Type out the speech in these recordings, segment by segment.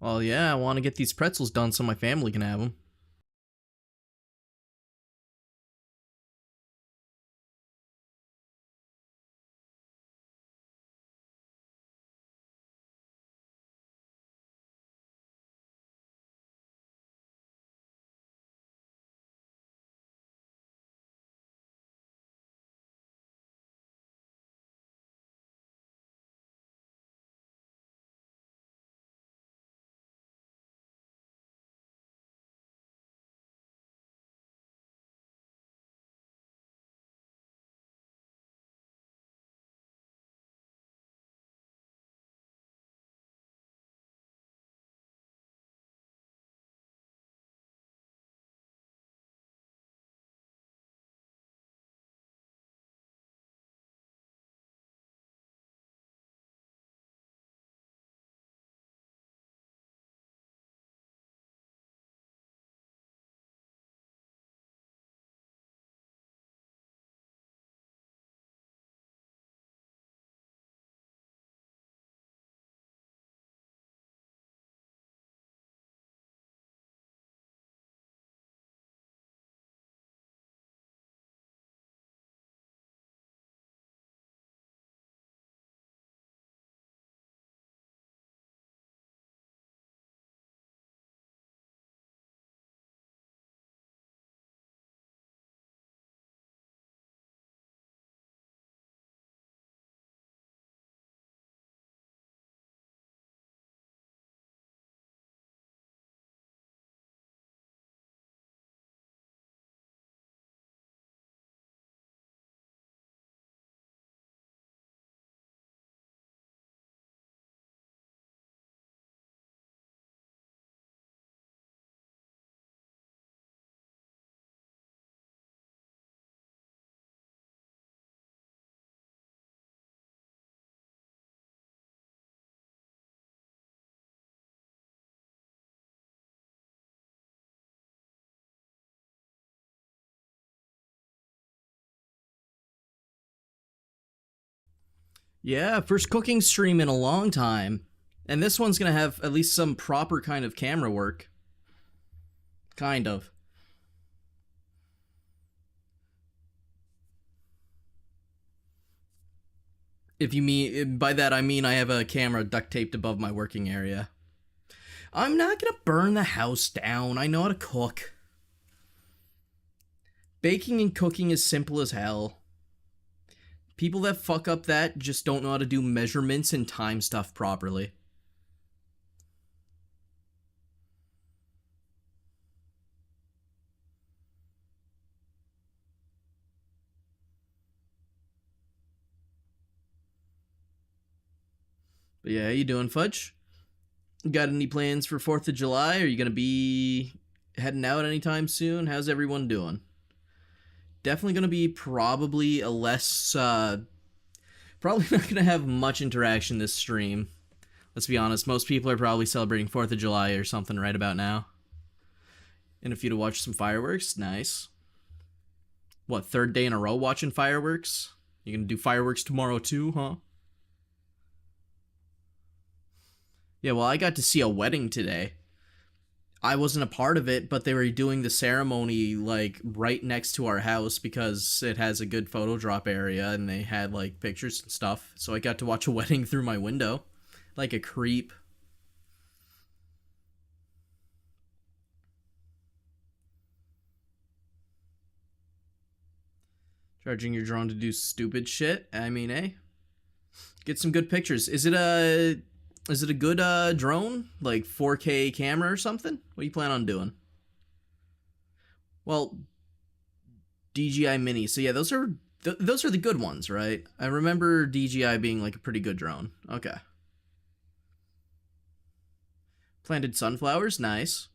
Well, yeah, I want to get these pretzels done so my family can have them. Yeah, first cooking stream in a long time. And this one's gonna have at least some proper kind of camera work. Kind of. If you mean by that, I mean I have a camera duct taped above my working area. I'm not gonna burn the house down. I know how to cook. Baking and cooking is simple as hell. People that fuck up that just don't know how to do measurements and time stuff properly. But yeah, how you doing, Fudge? Got any plans for 4th of July? Are you gonna be heading out anytime soon? How's everyone doing? Definitely gonna be probably a less, probably not gonna have much interaction this stream. Let's be honest, most people are probably celebrating 4th of July or something right about now. And if you to watch some fireworks, nice. What, third day in a row watching fireworks? You gonna do fireworks tomorrow too, huh? Yeah, well, I got to see a wedding today. I wasn't a part of it, but they were doing the ceremony like right next to our house because it has a good photo drop area and they had like pictures and stuff. So I got to watch a wedding through my window like a creep. Charging your drone to do stupid shit. I mean, eh? Get some good pictures. Is it a good drone? Like 4K camera or something? What do you plan on doing? Well, DJI Mini. So yeah, those are the good ones, right? I remember DJI being like a pretty good drone. Okay. Planted sunflowers, nice.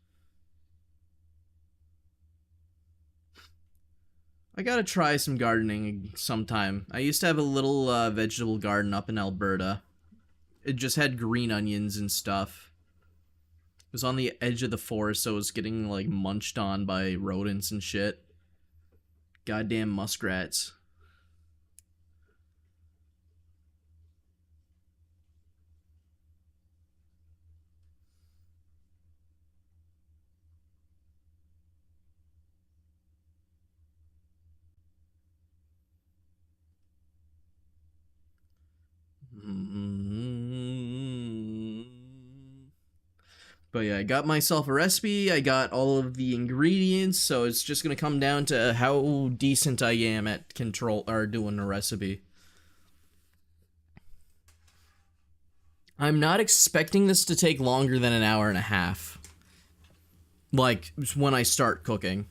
I gotta try some gardening sometime. I used to have a little vegetable garden up in Alberta. It just had green onions and stuff. It was on the edge of the forest, so it was getting like munched on by rodents and shit. Goddamn muskrats. But yeah, I got myself a recipe. I got all of the ingredients, so it's just gonna come down to how decent I am at control or doing a recipe. I'm not expecting this to take longer than an hour and a half. Like when I start cooking.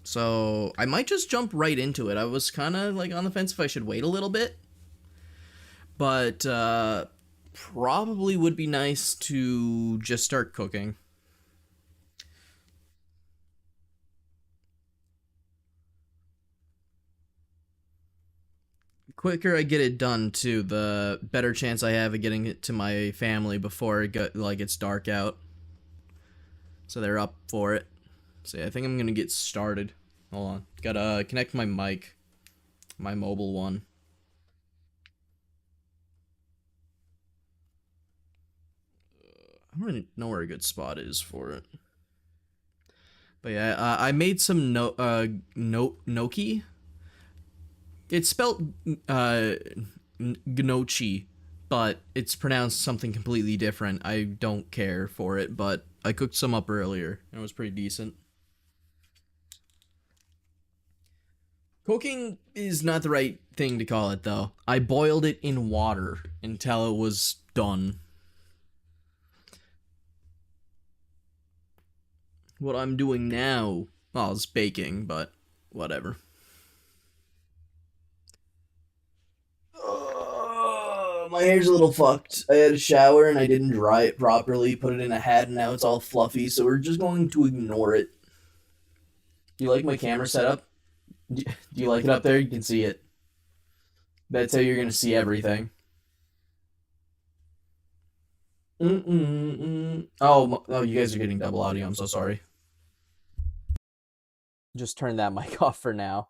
So I might just jump right into it. I was kind of like on the fence if I should wait a little bit. But probably would be nice to just start cooking. Quicker I get it done too, the better chance I have of getting it to my family before it's dark out. So they're up for it. So yeah, I think I'm gonna get started. Hold on. Gotta connect my mic. My mobile one. I don't really know where a good spot is for it. But yeah, I made some gnocchi. It's spelled gnocchi, but it's pronounced something completely different. I don't care for it, but I cooked some up earlier. It was pretty decent. Cooking is not the right thing to call it, though. I boiled it in water until it was done. What I'm doing now, well, is baking, but whatever. My hair's a little fucked. I had a shower and I didn't dry it properly, put it in a hat, and now it's all fluffy, so we're just going to ignore it. Do you like my camera setup? Do you like it up there? You can see it. That's how you're gonna see everything. Oh, you guys are getting double audio. I'm so sorry. Just turn that mic off for now.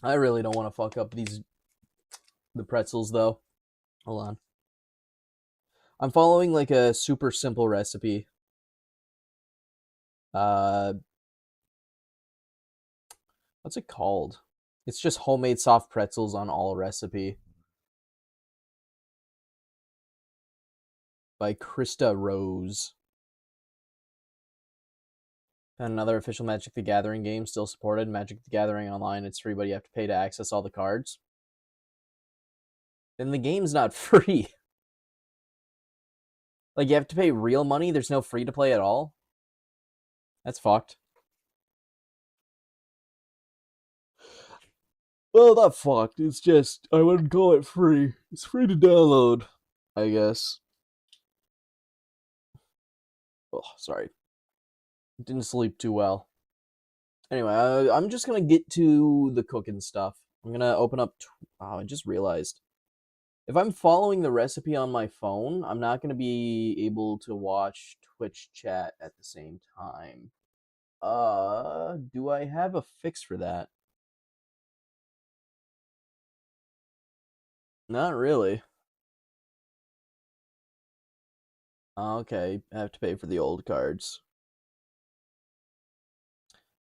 I really don't want to fuck up the pretzels though. Hold on. I'm following like a super simple recipe. What's it called? It's just homemade soft pretzels on all recipe by Krista Rose. And another official Magic the Gathering game still supported. Magic the Gathering Online, it's free, but you have to pay to access all the cards. Then the game's not free. Like, you have to pay real money? There's no free to play at all? That's fucked. Well, not fucked. It's just, I wouldn't call it free. It's free to download, I guess. Oh, sorry. Didn't sleep too well. Anyway, I'm just gonna get to the cooking stuff. I'm gonna open up. Oh, I just realized. If I'm following the recipe on my phone, I'm not gonna be able to watch Twitch chat at the same time. Do I have a fix for that? Not really. Okay, I have to pay for the old cards.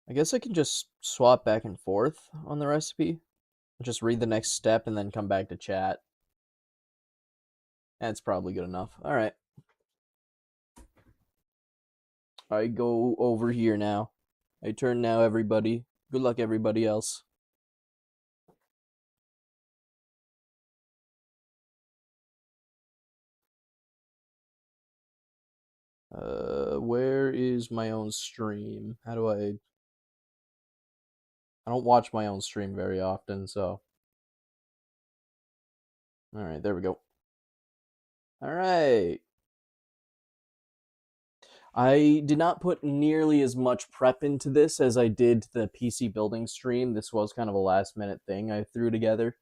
I guess I can just swap back and forth on the recipe. Just read the next step and then come back to chat. That's probably good enough. Alright. I go over here now. I turn now, everybody. Good luck, everybody else. Where is my own stream? How do I don't watch my own stream very often, so. Alright, there we go. Alright. I did not put nearly as much prep into this as I did the PC building stream. This was kind of a last minute thing I threw together.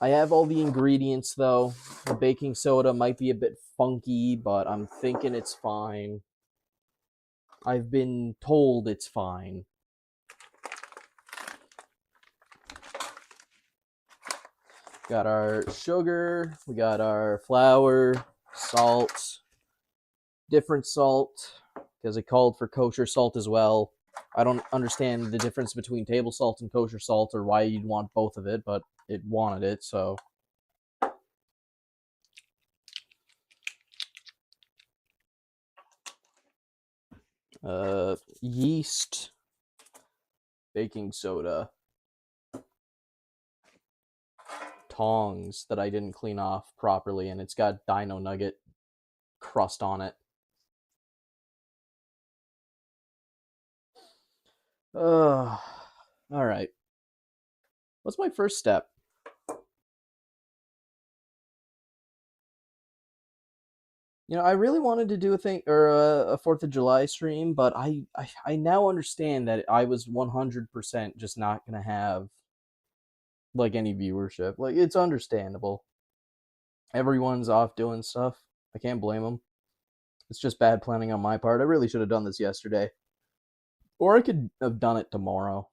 I have all the ingredients though. The baking soda might be a bit funky, but I'm thinking it's fine. I've been told it's fine. Got our sugar, we got our flour, salt, different salt because it called for kosher salt as well. I don't understand the difference between table salt and kosher salt or why you'd want both of it, but it wanted it, so. Yeast, baking soda, tongs that I didn't clean off properly, and it's got dino nugget crust on it. All right. What's my first step? You know, I really wanted to do a thing or a 4th of July stream, but I now understand that I was 100% just not gonna have like any viewership. Like, it's understandable. Everyone's off doing stuff. I can't blame them. It's just bad planning on my part. I really should have done this yesterday, or I could have done it tomorrow.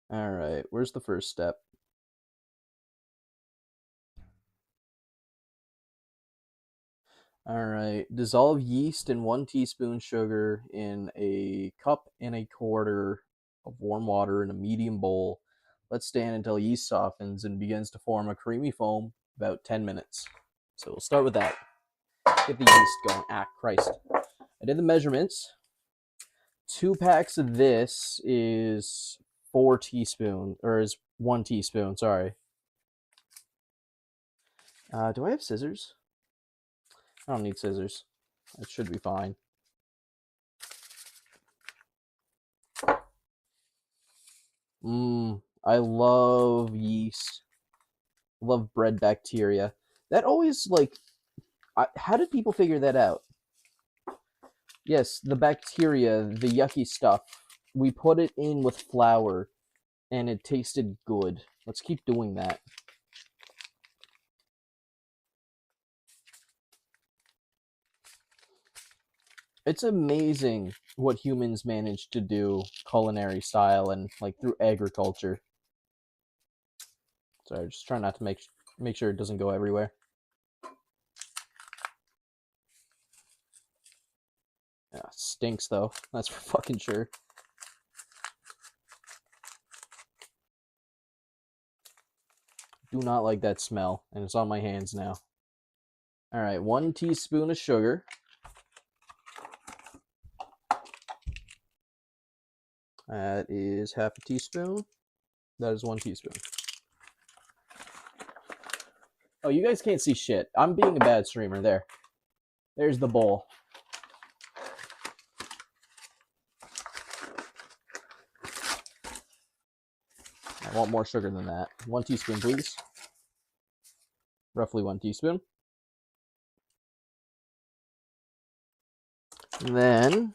All right, where's the first step? All right, dissolve yeast in 1 teaspoon sugar in a cup and a quarter of warm water in a medium bowl. Let stand until yeast softens and begins to form a creamy foam, about 10 minutes. So we'll start with that. Get the yeast going. Ah, Christ. I did the measurements. 2 packs of this is 4 teaspoons, or is 1 teaspoon, sorry. Do I have scissors? I don't need scissors. It should be fine. I love yeast. I love bread bacteria. That always, like, how did people figure that out? Yes, the bacteria, the yucky stuff. We put it in with flour, and it tasted good. Let's keep doing that. It's amazing what humans managed to do culinary style and like through agriculture. Sorry, just trying not to make sure it doesn't go everywhere. Yeah, stinks though. That's for fucking sure. Do not like that smell, and it's on my hands now. All right, 1 teaspoon of sugar. That is half a teaspoon. That is 1 teaspoon. Oh, you guys can't see shit. I'm being a bad streamer. There's the bowl. I want more sugar than that. 1 teaspoon, please. Roughly 1 teaspoon. And then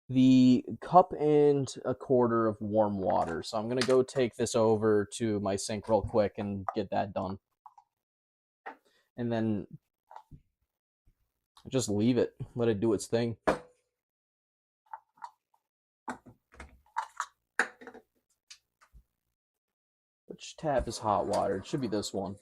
the cup and a quarter of warm water. So I'm going to go take this over to my sink real quick and get that done. And then just leave it. Let it do its thing. Which tap is hot water? It should be this one.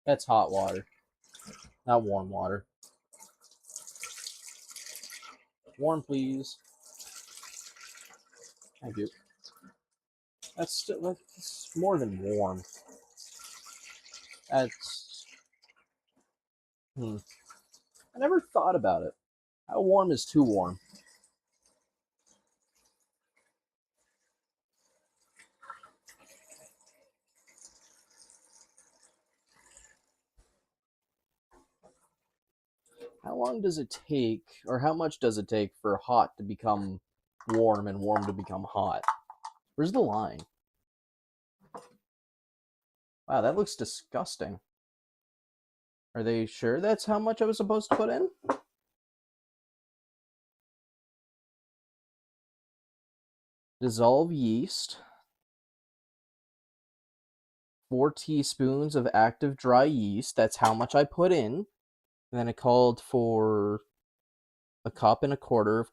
That's hot water, not warm water. Warm, please. Thank you. That's more than warm. That's... I never thought about it. How warm is too warm? How long does it take, or how much does it take for hot to become warm and warm to become hot? Where's the line? Wow, that looks disgusting. Are they sure that's how much I was supposed to put in? Dissolve yeast. 4 teaspoons of active dry yeast. That's how much I put in. And then it called for a cup and a quarter of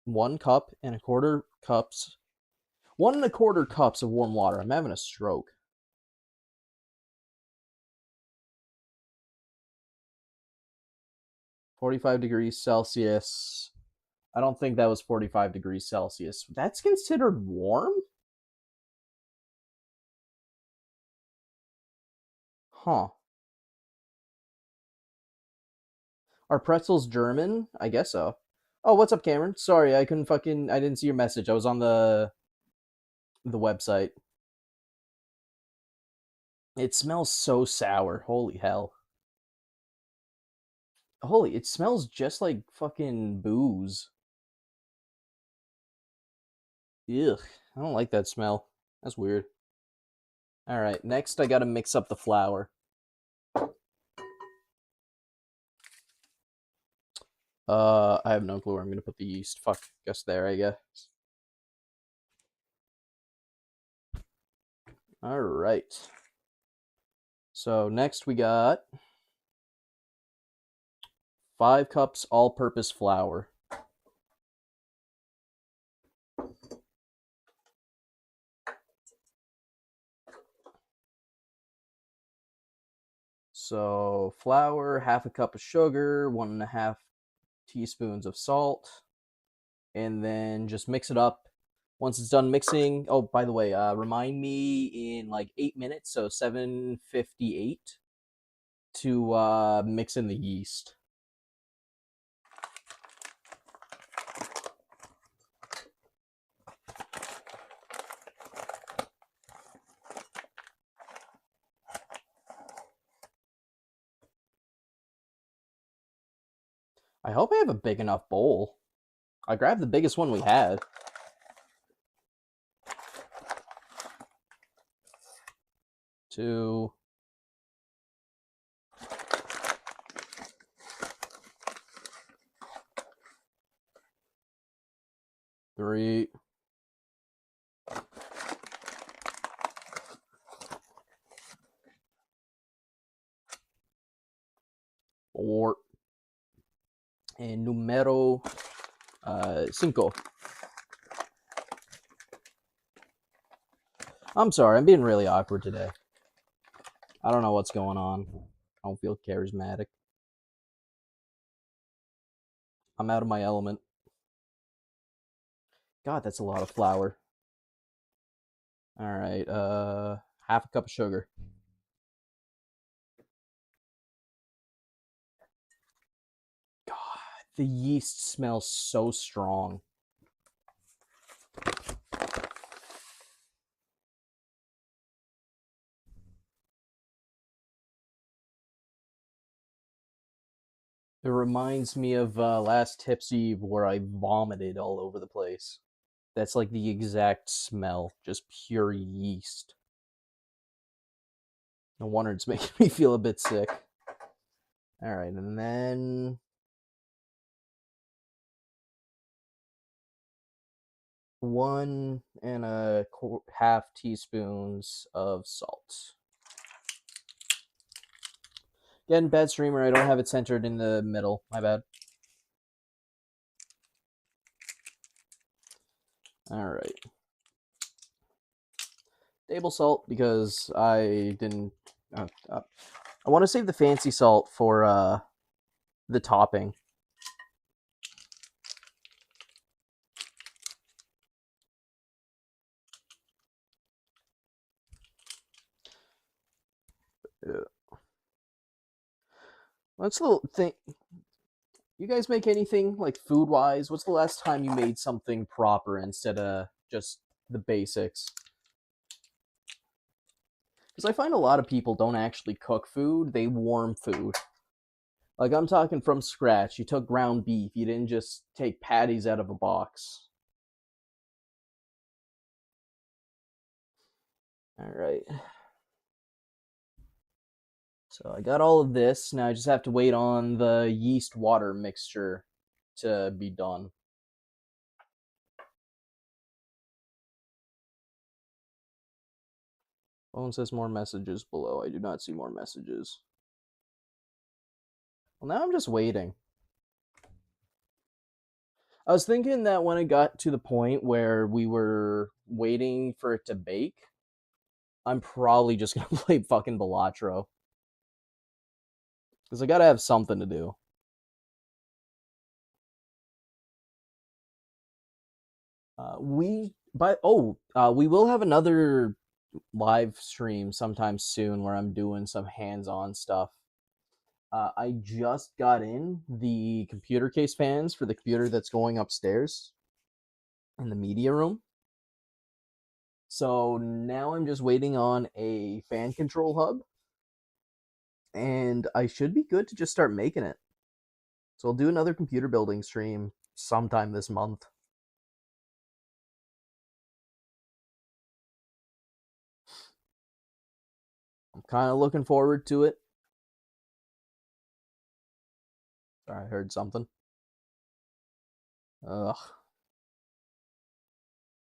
1 cup and a quarter cups, 1 1/4 cups of warm water. I'm having a stroke. 45 degrees Celsius. I don't think that was 45 degrees Celsius. That's considered warm? Huh. Are pretzels German? I guess so. Oh, what's up, Cameron? Sorry, I didn't see your message. I was on the website. It smells so sour. Holy hell. It smells just like fucking booze. Ugh, I don't like that smell. That's weird. All right, next I gotta mix up the flour. I have no clue where I'm gonna put the yeast. Fuck, guess there, I guess. All right. So next we got 5 cups all-purpose flour. So flour, half a cup of sugar, 1.5 teaspoons of salt, and then just mix it up. Once it's done mixing, oh, by the way, remind me in like 8 minutes, so 7:58, to mix in the yeast. I hope I have a big enough bowl. I grabbed the biggest one we had. 2, 3, 4, and numero 5. I'm sorry, I'm being really awkward today. I don't know what's going on. I don't feel charismatic. I'm out of my element. God, that's a lot of flour. All right, half a cup of sugar. God, the yeast smells so strong. It reminds me of last Tips Eve where I vomited all over the place. That's like the exact smell, just pure yeast. No wonder it's making me feel a bit sick. All right, and then 1.5 teaspoons of salt. Again, bad streamer. I don't have it centered in the middle. My bad. All right. Table salt because I didn't. I want to save the fancy salt for the topping. What's the thing? You guys make anything like food wise? What's the last time you made something proper instead of just the basics? Because I find a lot of people don't actually cook food, they warm food. Like, I'm talking from scratch. You took ground beef, you didn't just take patties out of a box. All right. So I got all of this. Now I just have to wait on the yeast water mixture to be done. Phone says more messages below. I do not see more messages. Well, now I'm just waiting. I was thinking that when it got to the point where we were waiting for it to bake, I'm probably just gonna play fucking Balatro. Because I gotta have something to do. We will have another live stream sometime soon where I'm doing some hands-on stuff. I just got in the computer case fans for the computer that's going upstairs in the media room. So now I'm just waiting on a fan control hub, and I should be good to just start making it. So I'll do another computer building stream sometime this month. I'm kind of looking forward to it. Sorry, I heard something. Ugh.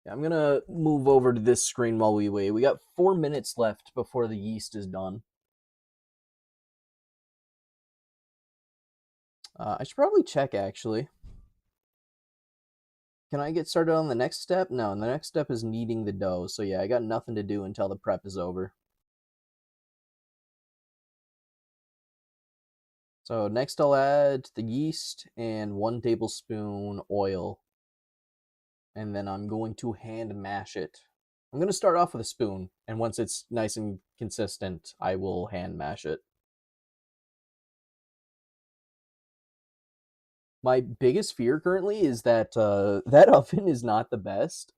Yeah, I'm gonna move over to this screen while we wait. We got 4 minutes left before the yeast is done. I should probably check actually. Can I get started on the next step? No, the next step is kneading the dough. So yeah, I got nothing to do until the prep is over. So next I'll add the yeast and 1 tablespoon oil. And then I'm going to hand mash it. I'm going to start off with a spoon, and once it's nice and consistent, I will hand mash it. My biggest fear currently is that that oven is not the best.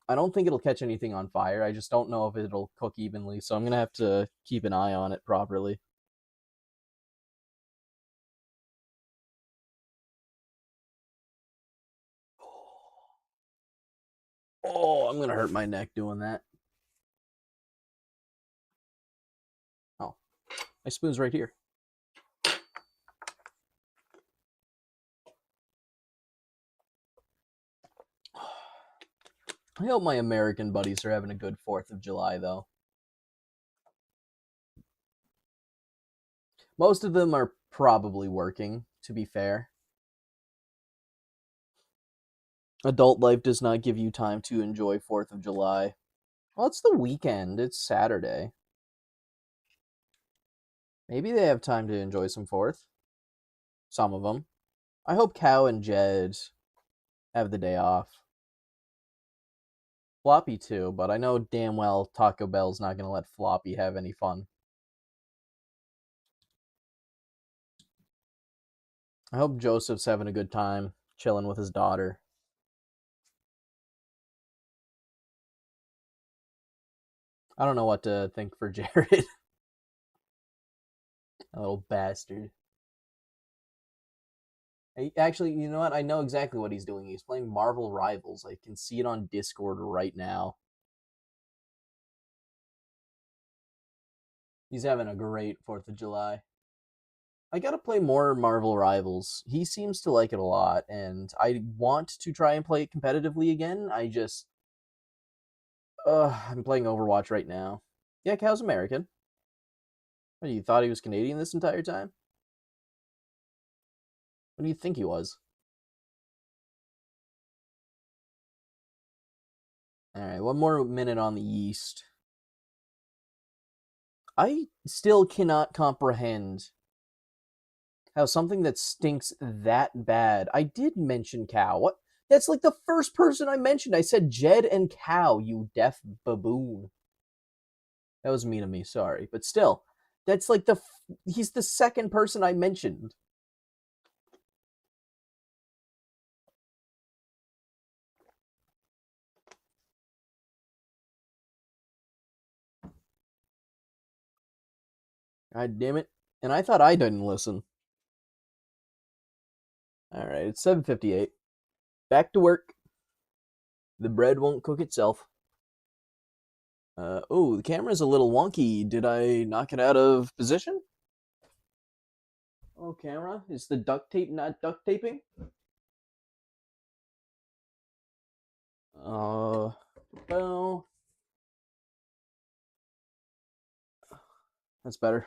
I don't think it'll catch anything on fire. I just don't know if it'll cook evenly, so I'm going to have to keep an eye on it properly. Oh, I'm going to hurt my neck doing that. Oh, my spoon's right here. I hope my American buddies are having a good 4th of July, though. Most of them are probably working, to be fair. Adult life does not give you time to enjoy 4th of July. Well, it's the weekend. It's Saturday. Maybe they have time to enjoy some 4th. Some of them. I hope Cow and Jed have the day off. Floppy too, but I know damn well Taco Bell's not going to let Floppy have any fun. I hope Joseph's having a good time chilling with his daughter. I don't know what to think for Jared. A little bastard. Actually, you know what? I know exactly what he's doing. He's playing Marvel Rivals. I can see it on Discord right now. He's having a great 4th of July. I gotta play more Marvel Rivals. He seems to like it a lot, and I want to try and play it competitively again. I'm playing Overwatch right now. Yeah, Cow's American. What, you thought he was Canadian this entire time? What do you think he was? Alright, 1 more minute on the yeast. I still cannot comprehend how something that stinks that bad. I did mention Cow. What? That's like the first person I mentioned. I said Jed and Cow, you deaf baboon. That was mean of me, sorry. But still, that's like he's the second person I mentioned. God damn it. And I thought I didn't listen. Alright, it's 7:58. Back to work. The bread won't cook itself. Oh, the camera's a little wonky. Did I knock it out of position? Oh, camera, is the duct tape not duct taping? Well, That's better.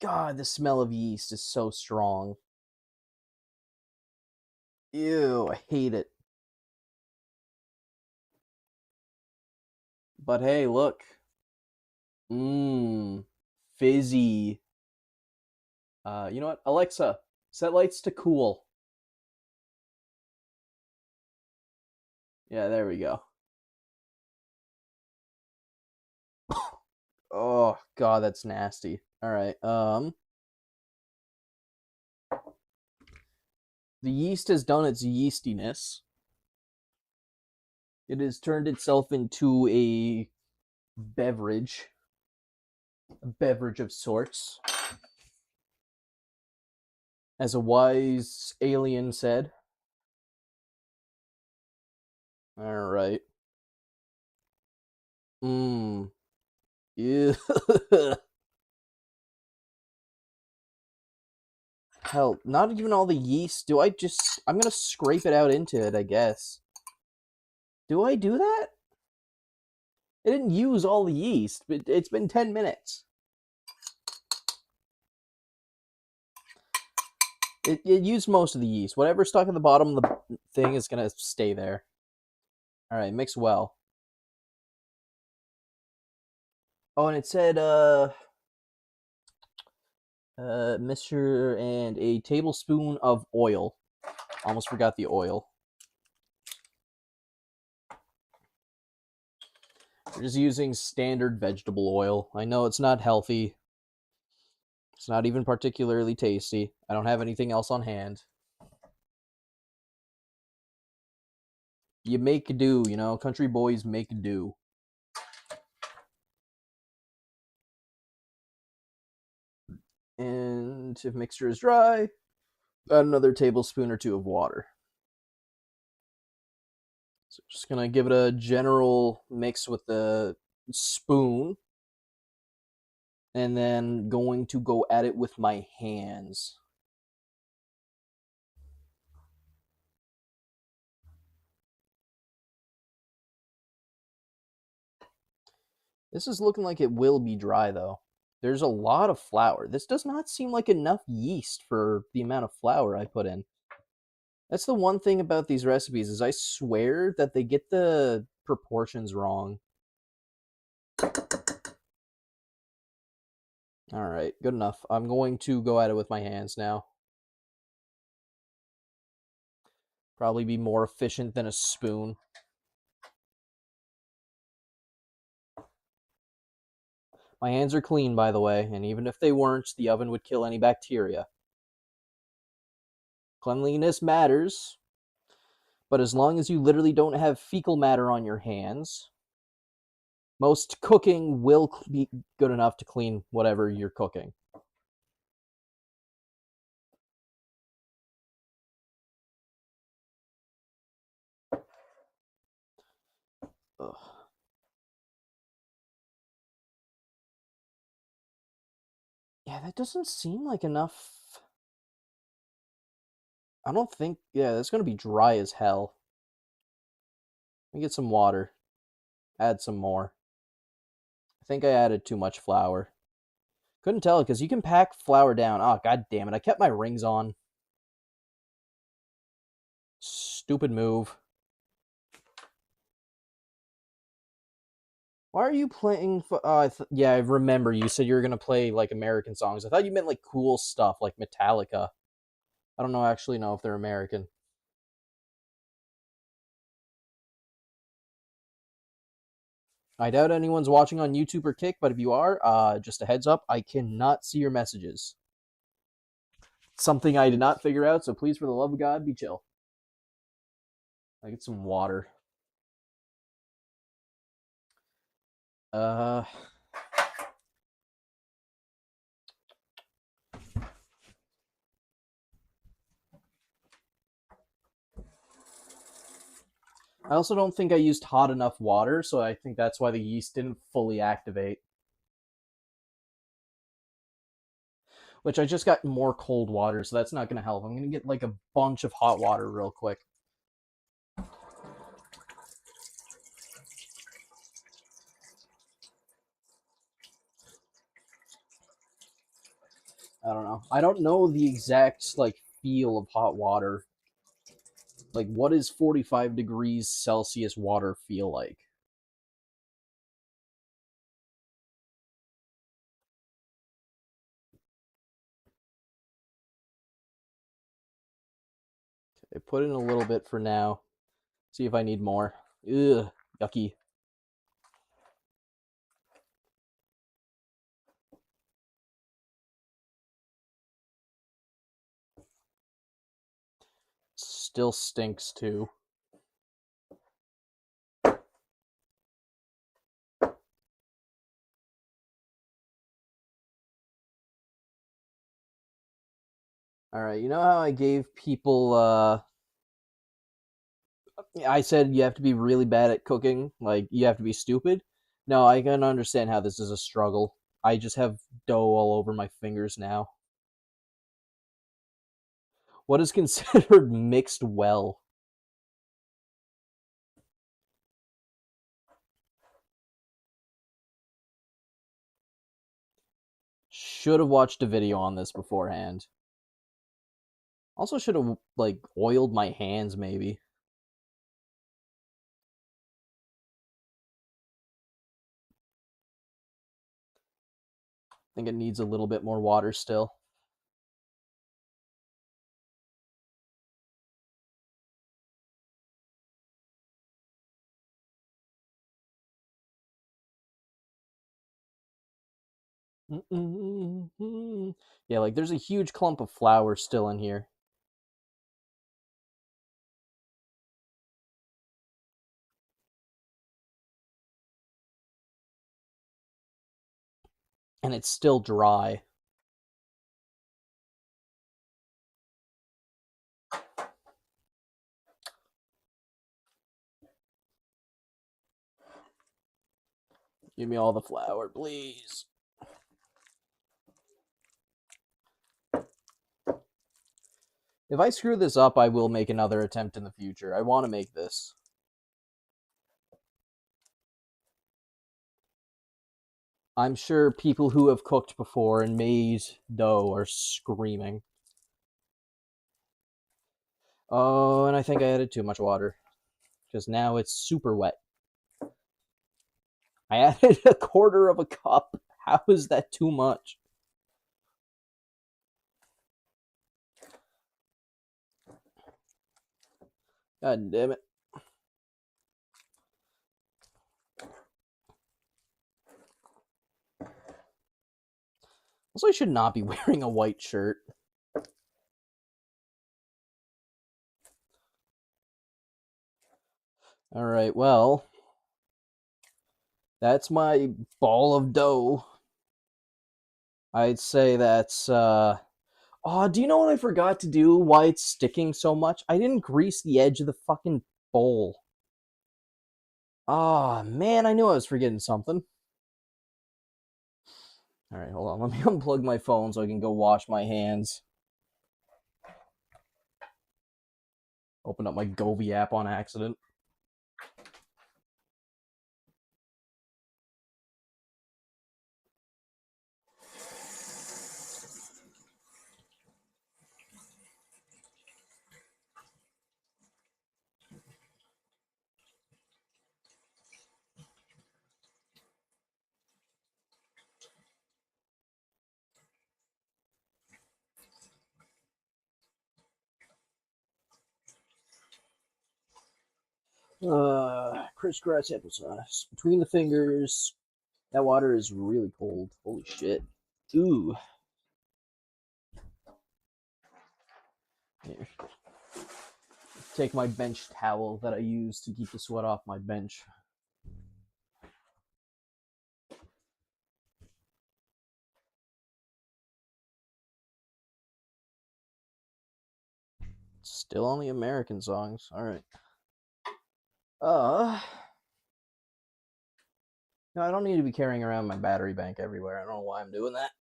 God, the smell of yeast is so strong. Ew, I hate it. But hey, look. Mmm. Fizzy. You know what? Alexa, set lights to cool. Yeah, there we go. Oh, God, that's nasty. All right. The yeast has done its yeastiness. It has turned itself into a beverage of sorts. As a wise alien said. All right. Mmm. Ew. Hell, not even all the yeast. I'm gonna scrape it out into it, I guess. Do I do that? It didn't use all the yeast, but it's been 10 minutes. It used most of the yeast. Whatever's stuck at the bottom of the thing is gonna stay there. Alright, mix well. Oh, and it said, mixture and a tablespoon of oil. Almost forgot the oil. We're just using standard vegetable oil. I know it's not healthy. It's not even particularly tasty. I don't have anything else on hand. You make do, you know? Country boys make do. And if mixture is dry, add another tablespoon or two of water. So just gonna give it a general mix with the spoon. And then going to go at it with my hands. This is looking like it will be dry though. There's a lot of flour. This does not seem like enough yeast for the amount of flour I put in. That's the one thing about these recipes is I swear that they get the proportions wrong. All right, good enough. I'm going to go at it with my hands now. Probably be more efficient than a spoon. My hands are clean, by the way, and even if they weren't, the oven would kill any bacteria. Cleanliness matters, but as long as you literally don't have fecal matter on your hands, most cooking will be good enough to clean whatever you're cooking. Ugh. Yeah, that doesn't seem like enough. I don't think, yeah, that's going to be dry as hell. Let me get some water. Add some more. I think I added too much flour. Couldn't tell because you can pack flour down. Oh, god damn it. I kept my rings on. Stupid move. Why are you playing? Yeah, I remember you said you were gonna play like American songs. I thought you meant like cool stuff like Metallica. I don't know actually know if they're American. I doubt anyone's watching on YouTube or Kick, but if you are, just a heads up, I cannot see your messages. Something I did not figure out, so please, for the love of God, be chill. I get some water. I also don't think I used hot enough water, so I think that's why the yeast didn't fully activate. Which I just got more cold water, so that's not going to help. I'm going to get like a bunch of hot water real quick. I don't know. I don't know the exact like feel of hot water. Like, what does 45 degrees Celsius water feel like? I put in a little bit for now. See if I need more. Ugh, yucky. Still stinks too. All right, you know how I gave people I said you have to be really bad at cooking, like you have to be stupid. No, I can understand how this is a struggle. I just have dough all over my fingers now. What is considered mixed well? Should have watched a video on this beforehand. Also should have like oiled my hands maybe. I think it needs a little bit more water still. Yeah, like there's a huge clump of flour still in here. And it's still dry. Give me all the flour, please. If I screw this up, I will make another attempt in the future. I want to make this. I'm sure people who have cooked before and made dough are screaming. Oh, and I think I added too much water because now it's super wet. I added a quarter of a cup. How is that too much? God damn it. Also, I should not be wearing a white shirt. All right, well, that's my ball of dough. I'd say that's oh, do you know what I forgot to do? Why it's sticking so much? I didn't grease the edge of the fucking bowl. Oh, man, I knew I was forgetting something. All right, hold on. Let me unplug my phone so I can go wash my hands. Open up my Govi app on accident. Crisscross applesauce. Between the fingers. That water is really cold. Holy shit. Ooh. Here. Take my bench towel that I use to keep the sweat off my bench. Still on the American songs. All right. No, I don't need to be carrying around my battery bank everywhere. I don't know why I'm doing that.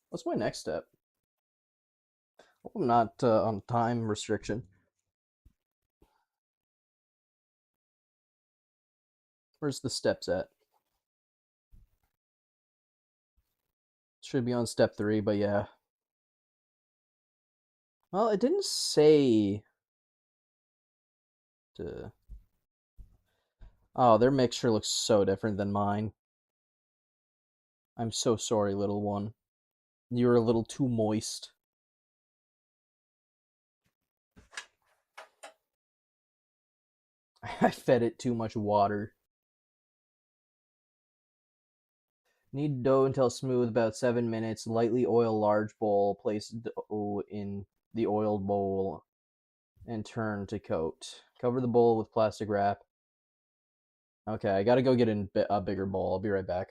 What's my next step? Hope I'm not on time restriction. Where's the steps at? Should be on step 3, but yeah. Well, it didn't say to... Oh, their mixture looks so different than mine. I'm so sorry, little one. You're a little too moist. I fed it too much water. Knead dough until smooth, about 7 minutes. Lightly oil large bowl. Place dough in the oiled bowl and turn to coat. Cover the bowl with plastic wrap. Okay, I gotta go get in a bigger bowl. I'll be right back.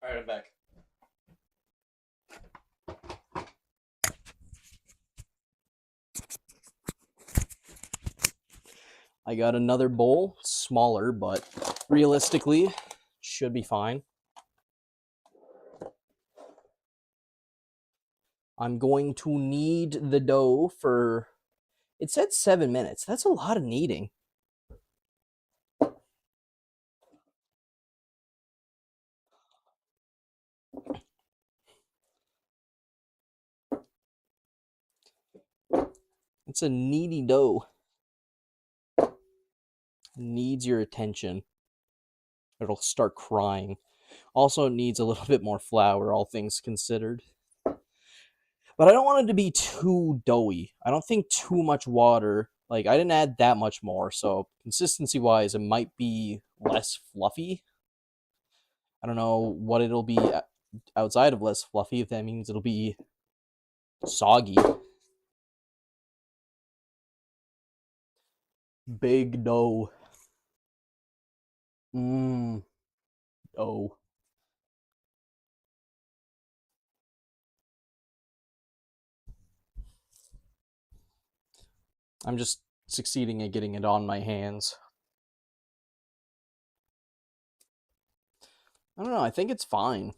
All right, I'm back. I got another bowl, smaller, but realistically, should be fine. I'm going to knead the dough for... It said 7 minutes. That's a lot of kneading. It's a kneady dough. Needs your attention. It'll start crying. Also needs a little bit more flour, all things considered. But I don't want it to be too doughy. I don't think too much water. Like, I didn't add that much more, so consistency-wise, it might be less fluffy. I don't know what it'll be outside of less fluffy, if that means it'll be soggy. Big dough. Mmm. Dough. I'm just succeeding at getting it on my hands. I don't know, I think it's fine.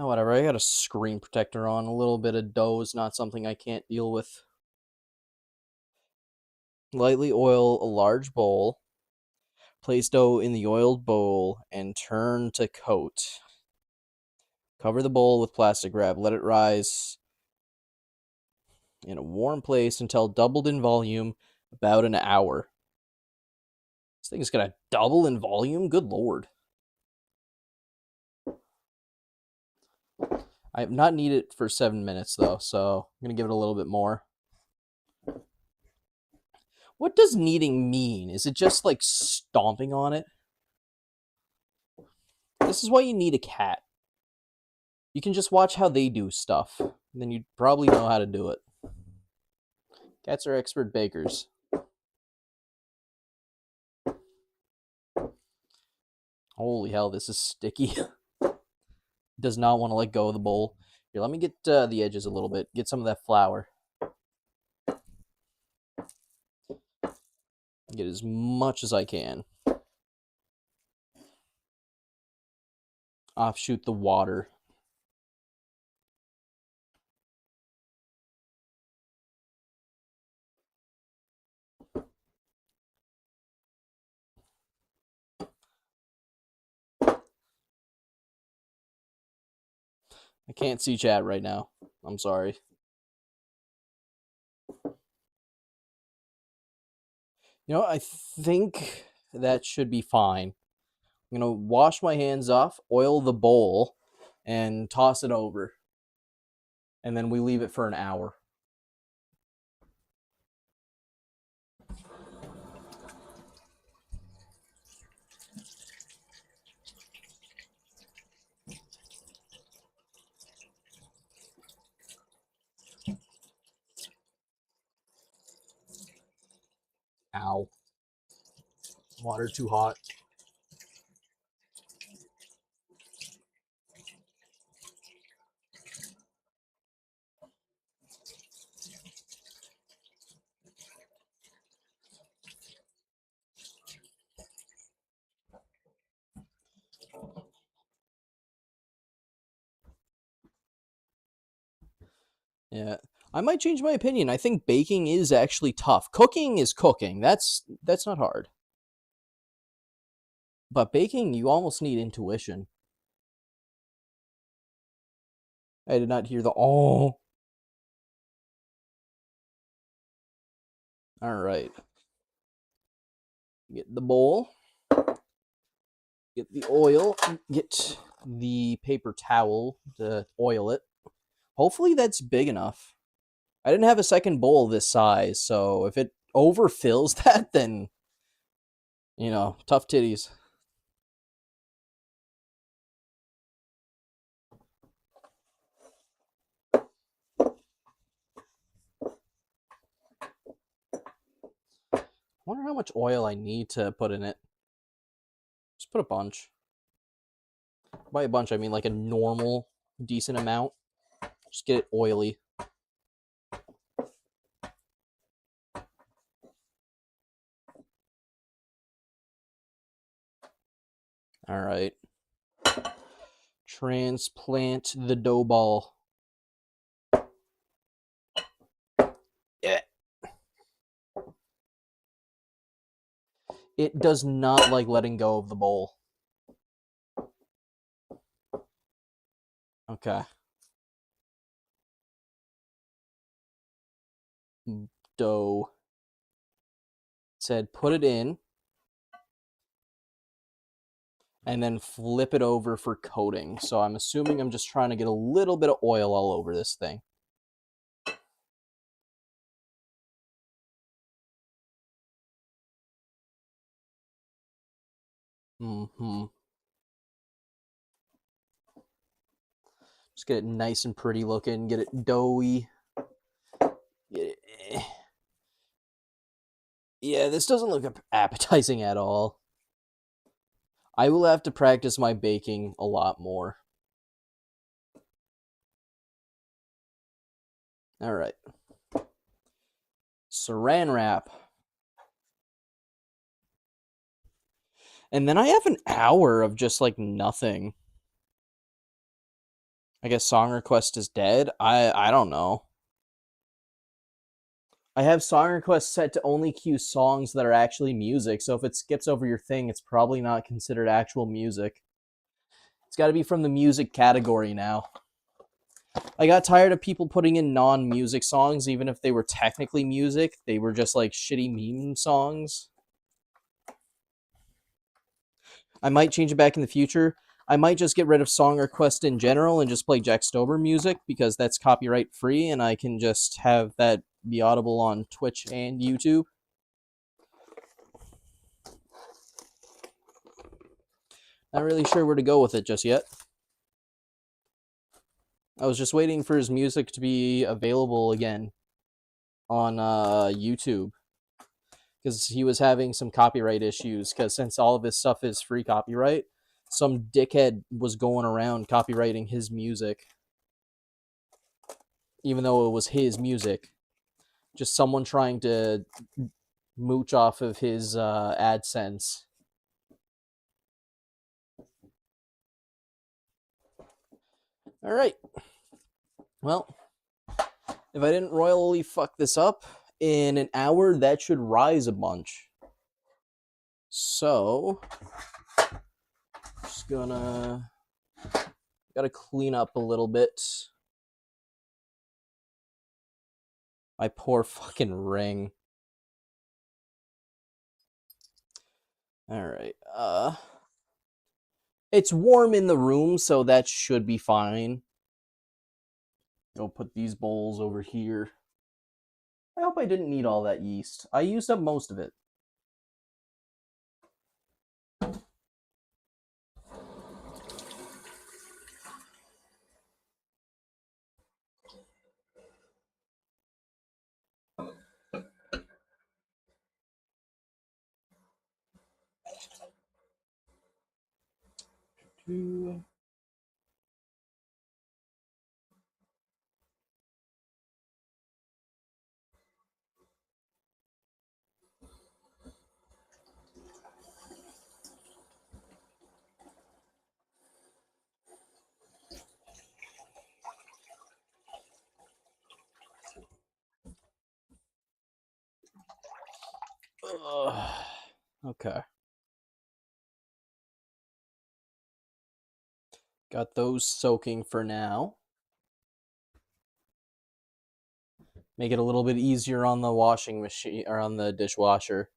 Oh, whatever, I got a screen protector on. A little bit of dough is not something I can't deal with. Lightly oil a large bowl. Place dough in the oiled bowl and turn to coat. Cover the bowl with plastic wrap. Let it rise in a warm place until doubled in volume, about an hour. This thing's gonna double in volume? Good lord. I have not need it for 7 minutes though, so I'm gonna give it a little bit more. What does kneading mean? Is it just like stomping on it? This is why you need a cat. You can just watch how they do stuff, and then you'd probably know how to do it. Cats are expert bakers. Holy hell, this is sticky. Does not want to let go of the bowl. Here, let me get the edges a little bit. Get some of that flour. Get as much as I can. Offshoot the water. I can't see chat right now. I'm sorry. You know, I think that should be fine. I'm going to wash my hands off, oil the bowl, and toss it over. And then we leave it for an hour. Ow. Water too hot. Yeah. I might change my opinion. I think baking is actually tough. Cooking is cooking. That's not hard. But baking, you almost need intuition. I did not hear the oh. All right. Get the bowl. Get the oil. Get the paper towel to oil it. Hopefully that's big enough. I didn't have a second bowl this size, so if it overfills that, then, you know, tough titties. I wonder how much oil I need to put in it. Just put a bunch. By a bunch, I mean like a normal, decent amount. Just get it oily. All right. Transplant the dough ball. Yeah. It does not like letting go of the bowl. Okay. Dough. It said put it in and then flip it over for coating. So I'm assuming I'm just trying to get a little bit of oil all over this thing. Mm-hmm. Just get it nice and pretty looking. Get it doughy. Get it. Yeah, this doesn't look appetizing at all. I will have to practice my baking a lot more. All right. Saran wrap. And then I have an hour of just like nothing. I guess song request is dead. I don't know. I have song requests set to only cue songs that are actually music, so if it skips over your thing, it's probably not considered actual music. It's got to be from the music category now. I got tired of people putting in non-music songs, even if they were technically music. They were just like shitty meme songs. I might change it back in the future. I might just get rid of song request in general and just play Jack Stober music because that's copyright free and I can just have that be audible on Twitch and YouTube. Not really sure where to go with it just yet. I was just waiting for his music to be available again on YouTube because he was having some copyright issues because since all of his stuff is free copyright, some dickhead was going around copyrighting his music even though it was his music. Just someone trying to mooch off of his AdSense. All right. Well, if I didn't royally fuck this up, in an hour, that should rise a bunch. So, just gonna... Got Gotta clean up a little bit. My poor fucking ring. Alright, it's warm in the room, so that should be fine. Go put these bowls over here. I hope I didn't need all that yeast. I used up most of it. Okay. Got those soaking for now. Make it a little bit easier on the washing machine or on the dishwasher.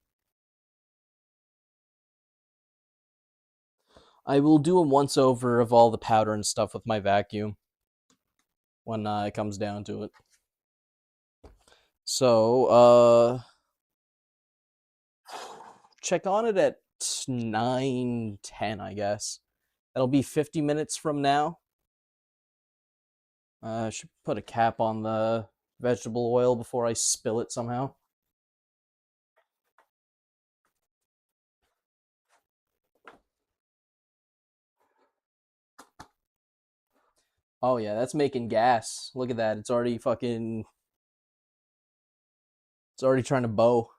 I will do a once over of all the powder and stuff with my vacuum when it comes down to it. So, check on it at 9:10, I guess. That'll be 50 minutes from now. I should put a cap on the vegetable oil before I spill it somehow. Oh yeah, that's making gas. Look at that. It's already trying to bow.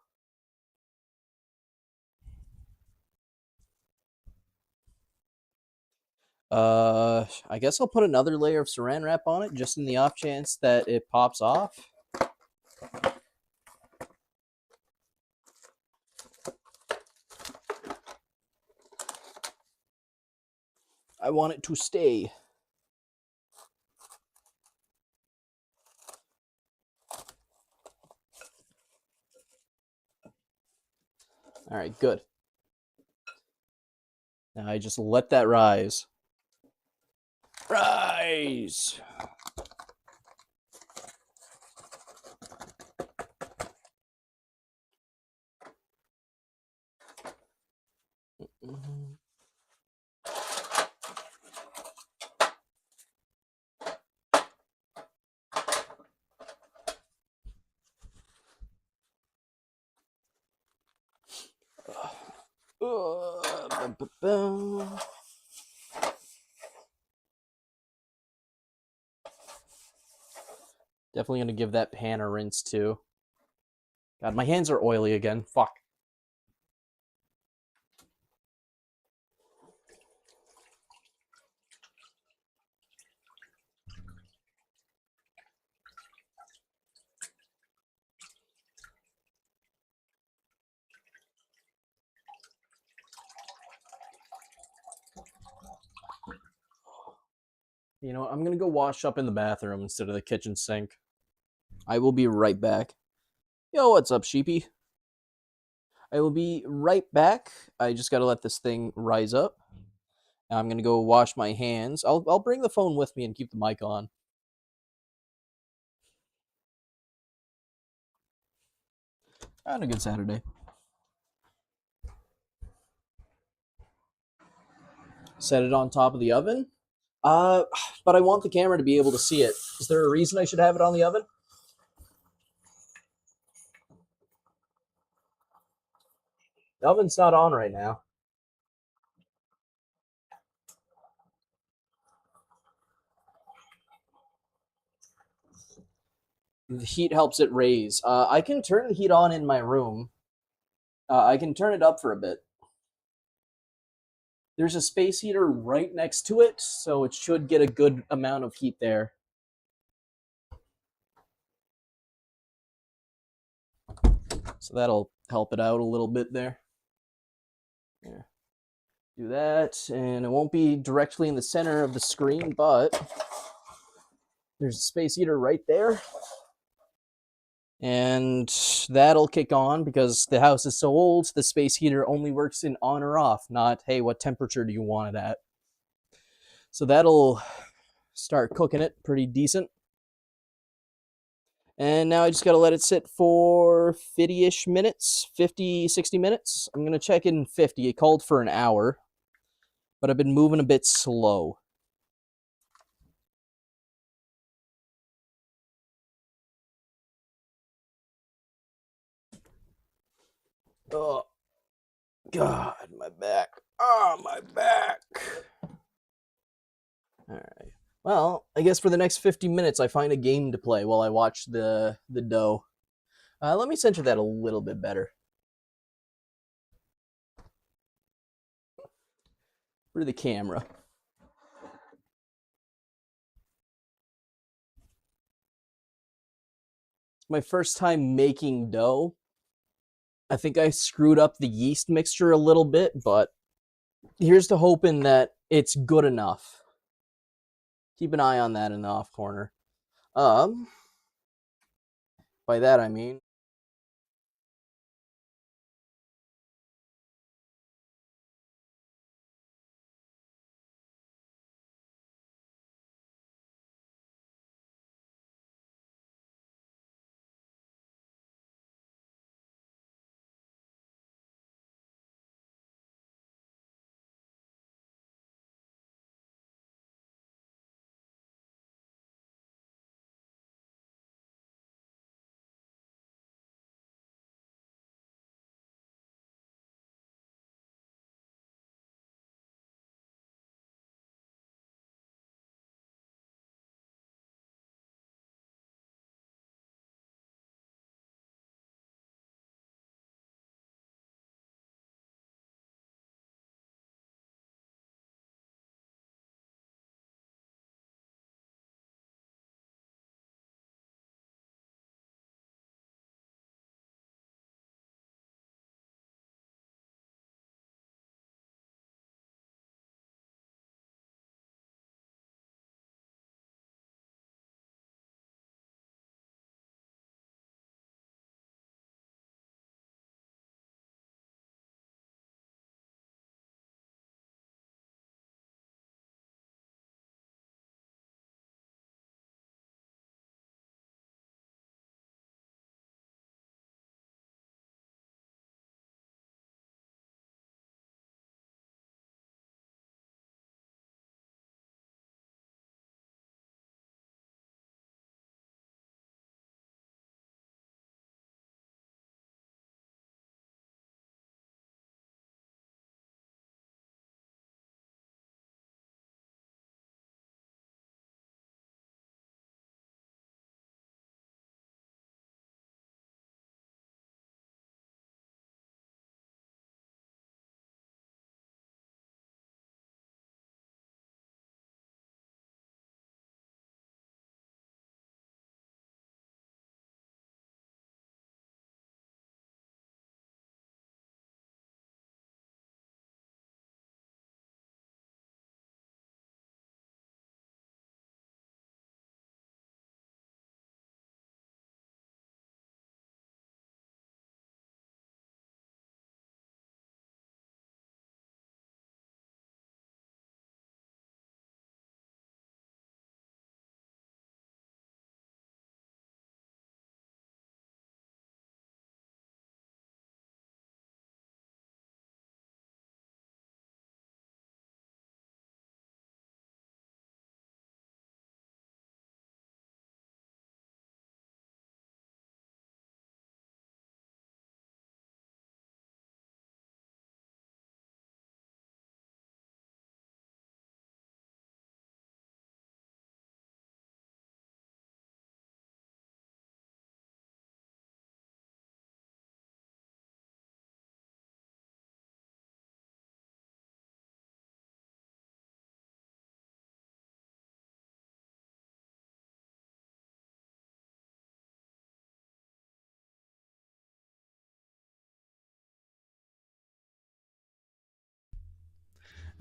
I guess I'll put another layer of saran wrap on it just in the off chance that it pops off. I want it to stay. All right, good. Now I just let that rise. Rise! Mm-hmm. Definitely gonna give that pan a rinse too. God, my hands are oily again. Fuck. You know what? I'm gonna go wash up in the bathroom instead of the kitchen sink. I will be right back. Yo, what's up, sheepy? I will be right back. I just gotta let this thing rise up. I'm gonna go wash my hands. I'll bring the phone with me and keep the mic on. Having a good Saturday. Set it on top of the oven. Uh, but I want the camera to be able to see it. Is there a reason I should have it on the oven? The oven's not on right now. The heat helps it raise. I can turn the heat on in my room. I can turn it up for a bit. There's a space heater right next to it, so it should get a good amount of heat there. So that'll help it out a little bit there. Yeah. Do that, and it won't be directly in the center of the screen, but there's a space heater right there. And that'll kick on because the house is so old, the space heater only works in on or off, not, hey, what temperature do you want it at? So that'll start cooking it pretty decent. And now I just got to let it sit for 50-ish minutes, 50, 60 minutes. I'm going to check in 50. It called for an hour, but I've been moving a bit slow. Oh, God, my back. Oh, my back. All right. Well, I guess for the next 50 minutes, I find a game to play while I watch the dough. Let me center that a little bit better. For the camera. It's my first time making dough. I think I screwed up the yeast mixture a little bit, but here's to hoping that it's good enough. Keep an eye on that in the off corner. By that I mean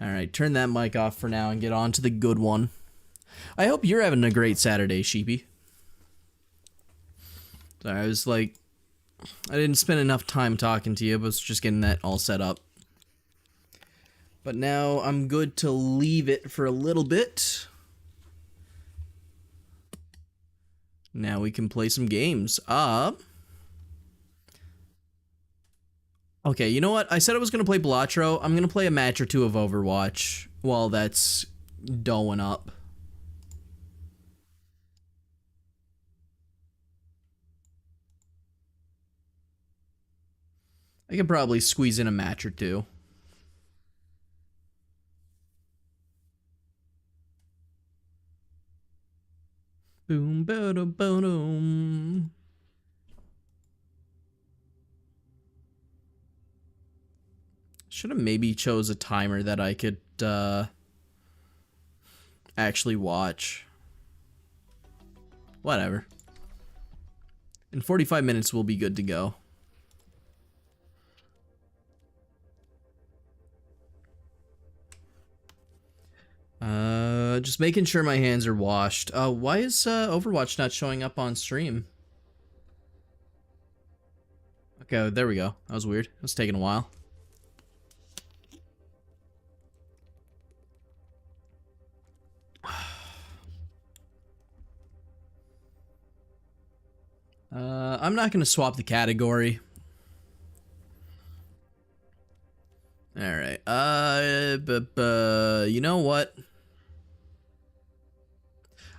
Alright, turn that mic off for now and get on to the good one. I hope you're having a great Saturday, Sheepy. Sorry, I was like... I didn't spend enough time talking to you, but I was just getting that all set up. But now I'm good to leave it for a little bit. Now we can play some games. Okay, you know what? I said I was going to play Blatro. I'm going to play a match or two of Overwatch while that's going up. I could probably squeeze in a match or two. Boom, boom, boom. Should have maybe chose a timer that I could actually watch. Whatever. In 45 minutes we'll be good to go. Just making sure my hands are washed. Why is Overwatch not showing up on stream? Okay, there we go. That was weird. It was taking a while. I'm not gonna swap the category. Alright, you know what?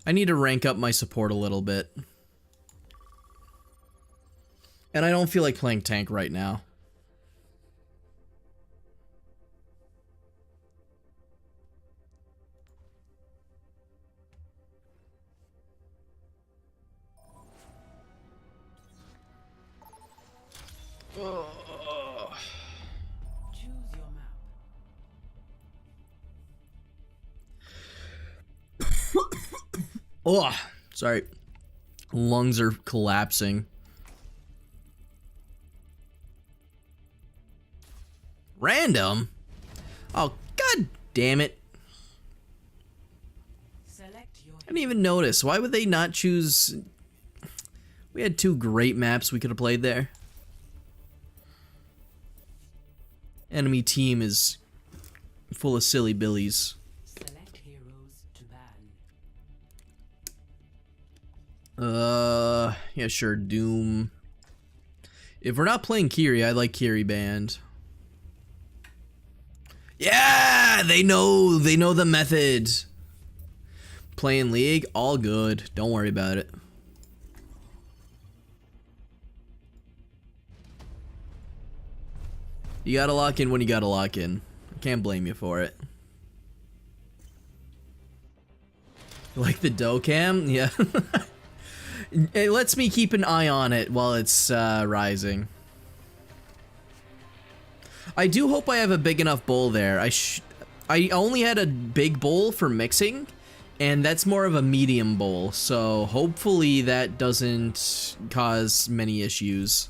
I need to rank up my support a little bit. And I don't feel like playing tank right now. Oh, sorry. Lungs are collapsing. Random? Oh, god damn it. I didn't even notice. Why would they not choose... We had two great maps we could have played there. Enemy team is full of silly billies. Yeah, sure, Doom. If we're not playing Kiri, I like Kiri Band. Yeah, they know the method. Playing League, all good. Don't worry about it. You gotta lock in when you gotta lock in. I can't blame you for it. Like the dough cam? Yeah. It lets me keep an eye on it while it's rising. I do hope I have a big enough bowl there. I only had a big bowl for mixing, and that's more of a medium bowl, so hopefully that doesn't cause many issues.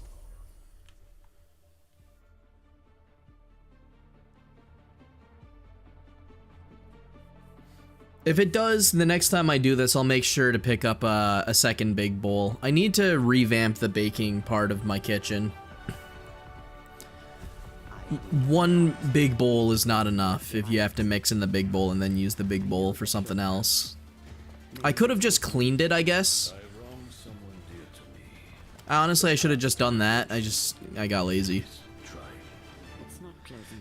If it does, the next time I do this, I'll make sure to pick up a second big bowl. I need to revamp the baking part of my kitchen. One big bowl is not enough if you have to mix in the big bowl and then use the big bowl for something else. I could have just cleaned it, I guess. Honestly, I should have just done that. I got lazy.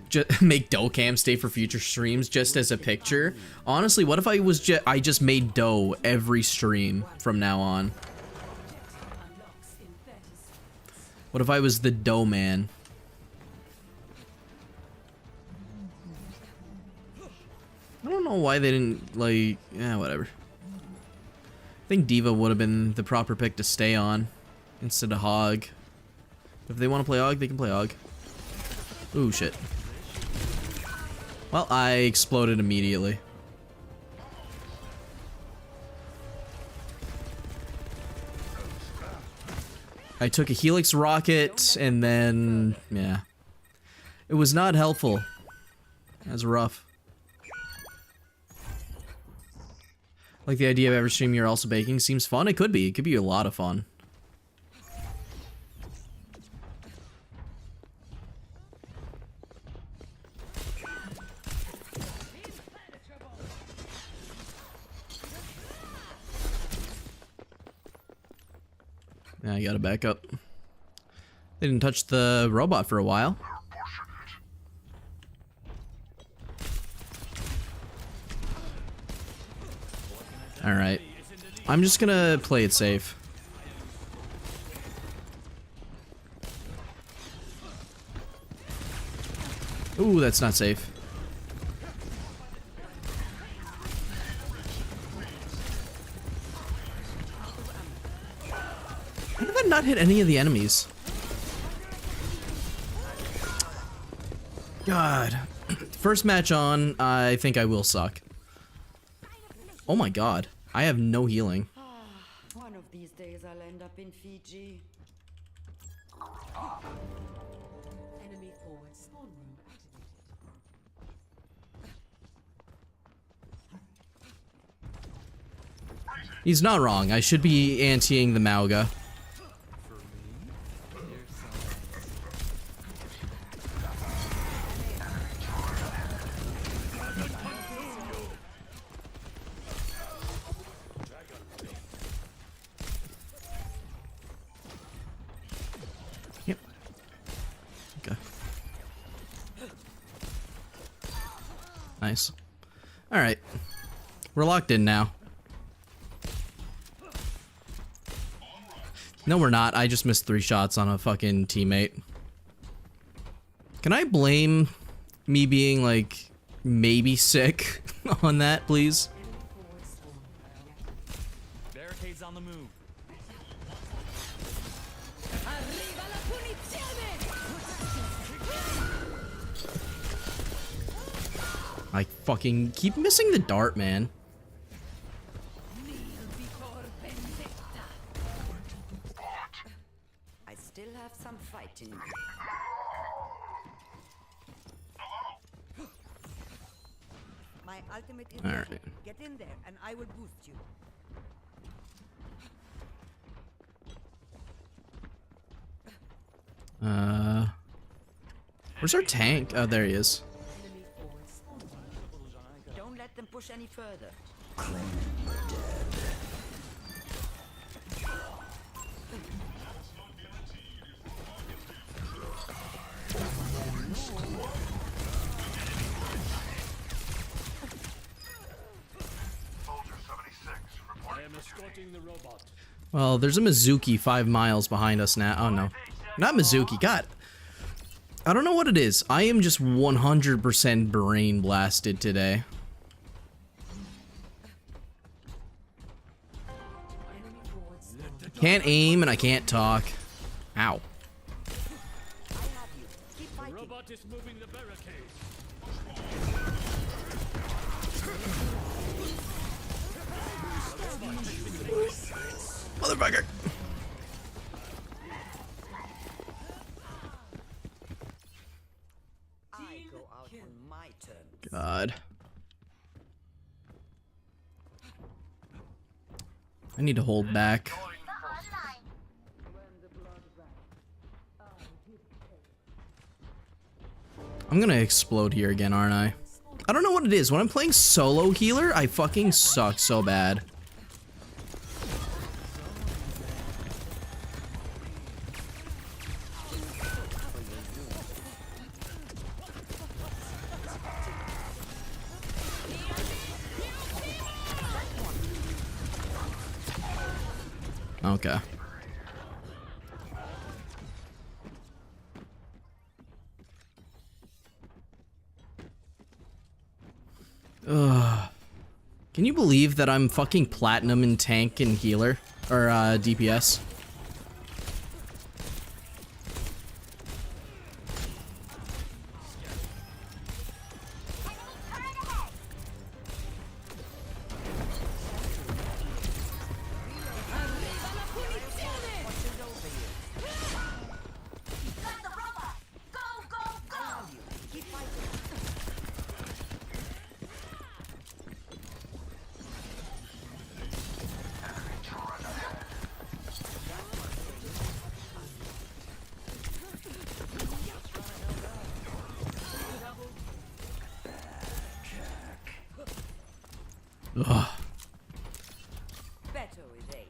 Just make dough cam stay for future streams just as a picture. Honestly, what if I just made dough every stream from now on? What if I was the dough man? I don't know why they didn't, like, whatever. I think Diva would have been the proper pick to stay on instead of Hog. If they want to play Hog, they can play Hog. Ooh, shit. Well, I exploded immediately. I took a Helix rocket, and then, yeah. It was not helpful. That's rough. Like the idea of every stream you're also baking seems fun. It could be. It could be a lot of fun. Now you gotta back up. They didn't touch the robot for a while. Alright. I'm just gonna play it safe. Ooh, that's not safe. How did that not hit any of the enemies? God. First match on, I think I will suck. Oh my god. I have no healing. One of these days I'll end up in Fiji. Enemy forward spawn room activated. He's not wrong. I should be anteing the Mauga. Yep. Okay. Nice. All right. We're locked in now. No, we're not. I just missed 3 shots on a fucking teammate. Can I blame me being, like, maybe sick on that, please? Barricades on the move. I fucking keep missing the dart, man. I still have some fight in me. My ultimate is All ready. right. Get in there and I will boost you. Where's our tank? Oh, there he is. Enemy forward spawn room. Don't let them push any further. I am escorting the robot. Well, there's a Mizuki 5 miles behind us now. Oh, no. Not Mizuki. God. I don't know what it is. I am just 100% brain blasted today. Enemy forward spawn. Can't aim and I can't talk. Ow. I have you. Keep The fighting. robot is moving the barricade. Motherfucker. I go out on my terms. God. I need to hold back. I'm gonna explode here again, aren't I? I don't know what it is. When I'm playing solo healer, I fucking suck so bad. Okay. Ugh. Can you believe that I'm fucking platinum in tank and healer? Or, DPS? Ugh. Better with 8.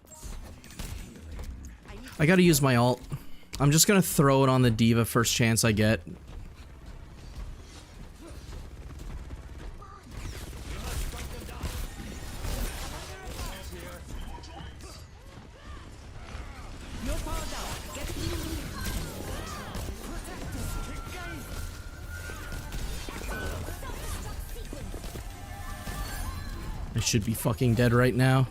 I gotta use my ult. I'm just gonna throw it on the diva first chance I get. I should be fucking dead right now.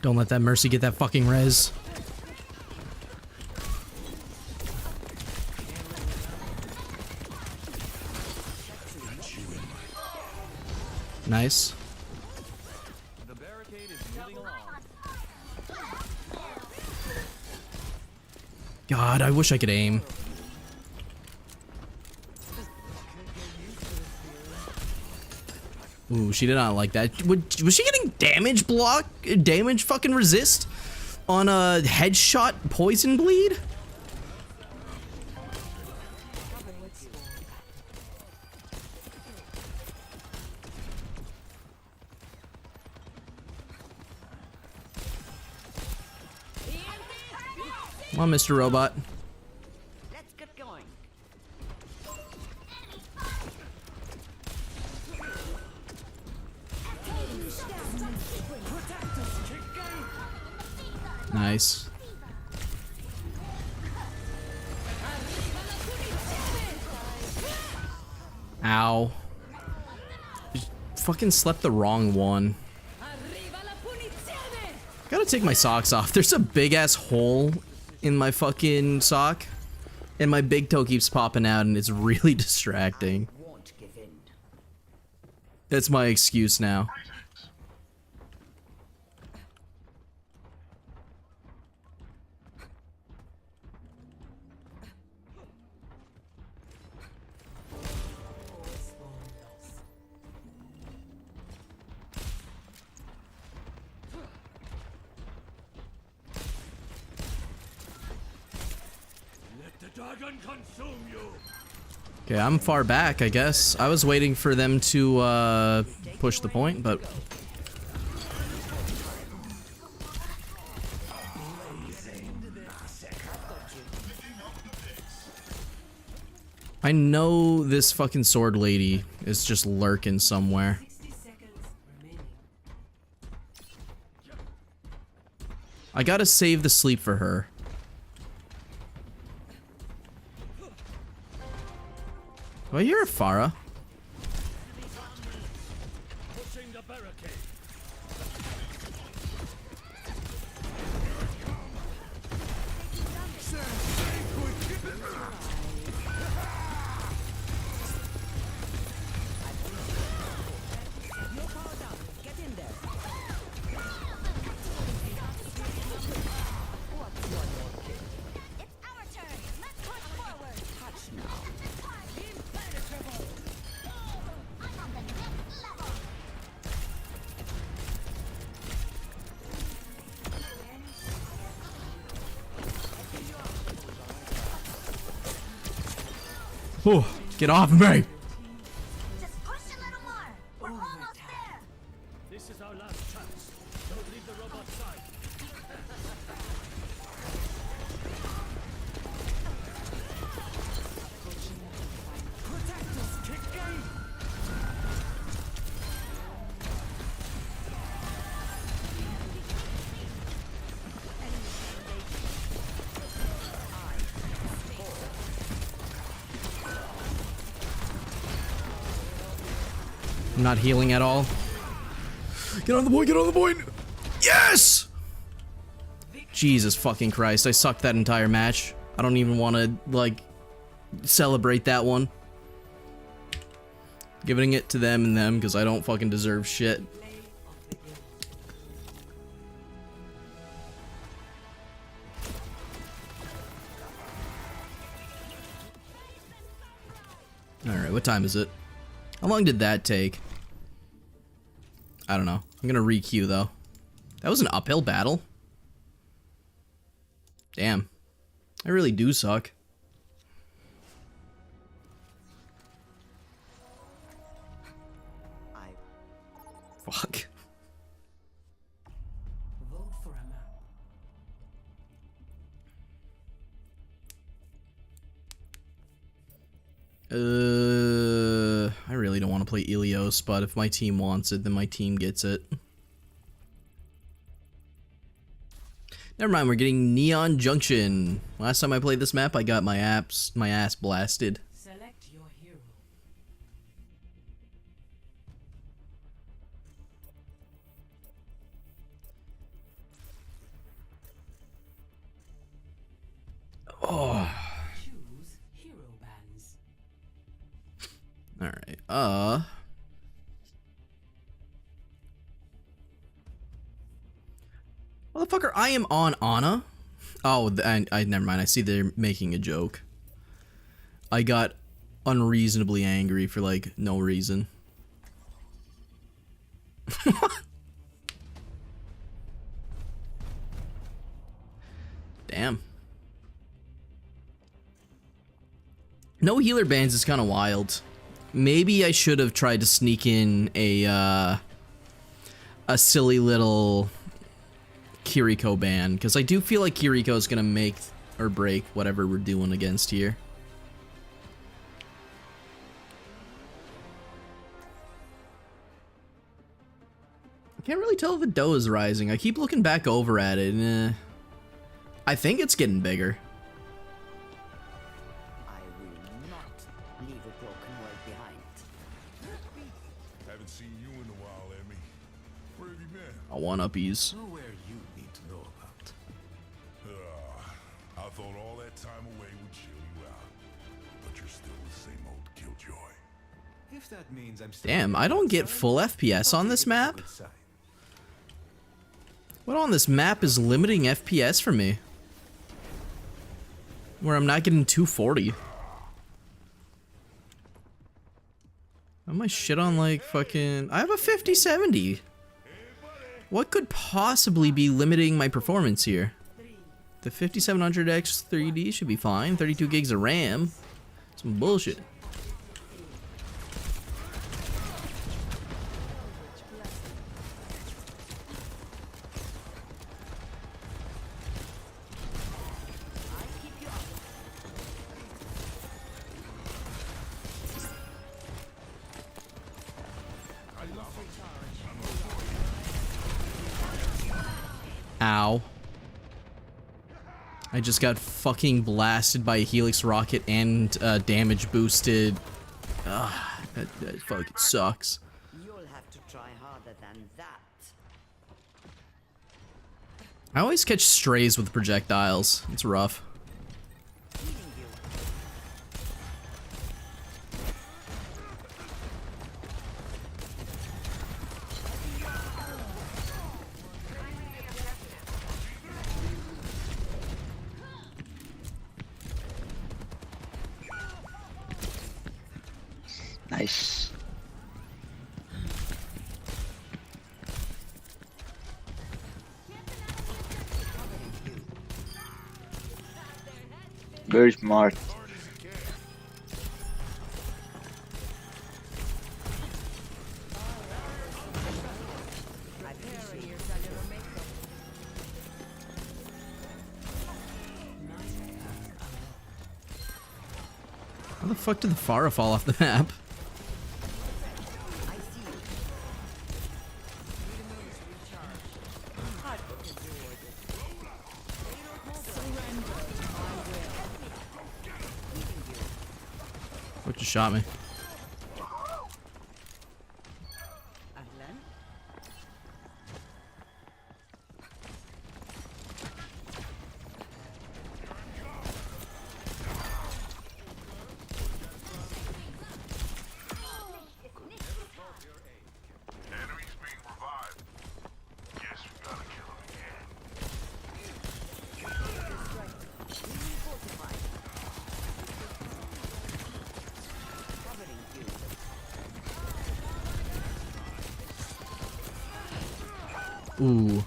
Don't let that Mercy get that fucking res. Nice. The barricade is moving along. God, I wish I could aim. Ooh, she did not like that. Was she getting damage block? Damage fucking resist? On a headshot poison bleed? Come on, Mr. Robot. Let's get going. Nice. Ow. Just fucking slept the wrong one. Gotta take my socks off. There's a big ass hole in my fucking sock, and my big toe keeps popping out, and it's really distracting. Won't give in. That's my excuse now. Let the dragon consume you. Okay, I'm far back, I guess. I was waiting for them to push the point, but I know this fucking sword lady is just lurking somewhere. 60 seconds remaining. I gotta save the sleep for her. Do I hear a Pharah? Pushing the barricade. No power down. Get in there. What's your more kill? It's our turn. Let's push forward. Touch now. Impenetrable. I'm on the next level. Oh, get off of me! Just push a little more. We're almost there. This is our last chance. Don't leave the robot side. Protect us, kick game. I'm not healing at all. Get on the point, get on the point! Yes! Jesus fucking Christ, I sucked that entire match. I don't even want to, like, celebrate that one. Giving it to them and them because I don't fucking deserve shit. Play of the game. Alright, what time is it? How long did that take? I don't know. I'm gonna re-queue though. That was an uphill battle? Damn. I really do suck. Fuck. Vote for a map. I really don't want to play Ilios, but if my team wants it, then my team gets it. Never mind, we're getting Neon Junction. Last time I played this map, I got my ass blasted. Select your hero. Oh. Choose hero bands. Alright, Motherfucker, I am on Ana. Oh, I never mind. I see they're making a joke. I got unreasonably angry for, like, no reason. Damn. No healer bans is kind of wild. Maybe I should have tried to sneak in a silly little Kiriko ban, because I do feel like Kiriko is gonna make or break whatever we're doing against here. I can't really tell if the dough is rising. I keep looking back over at it, and I think it's getting bigger. I will not leave a broken world behind. Haven't seen you in a while, Emmy. Where have you been? I want uppies. Nowhere you need to know about. I thought all that time away would chill you out. But you're still the same old killjoy. If that means I'm still Damn, I don't get full FPS on this map. Good sign. What on this map is limiting FPS for me? Where I'm not getting 240. Am I shit on like fucking... I have a 5070. What could possibly be limiting my performance here? The 5700X 3D should be fine. 32 gigs of RAM. Some bullshit. Ow. I just got fucking blasted by a Helix rocket and damage boosted. Ugh, that fucking sucks. You'll have to try harder than that. I always catch strays with projectiles. It's rough. Nice. Very smart. How the fuck did the Pharah fall off the map? What just shot me? Ahlan? Enemies being revived. Guess we gotta kill him again. Covering Ooh.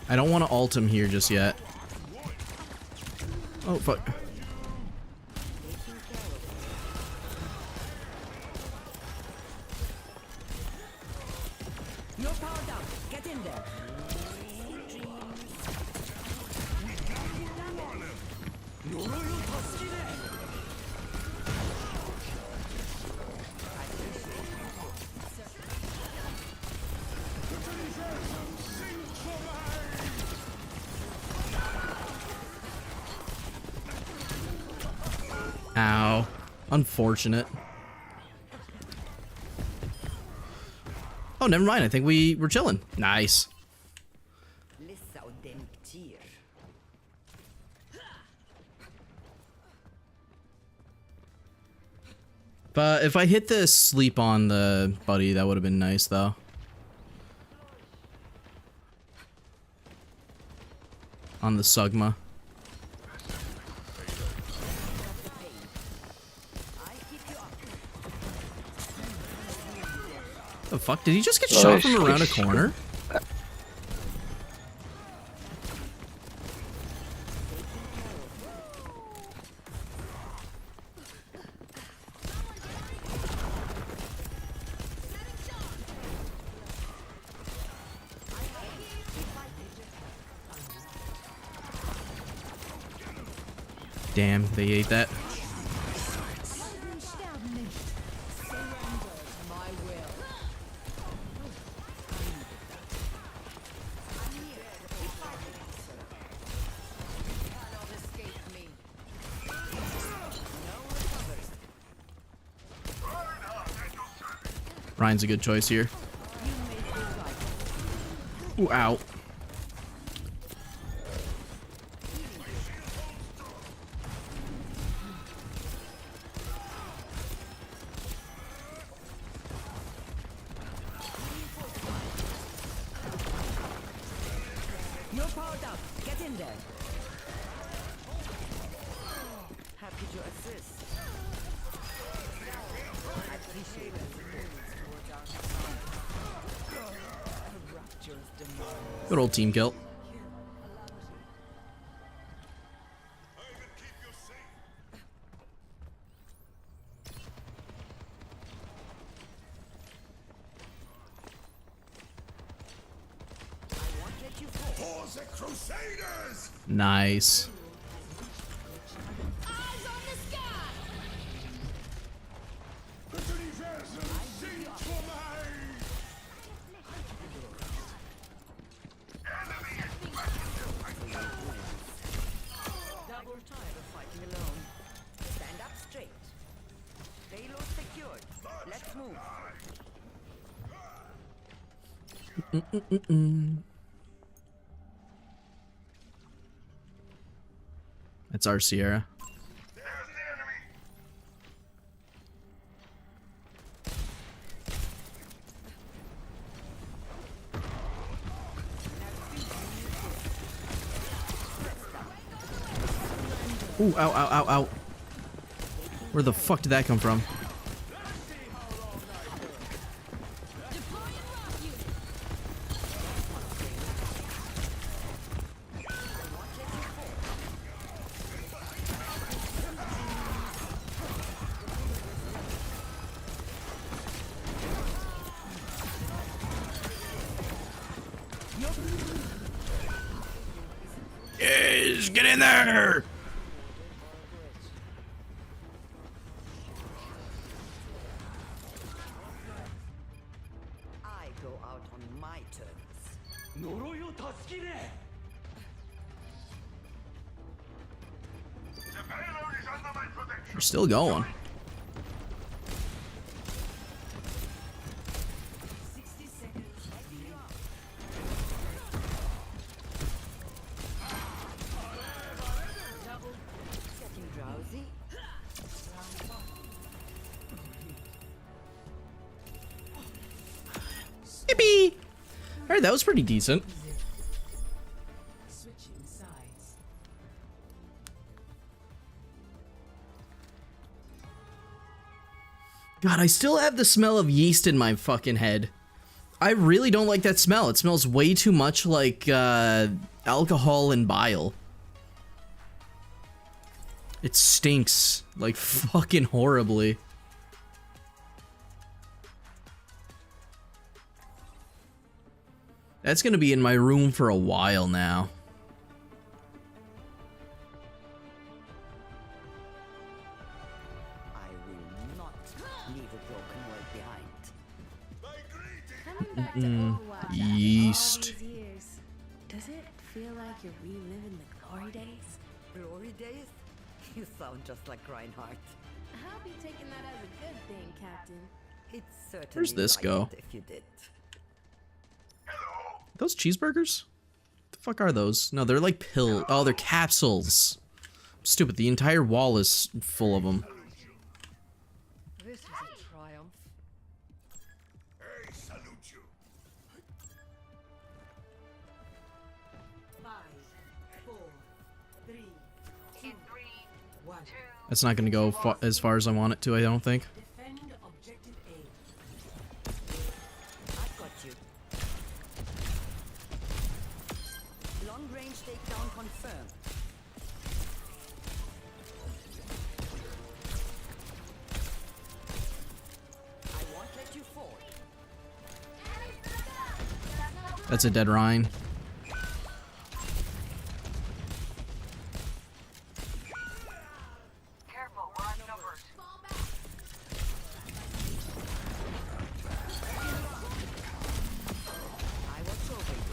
I don't want to ult him here just yet. Oh, fuck. You're powered up. Get in there. Ow. Unfortunate. Oh, never mind. I think we're chilling. Nice. But if I hit the sleep on the buddy, that would have been nice, though. On the Sugma. The fuck? Did he just get shot from around a corner? Damn, they ate that. Ryan's a good choice here. Ooh, ow. You're powered up. Get in there. Happy to assist. I appreciate it. Good old team kill. For the Crusaders! Nice. Double tired of fighting alone. Stand up straight. Payload secured. Let's move. That's our Sierra. There's the enemy! Ooh, ow, ow, ow, ow. Where the fuck did that come from? Yes, get in there! I go out on my terms. 呪いを断ち切れ The payload is under my protection! We're still going. 60 seconds. Getting drowsy? Yippee! Alright, that was pretty decent. Switching sides. God, I still have the smell of yeast in my fucking head. I really don't like that smell. It smells way too much like alcohol and bile. It stinks like fucking horribly. That's gonna be in my room for a while now. I will not leave a broken world behind. Coming back to Overwatch after Yeast. all these years. Does it feel like you're reliving the glory days? Glory days? You sound just like Reinhardt. I'll be taking that as a good thing, Captain. It's certainly Where's this right go? if you did. Those cheeseburgers? The fuck are those? No, they're like pill. Oh, they're capsules. Stupid. The entire wall is full of them. This is a triumph. Hey, salute you. 5, 4, 3, 2, 1. That's not gonna go as far as I want it to, I don't think. Defend objective A. I've got you. Long range takedown confirmed. I won't let you fall. That's a dead Rhine. Careful, we're outnumbered. I watch over you.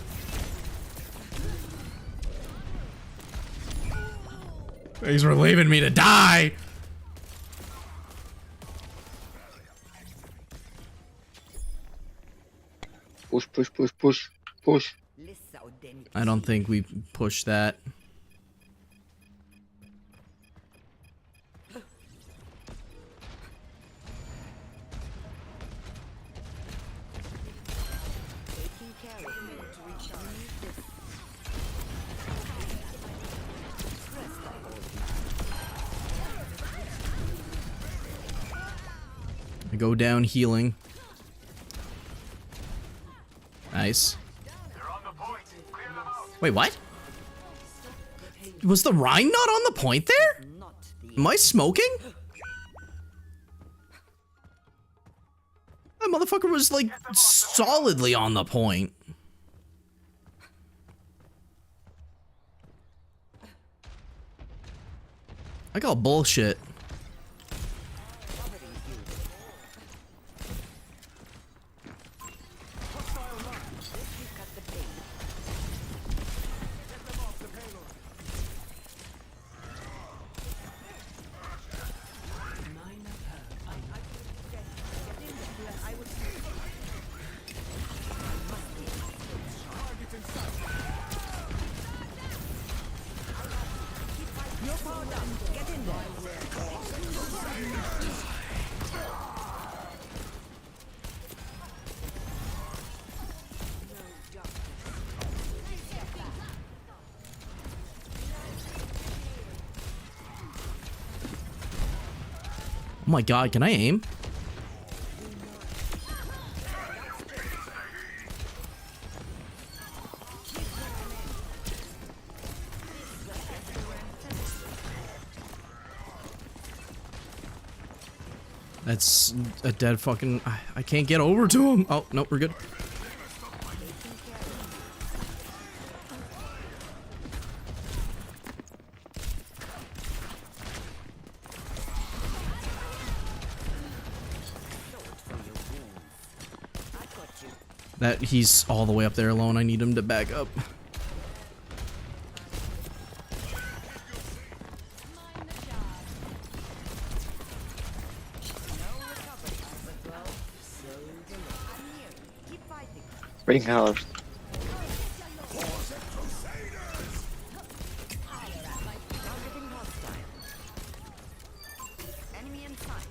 Thanks for leaving me to die. Push, push, push, push, push. Lissa och den. I don't think we push that. Taking care of me to reach our need this. Rest up all I go down healing. Nice. Wait, what? Was the Rhine not on the point there? not the Am I smoking? That motherfucker was like solidly on the point. I call bullshit. Oh my god, can I aim? That's a dead fucking... I can't get over to him. Oh, no, we're good. That he's all the way up there alone. I need him to back up. Bring colors. enemy in sight.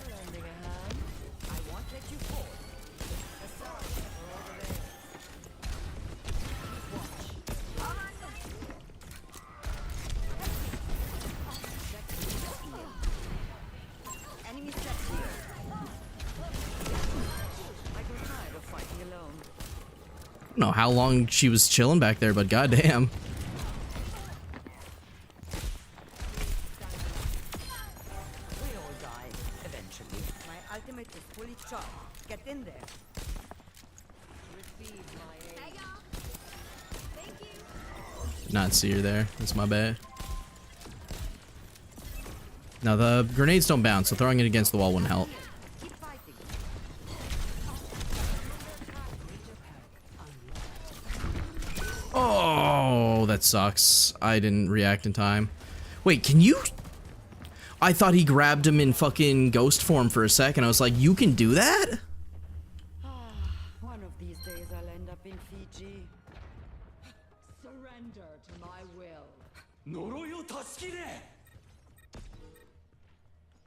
Lending a hand. I won't let you fall. Enemy set. know how long she was chilling back there, but goddamn. We all die eventually. My ultimate is fully charged. Get in there. Receive my aid. Did not see her there. That's my bad. Now the grenades don't bounce, so throwing it against the wall wouldn't help. Keep fighting. Oh, that sucks. I didn't react in time. Wait, can you? I thought he grabbed him in fucking ghost form for a second. I was like, you can do that? One of these days I'll end up in Fiji. Surrender to my will.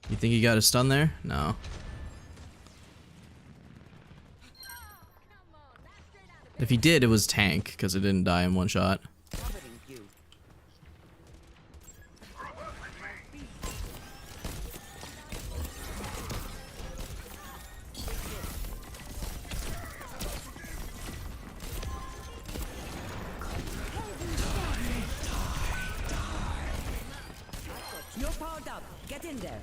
You think he got a stun there? No. If he did, it was tank, because it didn't die in one shot. Covering you. You're powered up. Get in there.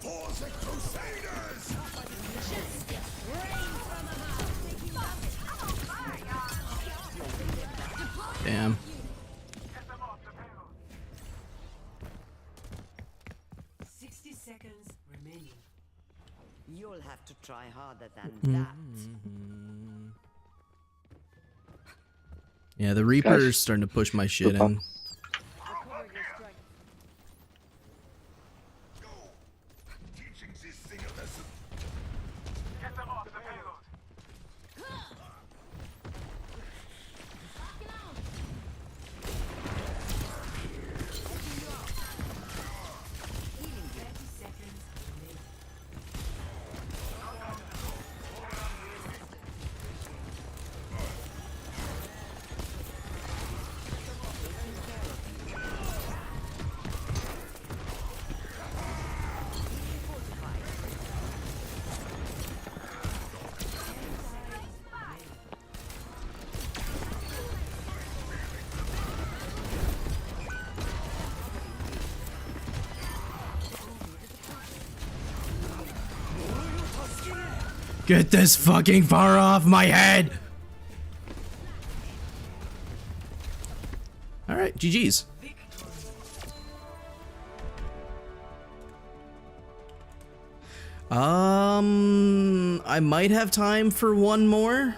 Damn. 60 seconds remaining. You'll have to try harder than that. Yeah, the Reaper's starting to push my shit in. Teaching this thing a lesson. Get this fucking far off my head! Alright, GG's. I might have time for one more.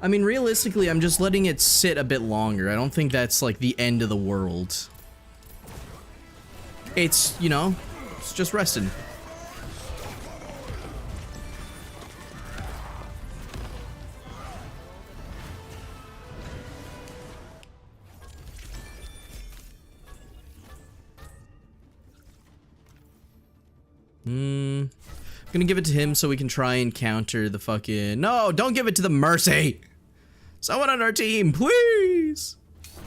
I mean, realistically, I'm just letting it sit a bit longer. I don't think that's like the end of the world. It's, you know, it's just resting. I'm gonna give it to him so we can try and counter the fucking... No, don't give it to the Mercy! Someone on our team, please!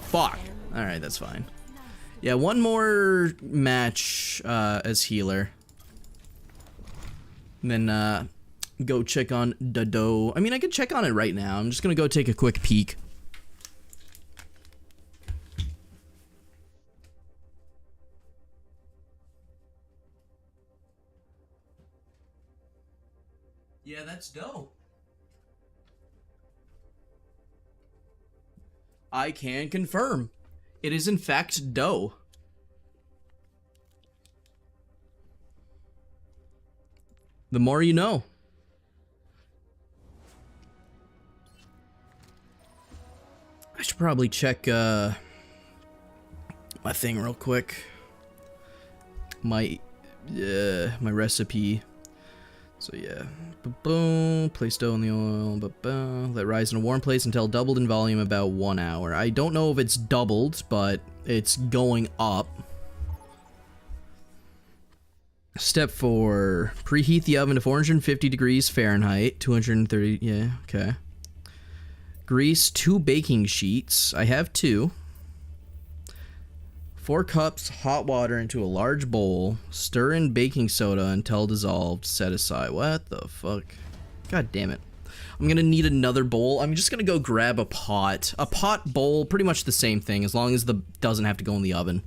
Fuck. Alright, that's fine. Yeah, one more match as healer. And then go check on Dodo. I mean, I could check on it right now. I'm just gonna go take a quick peek. Yeah, that's dope. I can confirm. It is in fact dough. The more you know. I should probably check my thing real quick. My recipe. So yeah, boom, place dough in the oil, let rise in a warm place until doubled in volume about 1 hour. I don't know if it's doubled, but it's going up. Step 4, preheat the oven to 450 degrees Fahrenheit, 230, yeah, okay. Grease 2 baking sheets, I have 2. 4 cups hot water into a large bowl. Stir in baking soda until dissolved. Set aside. What the fuck? God damn it. I'm gonna need another bowl. I'm just gonna go grab a pot. A pot bowl, pretty much the same thing, as long as the doesn't have to go in the oven.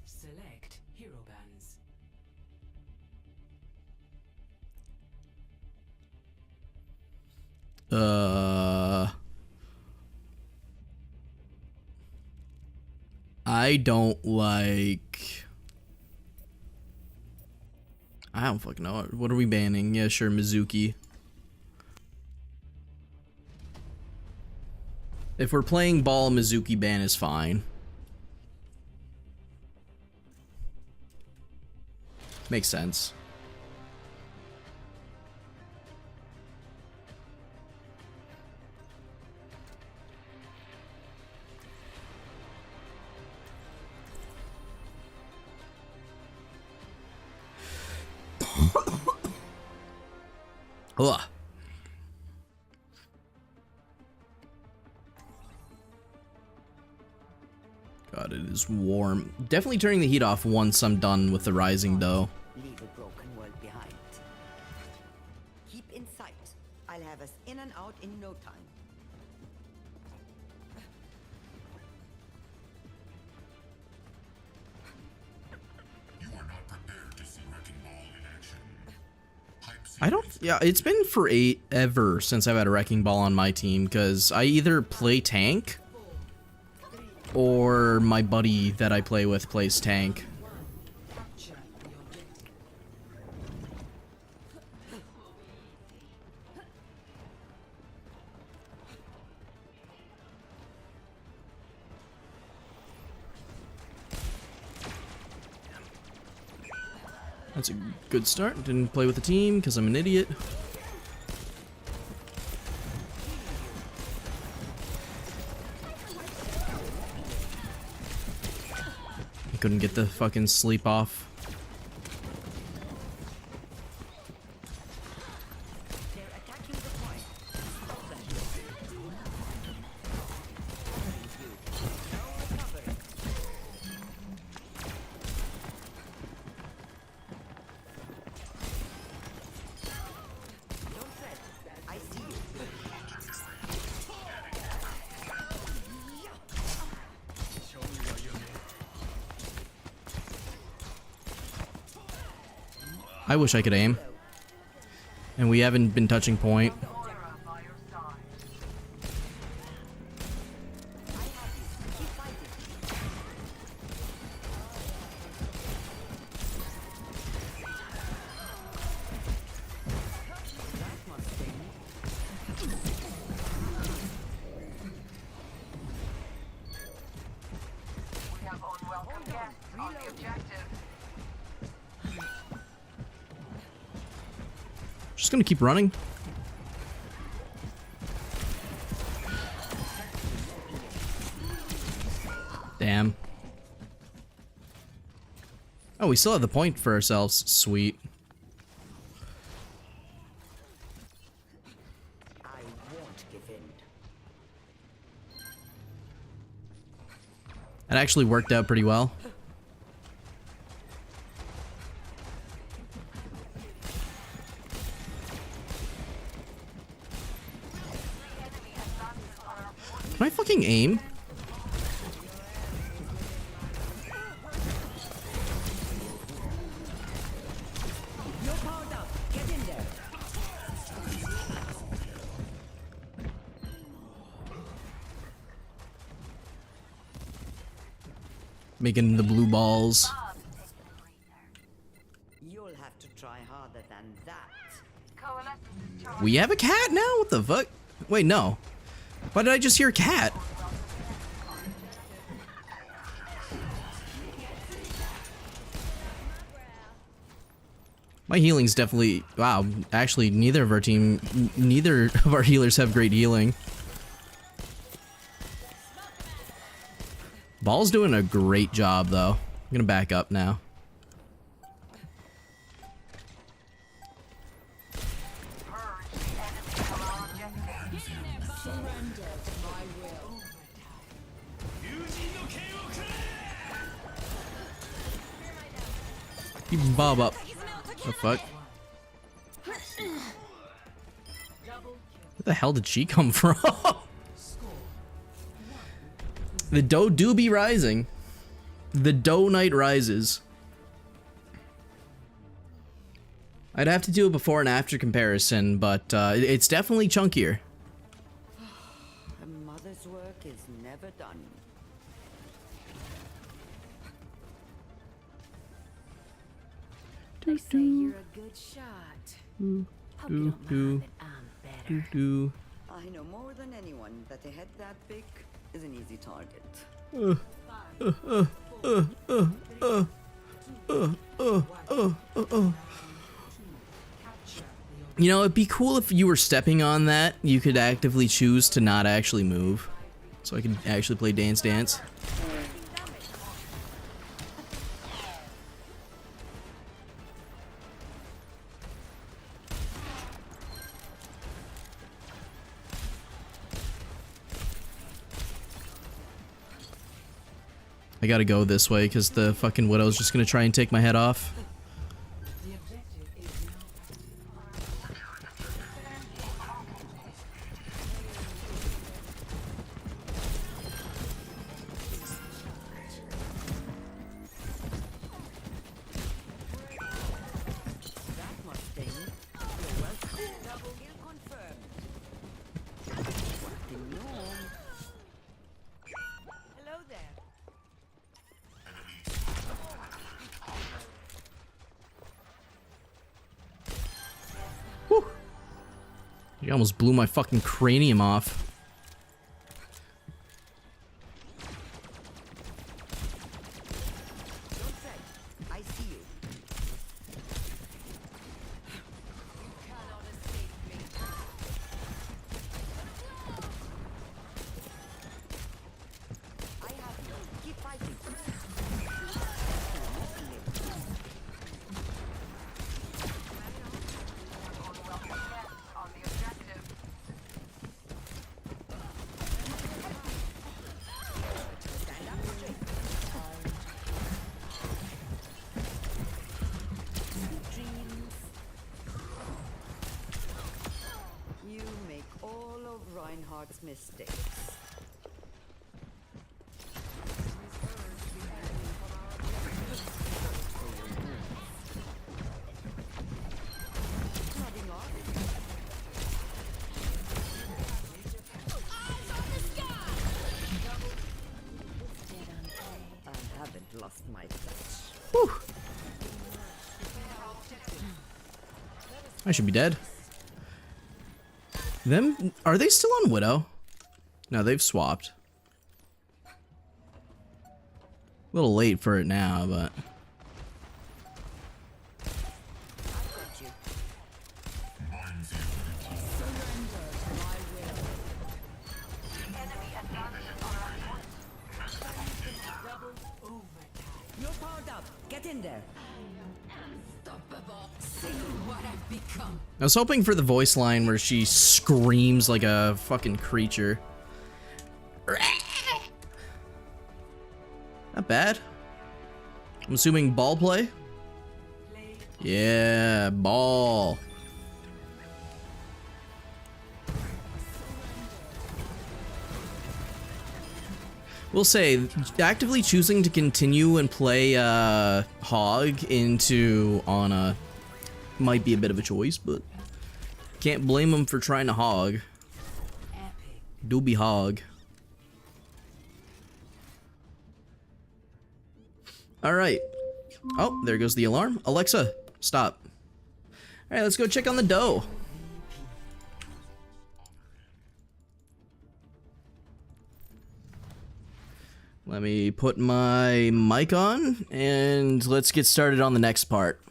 Select hero bands. I don't like... I don't fucking know. What are we banning? Yeah, sure, Mizuki. If we're playing ball, Mizuki ban is fine. Makes sense. Ugh. God, it is warm. Definitely turning the heat off once I'm done with the rising dough. Leave a broken world behind. Keep in sight. I'll have us in and out in no time. You are not prepared to see Wrecking Ball in action. I don't... Yeah, it's been ever since I've had a Wrecking Ball on my team, because I either play tank or my buddy that I play with plays tank. That's a good start. Didn't play with the team because I'm an idiot. I couldn't get the fucking sleep off. They're attacking the point. Stop them. No recovery. Don't fret. I see you. I wish I could aim. And we haven't been touching point. Keep fighting. That must sting. Just gonna keep running. Damn. Oh, we still have the point for ourselves. Sweet. I won't give in. That actually worked out pretty well. Can I fucking aim? You're powered up. Get in there. Making the blue balls. You'll have to try harder than that. We have a cat now? What the fuck? Wait, no. Why did I just hear a cat? My healing's definitely... Wow, actually, neither of our healers have great healing. Ball's doing a great job, though. I'm gonna back up now. Keep Bob up. The fuck? Where the hell did she come from? The dough do be rising. The dough knight rises. I'd have to do a before and after comparison, but it's definitely chunkier. A mother's work is never done. They say you're a good shot. Hope you don't mind that I'm better. I know more than anyone that a head that big is an easy target. You know, it'd be cool if you were stepping on that, you could actively choose to not actually move. So I could actually play Dance Dance. I gotta go this way because the fucking Widow's just gonna try and take my head off. That must sting. You're welcome. Double kill confirmed. The norm. Hello there. You almost blew my fucking cranium off. Don't fret. I see you. You cannot escape me. I have you. Keep fighting. Stand up straight. Sweet dreams. You make all of Reinhardt's mistakes. Nodding off. I haven't lost my touch. I should be dead. Them? Are they still on Widow? No, they've swapped. A little late for it now, but... I've got you. You're powered up. Get in there. I was hoping for the voice line where she screams like a fucking creature. Not bad. I'm assuming ball play? Yeah, ball. We'll say, actively choosing to continue and play Hog into Ana might be a bit of a choice, but can't blame him for trying to Hog. Do be Hog. Alright. Oh, there goes the alarm. Alexa, stop. Alright, let's go check on the dough. Let me put my mic on, and let's get started on the next part.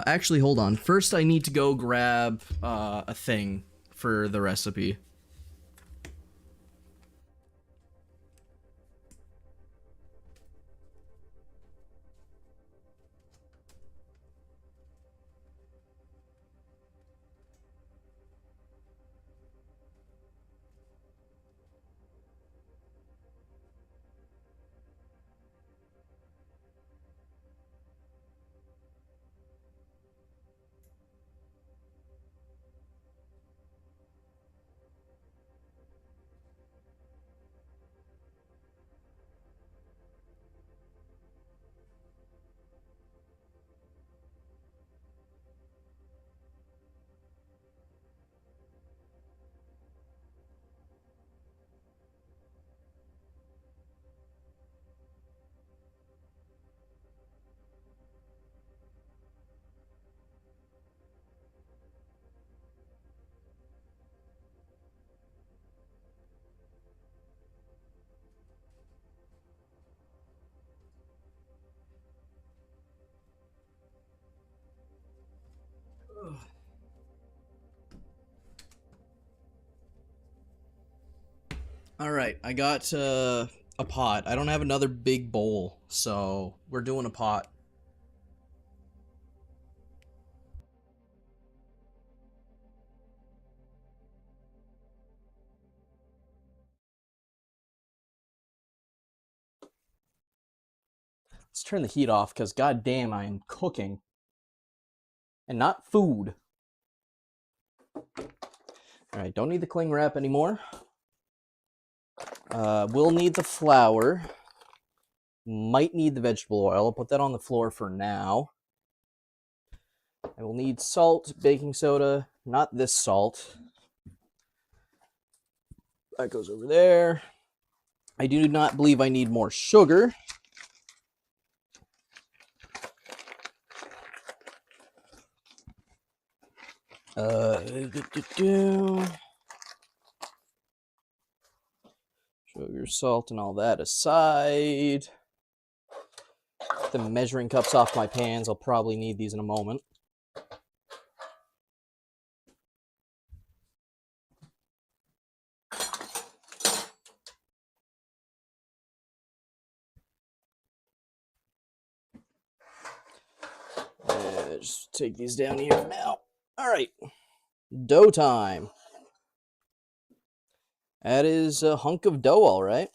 Actually, hold on. First, I need to go grab a thing for the recipe. All right, I got a pot. I don't have another big bowl, so we're doing a pot. Let's turn the heat off because goddamn, I am cooking and not food. All right, don't need the cling wrap anymore. We'll need the flour. Might need the vegetable oil. I'll put that on the floor for now. I will need salt, baking soda, not this salt. That goes over there. I do not believe I need more sugar. Sugar, salt, and all that aside. Get the measuring cups off my pans. I'll probably need these in a moment. Just take these down here for now. All right, dough time. That is a hunk of dough, all right.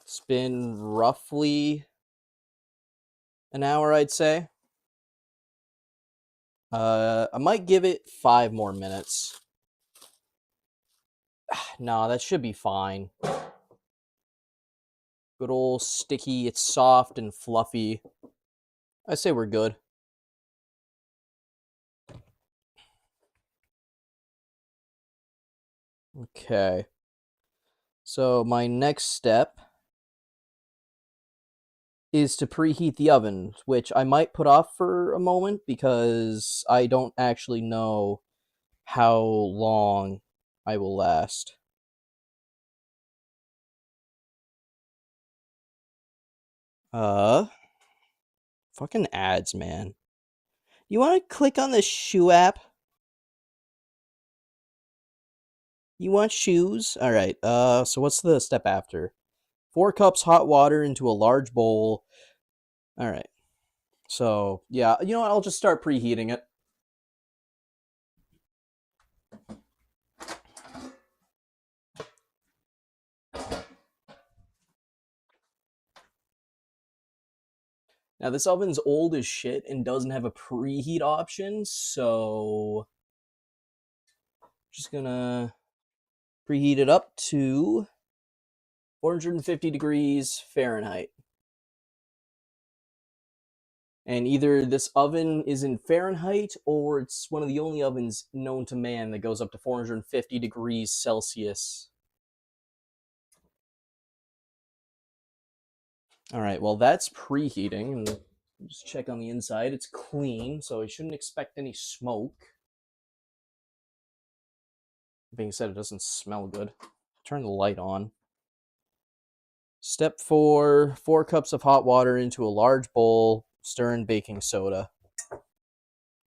It's been roughly an hour, I'd say. I might give it 5 more minutes. No, that should be fine. Good old sticky. It's soft and fluffy. I say we're good. Okay. So my next step is to preheat the oven, which I might put off for a moment because I don't actually know how long I will last. Fucking ads, man. You want to click on the shoe app? You want shoes? All right. So what's the step after? 4 cups hot water into a large bowl. All right. So, yeah, you know what? I'll just start preheating it. Now, this oven's old as shit and doesn't have a preheat option, so just gonna preheat it up to 450 degrees Fahrenheit. And either this oven is in Fahrenheit or it's one of the only ovens known to man that goes up to 450 degrees Celsius. All right, well, that's preheating. And just check on the inside. It's clean, so I shouldn't expect any smoke. Being said, it doesn't smell good. Turn the light on. Step 4, 4 cups of hot water into a large bowl. Stir in baking soda.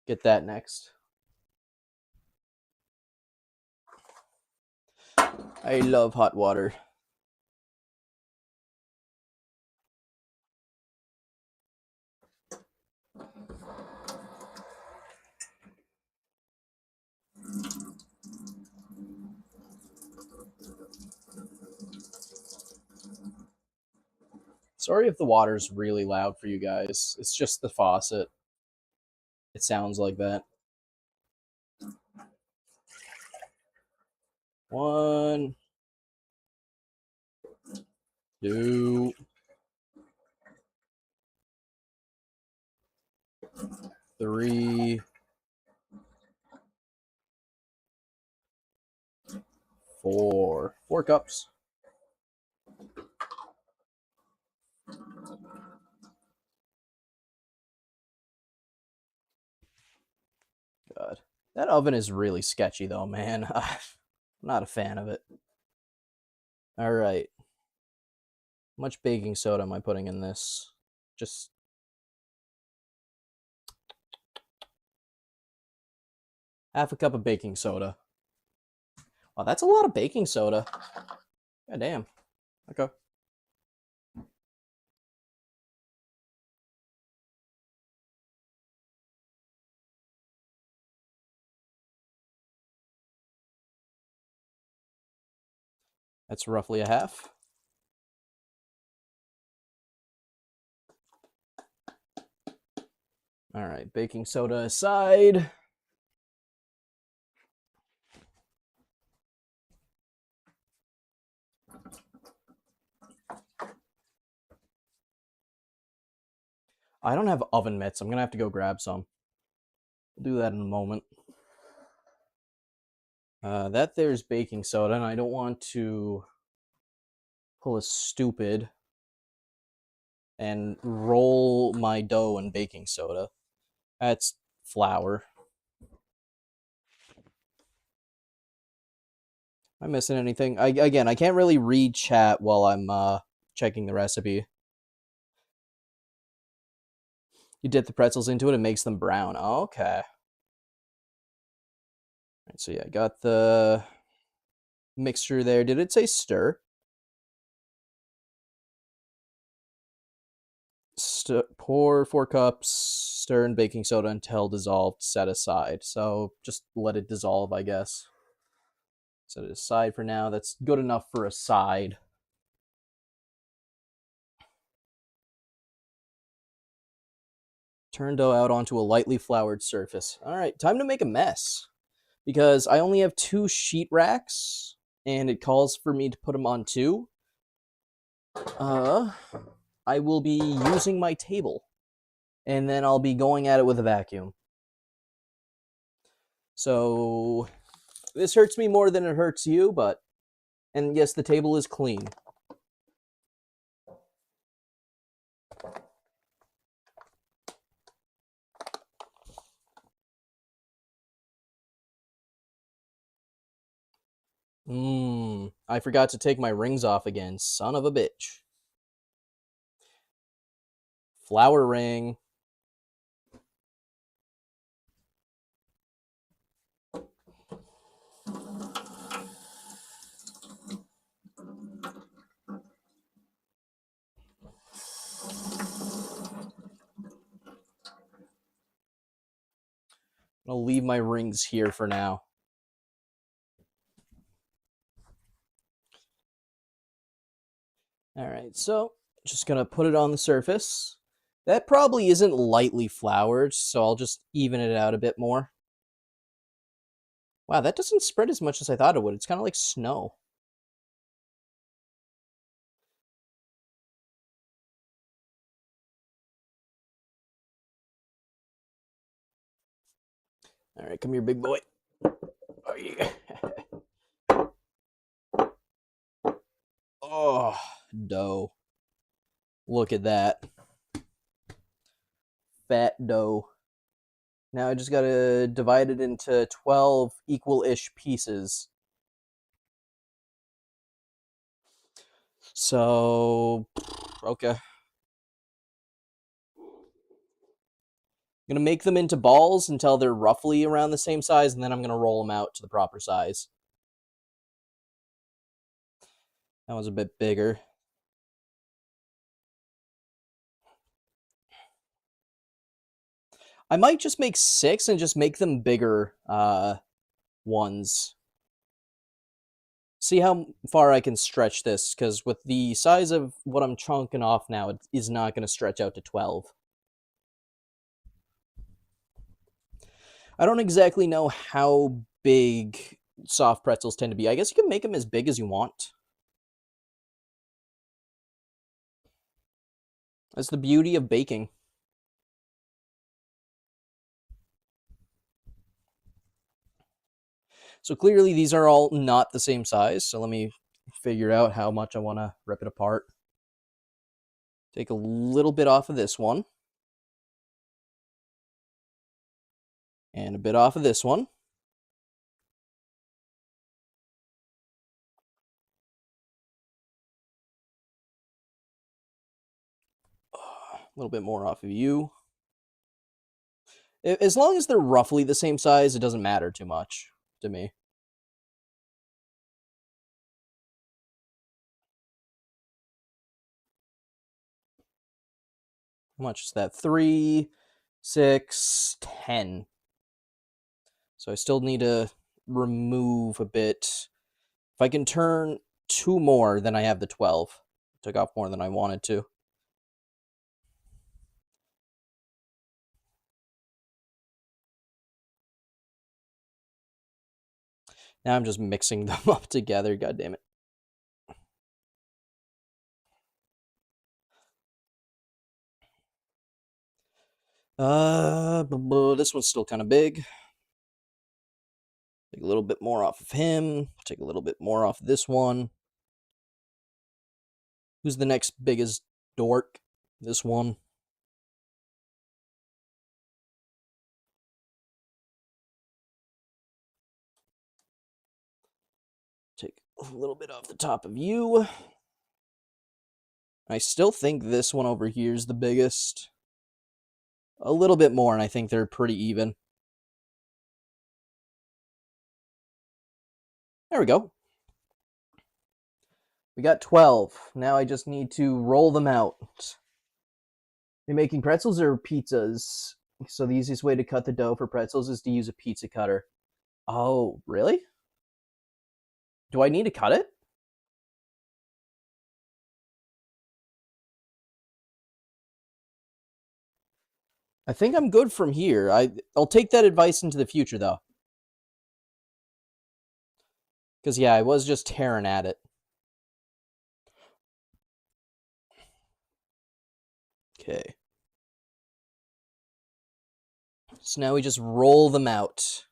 Get that next. I love hot water. Sorry if the water's really loud for you guys. It's just the faucet. It sounds like that. 1, 2, 3, 4. 4 cups. God. That oven is really sketchy though, man. I'm not a fan of it. All right. How much baking soda am I putting in this? Just Half a cup of baking soda. Wow, that's a lot of baking soda. God damn. Okay. That's roughly a half. All right, baking soda aside. I don't have oven mitts. I'm going to have to go grab some. We'll do that in a moment. That there's baking soda, and I don't want to pull a stupid and roll my dough in baking soda. That's flour. Am I missing anything? Again, I can't really read chat while I'm checking the recipe. You dip the pretzels into it, it makes them brown. Oh, okay. Alright, so yeah, I got the mixture there. Did it say stir? Pour 4 cups, stir in baking soda until dissolved, set aside. So just let it dissolve, I guess. Set it aside for now. That's good enough for a side. Turn dough out onto a lightly floured surface. All right, time to make a mess. Because I only have 2 sheet racks, and it calls for me to put them on 2. I will be using my table, and then I'll be going at it with a vacuum. So this hurts me more than it hurts you, but, and yes, the table is clean. I forgot to take my rings off again, son of a bitch. Flower ring. I'll leave my rings here for now. All right, so just gonna put it on the surface. That probably isn't lightly floured, so I'll just even it out a bit more. Wow, that doesn't spread as much as I thought it would. It's kind of like snow. All right, come here, big boy. Oh, yeah. Oh, dough. Look at that. Fat dough. Now I just gotta divide it into 12 equal-ish pieces. So, okay. I'm gonna make them into balls until they're roughly around the same size, and then I'm gonna roll them out to the proper size. That was a bit bigger. I might just make 6 and just make them bigger ones. See how far I can stretch this, because with the size of what I'm chunking off now, it is not going to stretch out to 12. I don't exactly know how big soft pretzels tend to be. I guess you can make them as big as you want. That's the beauty of baking. So clearly these are all not the same size, so let me figure out how much I want to rip it apart. Take a little bit off of this one. And a bit off of this one. A little bit more off of you. As long as they're roughly the same size, it doesn't matter too much to me. How much is that? 3, 6, 10. So I still need to remove a bit. If I can turn 2 more, then I have the 12. Took off more than I wanted to. Now I'm just mixing them up together. God damn it. This one's still kind of big. Take a little bit more off of him. Take a little bit more off this one. Who's the next biggest dork? This one. Take a little bit off the top of you. I still think this one over here is the biggest. A little bit more, and I think they're pretty even. There we go. We got 12. Now I just need to roll them out. You're making pretzels or pizzas? So the easiest way to cut the dough for pretzels is to use a pizza cutter. Oh, really? Do I need to cut it? I think I'm good from here. I'll take that advice into the future, though. Because, yeah, I was just tearing at it. Okay. So now we just roll them out.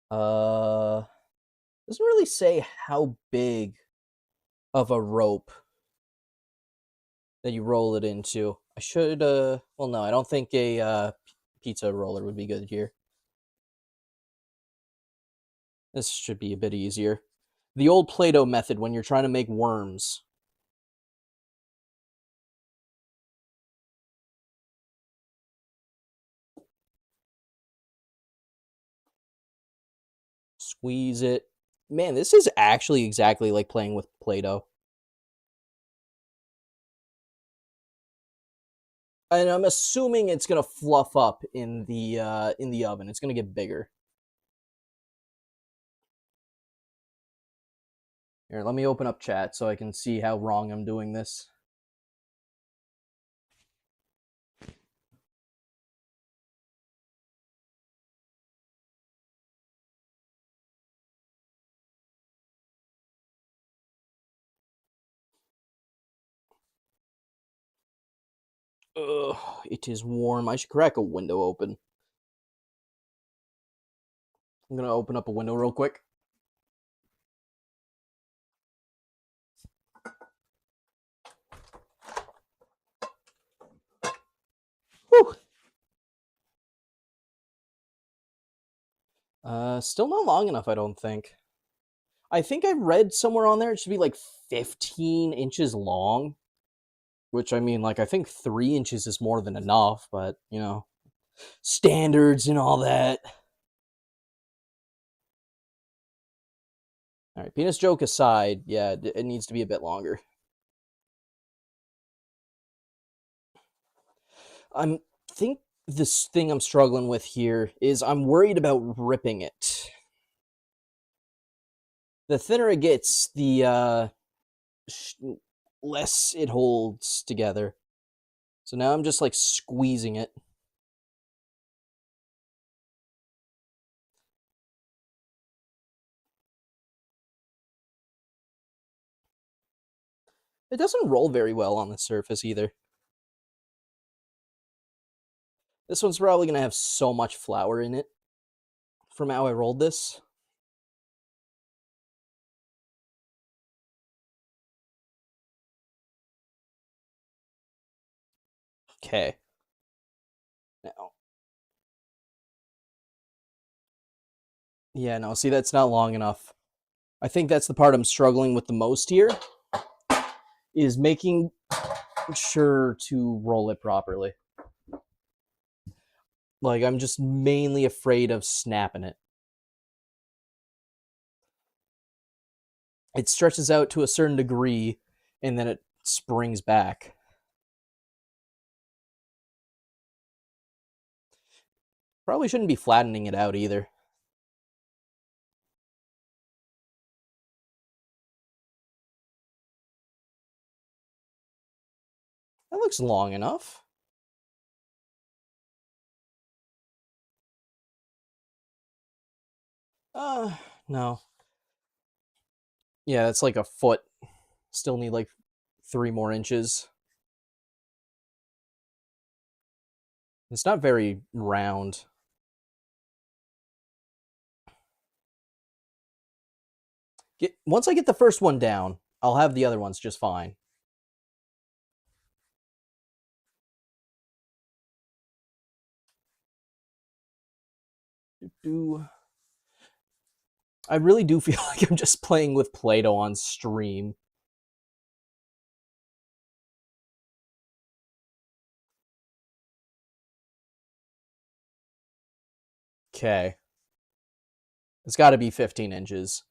Doesn't really say how big of a rope that you roll it into. I should, well, no, I don't think a pizza roller would be good here. This should be a bit easier. The old Play-Doh method when you're trying to make worms. Squeeze it. Man, this is actually exactly like playing with Play-Doh. And I'm assuming it's gonna fluff up in the oven. It's gonna get bigger. Here, let me open up chat so I can see how wrong I'm doing this. Ugh, it is warm. I should crack a window open. I'm gonna open up a window real quick. Whew. Still not long enough, I don't think. I think I read somewhere on there it should be like 15 inches long. Which, I mean, like, I think 3 inches is more than enough, but, you know, standards and all that. All right, penis joke aside, yeah, it needs to be a bit longer. I think this thing I'm struggling with here is I'm worried about ripping it. The thinner it gets, the less it holds together. So now I'm just like squeezing it. It doesn't roll very well on the surface either. This one's probably going to have so much flour in it from how I rolled this. Okay. Now. Yeah, no, see, that's not long enough. I think that's the part I'm struggling with the most here, is making sure to roll it properly. Like, I'm just mainly afraid of snapping it. It stretches out to a certain degree, and then it springs back. Probably shouldn't be flattening it out either. That looks long enough. No. Yeah, that's like a foot. Still need like 3 more inches. It's not very round. Once I get the first one down, I'll have the other ones just fine. I really do feel like I'm just playing with Play-Doh on stream. Okay. It's got to be 15 inches.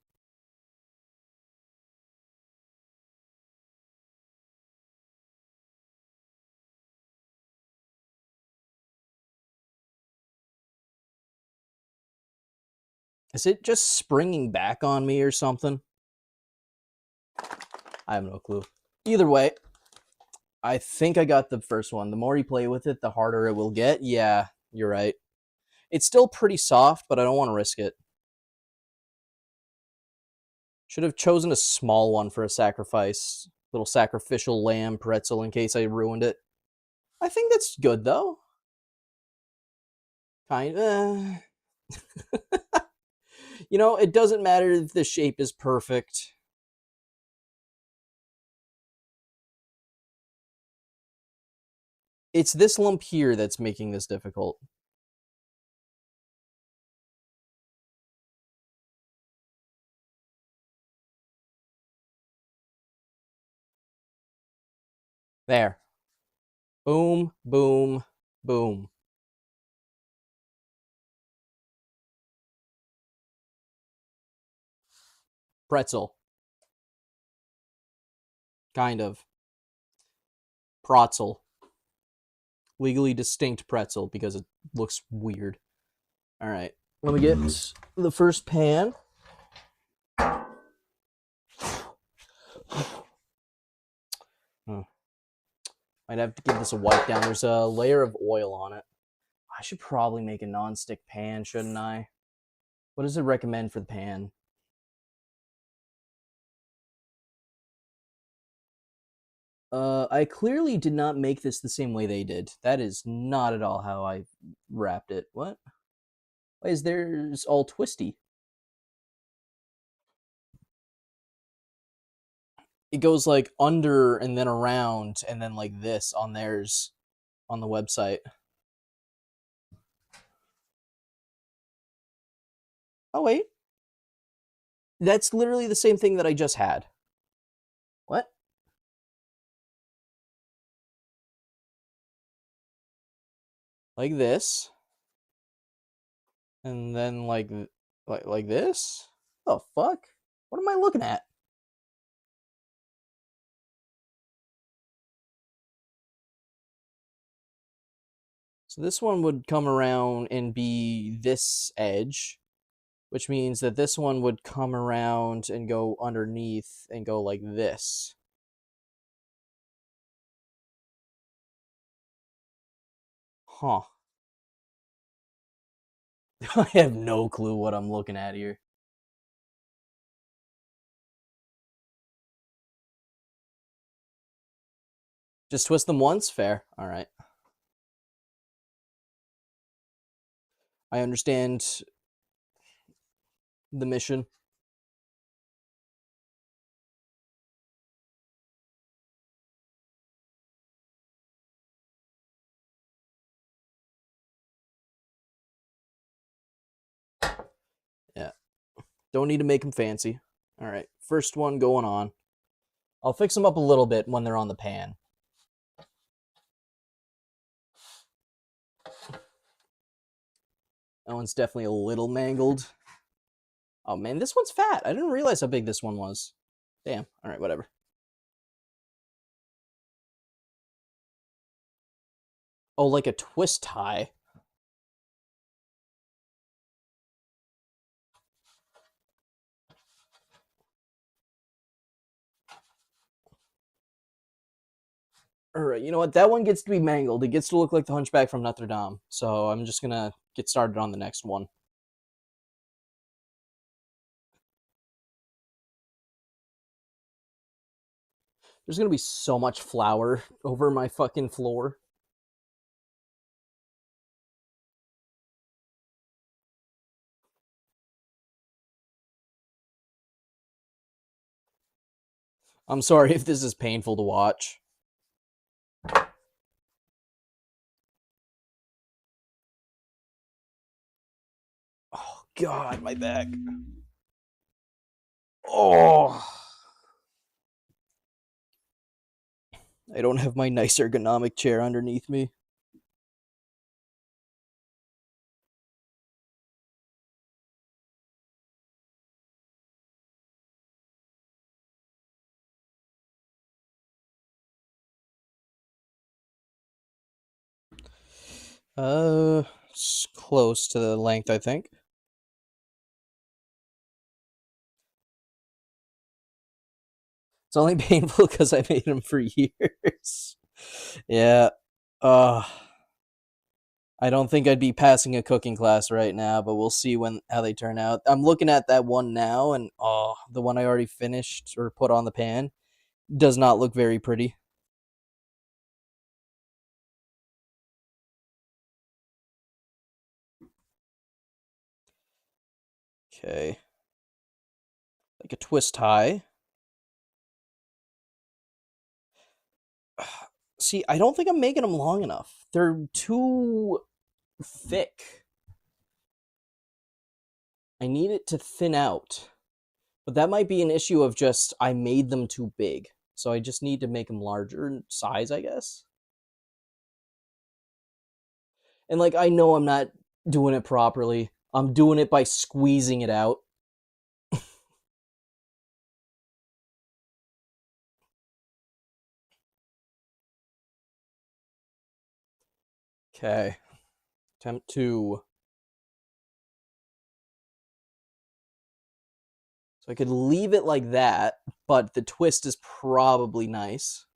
Is it just springing back on me or something? I have no clue. Either way, I think I got the first one. The more you play with it, the harder it will get. Yeah, you're right. It's still pretty soft, but I don't want to risk it. Should have chosen a small one for a sacrifice. Little sacrificial lamb pretzel in case I ruined it. I think that's good, though. Kind You know, it doesn't matter if the shape is perfect. It's this lump here that's making this difficult. There. Boom, boom, boom. Pretzel. Kind of. Pretzel. Legally distinct pretzel because it looks weird. All right. Let me get the first pan. Might have to give this a wipe down. There's a layer of oil on it. I should probably make a non-stick pan, shouldn't I? What does it recommend for the pan? I clearly did not make this the same way they did. That is not at all how I wrapped it. What? Why is theirs all twisty? It goes like under and then around and then like this on theirs on the website. Oh, wait. That's literally the same thing that I just had. What? Like this. And then like this? Oh, fuck? What am I looking at? So this one would come around and be this edge, which means that this one would come around and go underneath and go like this. Huh. I have no clue what I'm looking at here. Just twist them once? Fair. All right. I understand the mission. Yeah. Don't need to make them fancy. All right. First one going on. I'll fix them up a little bit when they're on the pan. That one's definitely a little mangled. Oh man, this one's fat. I didn't realize how big this one was. Damn. All right, whatever. Oh, like a twist tie. All right, you know what? That one gets to be mangled. It gets to look like the Hunchback from Notre Dame. So I'm just going to get started on the next one. There's going to be so much flour over my fucking floor. I'm sorry if this is painful to watch. Oh, God, my back. Oh. I don't have my nice ergonomic chair underneath me. It's close to the length, I think. It's only painful because I made them for years. Yeah. I don't think I'd be passing a cooking class right now, but we'll see how they turn out. I'm looking at that one now, and the one I already finished or put on the pan does not look very pretty. Okay. Like a twist tie. See, I don't think I'm making them long enough. They're too thick. I need it to thin out. But that might be an issue of just I made them too big. So I just need to make them larger in size, I guess. And like I know I'm not doing it properly. I'm doing it by squeezing it out. Okay. Attempt 2. So I could leave it like that, but the twist is probably nice.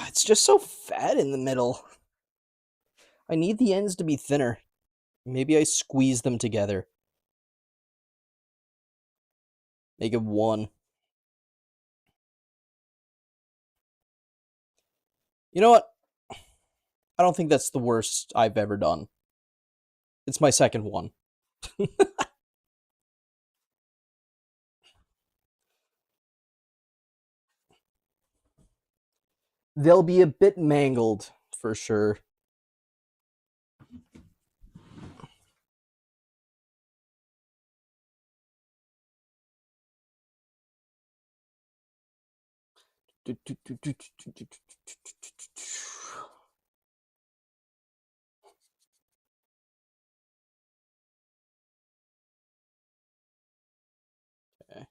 It's just so fat in the middle. I need the ends to be thinner. Maybe I squeeze them together. Make it 1. You know what? I don't think that's the worst I've ever done. It's my second one. They'll be a bit mangled, for sure. Okay.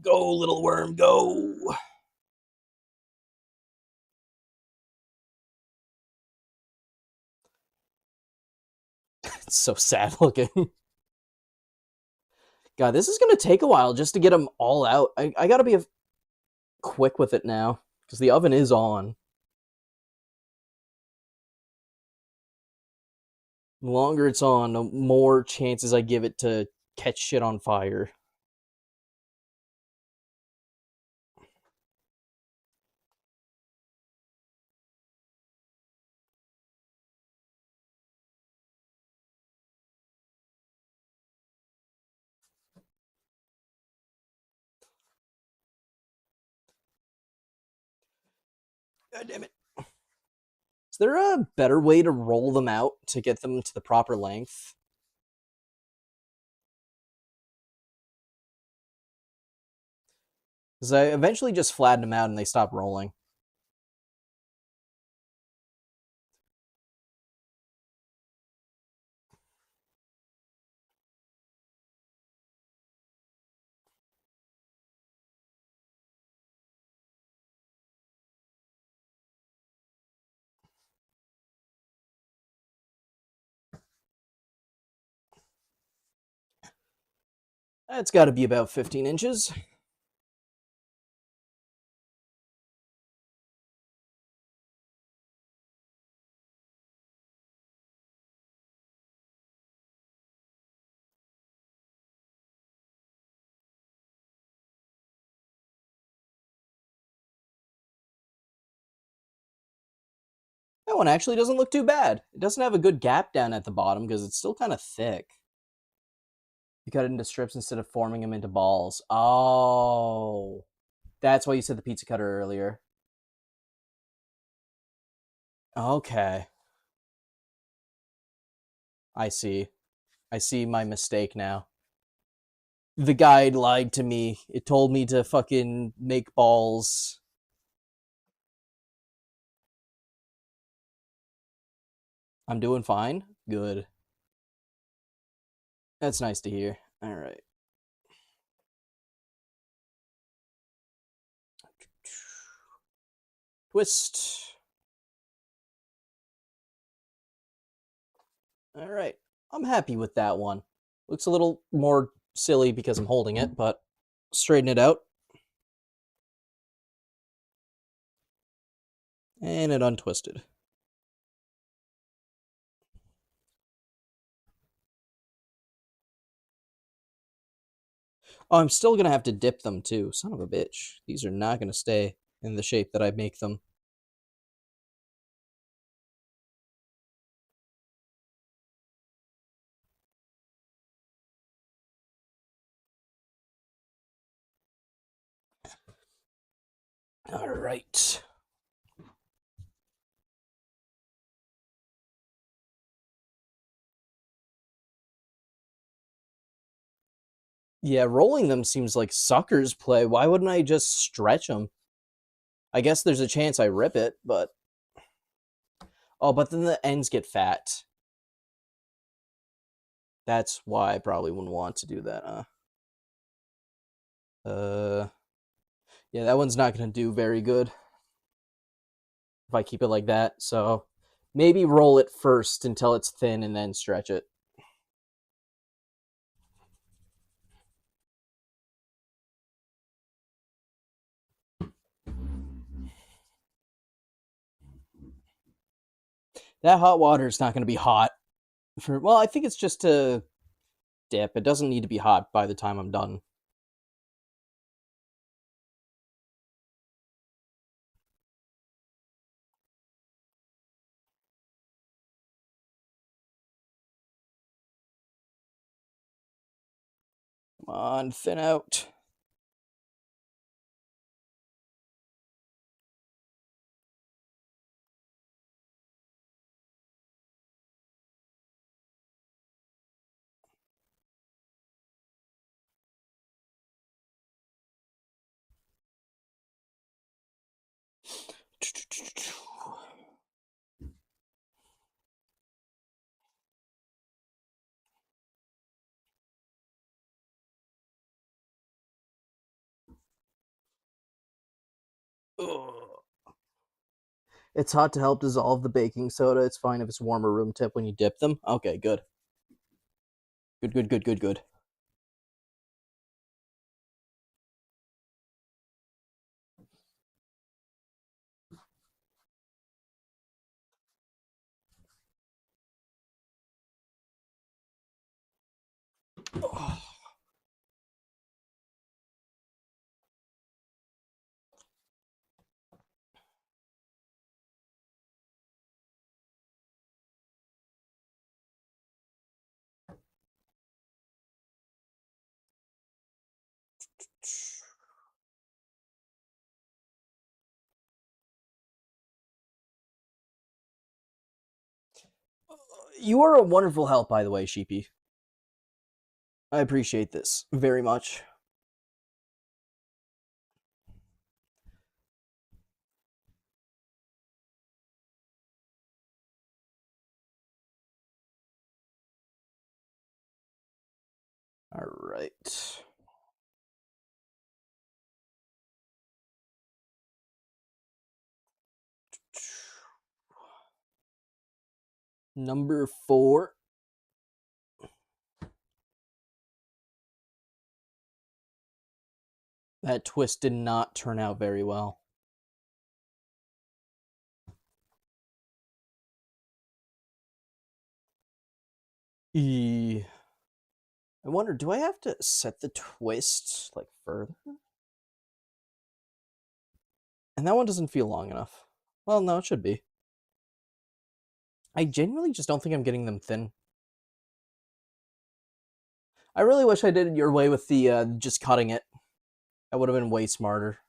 Go, little worm, go. It's so sad looking. God, this is going to take a while just to get them all out. I got to be quick with it now because the oven is on. The longer it's on, the more chances I give it to catch shit on fire. God damn it. Is there a better way to roll them out to get them to the proper length? Because I eventually just flatten them out and they stop rolling. It's got to be about 15 inches. That one actually doesn't look too bad. It doesn't have a good gap down at the bottom because it's still kind of thick. You cut it into strips instead of forming them into balls. Oh, that's why you said the pizza cutter earlier. Okay. I see. I see my mistake now. The guide lied to me. It told me to fucking make balls. I'm doing fine. Good. That's nice to hear. All right. Twist. All right. I'm happy with that one. Looks a little more silly because I'm holding it, but straighten it out. And it untwisted. Oh, I'm still going to have to dip them too. Son of a bitch. These are not going to stay in the shape that I make them. All right. Yeah, rolling them seems like sucker's play. Why wouldn't I just stretch them? I guess there's a chance I rip it, but... Oh, but then the ends get fat. That's why I probably wouldn't want to do that, huh? Yeah, that one's not going to do very good if I keep it like that. So maybe roll it first until it's thin and then stretch it. That hot water is not going to be hot. Well, I think it's just to dip. It doesn't need to be hot by the time I'm done. Come on, thin out. Ugh. It's hot to help dissolve the baking soda. It's fine if it's warmer room temp when you dip them. Okay, good. Good, good, good, good, good. You are a wonderful help, by the way, Sheepy. I appreciate this very much. All right. Number 4. That twist did not turn out very well. I wonder, do I have to set the twist like further? And that one doesn't feel long enough. Well, no, it should be. I genuinely just don't think I'm getting them thin. I really wish I did it your way with the just cutting it. That would have been way smarter.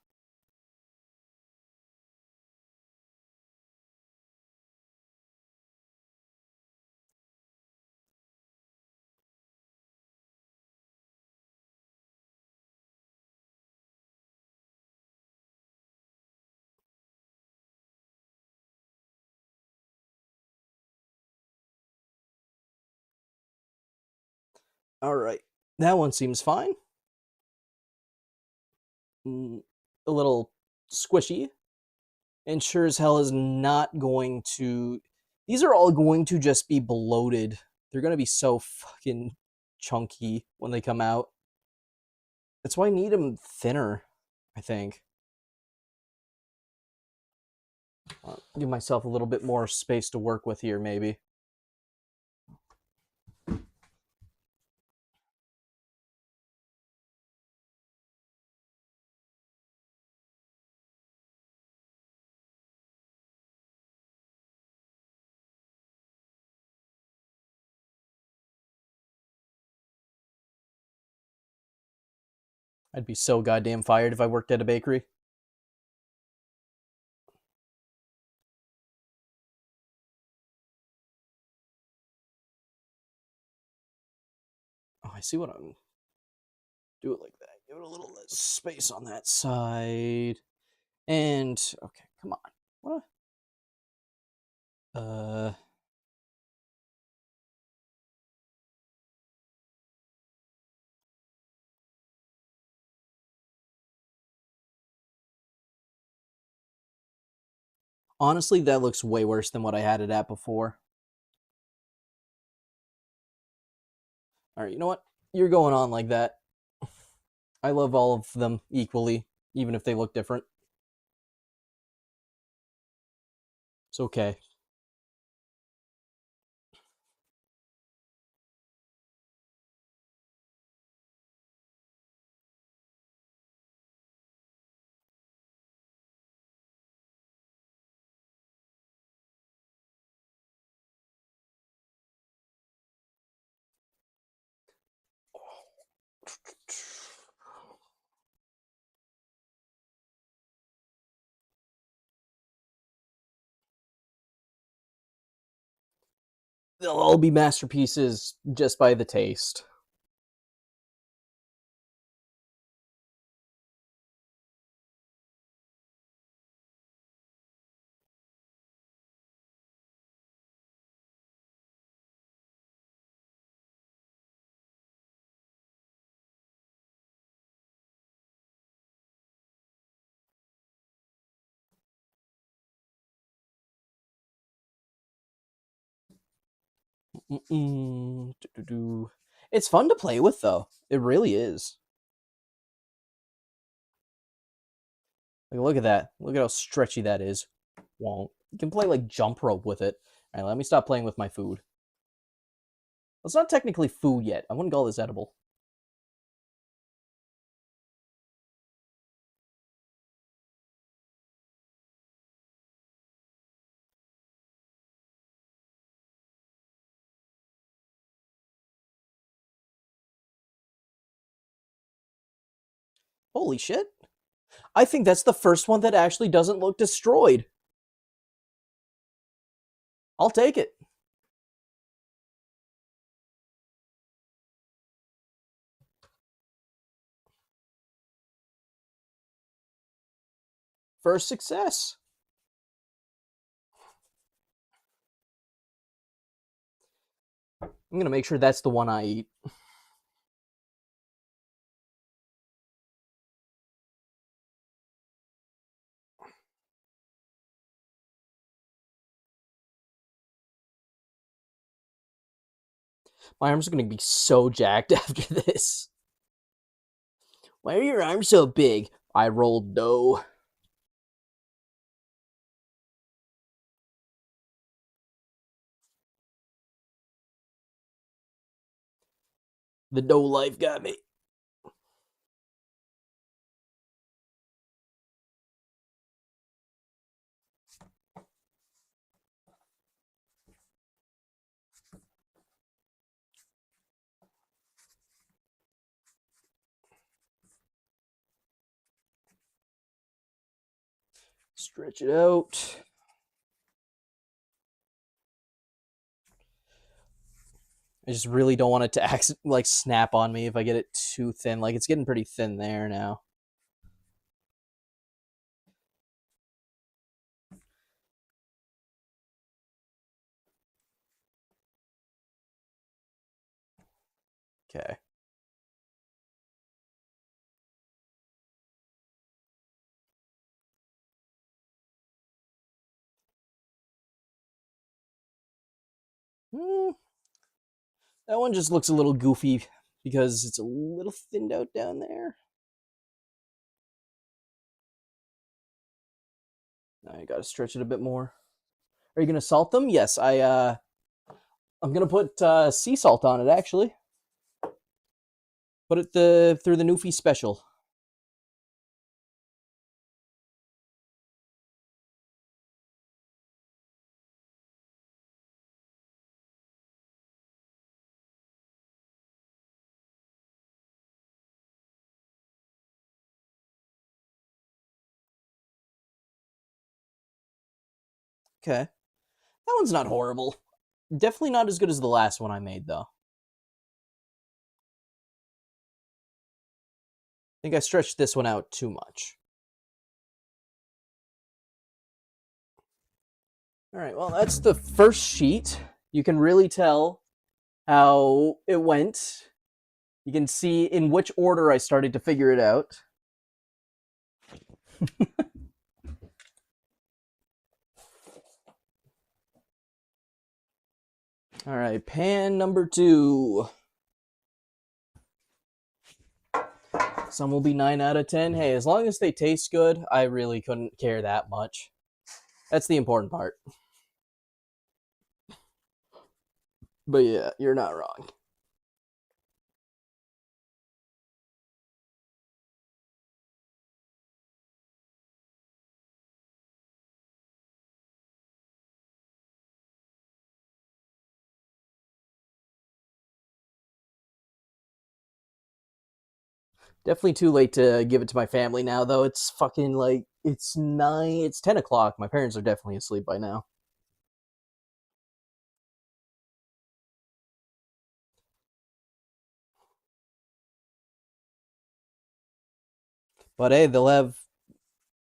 All right. That one seems fine. A little squishy. And sure as hell is not going to... These are all going to just be bloated. They're going to be so fucking chunky when they come out. That's why I need them thinner, I think. Give myself a little bit more space to work with here, maybe. I'd be so goddamn fired if I worked at a bakery. Oh, I see what I'm... Do it like that. Give it a little less space on that side. And, okay, come on. What? Honestly, that looks way worse than what I had it at before. Alright, you know what? You're going on like that. I love all of them equally, even if they look different. It's okay. They'll all be masterpieces just by the taste. It's fun to play with, though. It really is. Like, look at that. Look at how stretchy that is. Won't. You can play, like, jump rope with it. Alright, let me stop playing with my food. It's not technically food yet. I wouldn't call this edible. Holy shit. I think that's the first one that actually doesn't look destroyed. I'll take it. first success. I'm going to make sure that's the one I eat. My arms are going to be so jacked after this. Why are your arms so big? I rolled dough. The dough life got me. Stretch it out. I just really don't want it to snap on me if I get it too thin. Like, it's getting pretty thin there now. Okay. That one just looks a little goofy because it's a little thinned out down there. I gotta stretch it a bit more. Are you gonna salt them? Yes, I'm gonna put sea salt on it actually. Put it through the Newfie special. Okay. That one's not horrible. Definitely not as good as the last one I made, though. I think I stretched this one out too much. All right, well, that's the first sheet. You can really tell how it went. You can see in which order I started to figure it out. All right, pan number 2. Some will be 9 out of 10. Hey, as long as they taste good, I really couldn't care that much. That's the important part. But yeah, you're not wrong. Definitely too late to give it to my family now, though. It's fucking like, it's 10 o'clock. My parents are definitely asleep by now. But hey, they'll have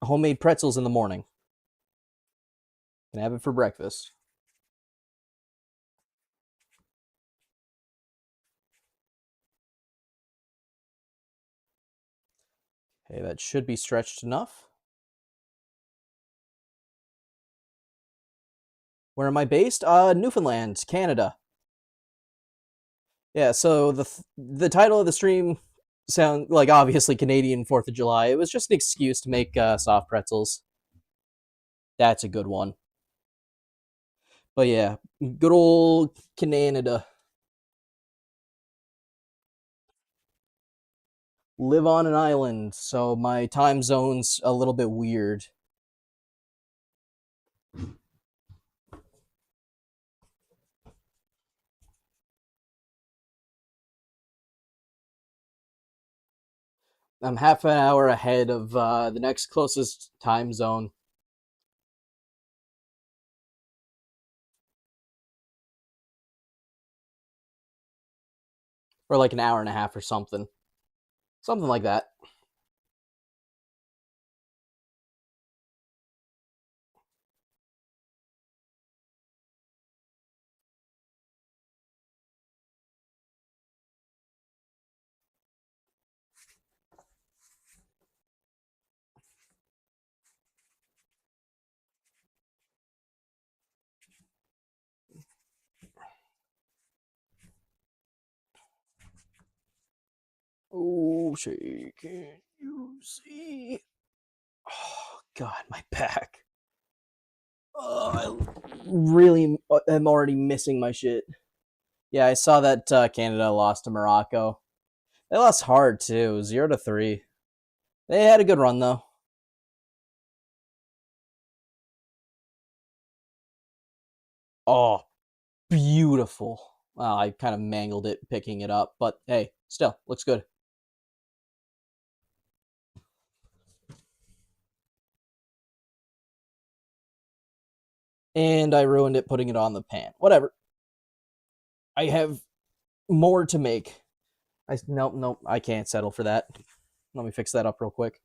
homemade pretzels in the morning. Can have it for breakfast. Okay, that should be stretched enough. Where am I based? Newfoundland, Canada. Yeah, so the title of the stream sound like obviously Canadian 4th of July. It was just an excuse to make soft pretzels. That's a good one. But yeah, good old Canada. Live on an island, so my time zone's a little bit weird. I'm half an hour ahead of the next closest time zone. Or like an hour and a half or something. Something like that. say, can you see? Oh, God, my back. Oh, I really am already missing my shit. Yeah, I saw that Canada lost to Morocco. They lost hard, too, 0-3. They had a good run, though. Oh, beautiful. Well, I kind of mangled it picking it up, but hey, still, looks good. And I ruined it putting it on the pan. Whatever. I have more to make. Nope, I can't settle for that. Let me fix that up real quick.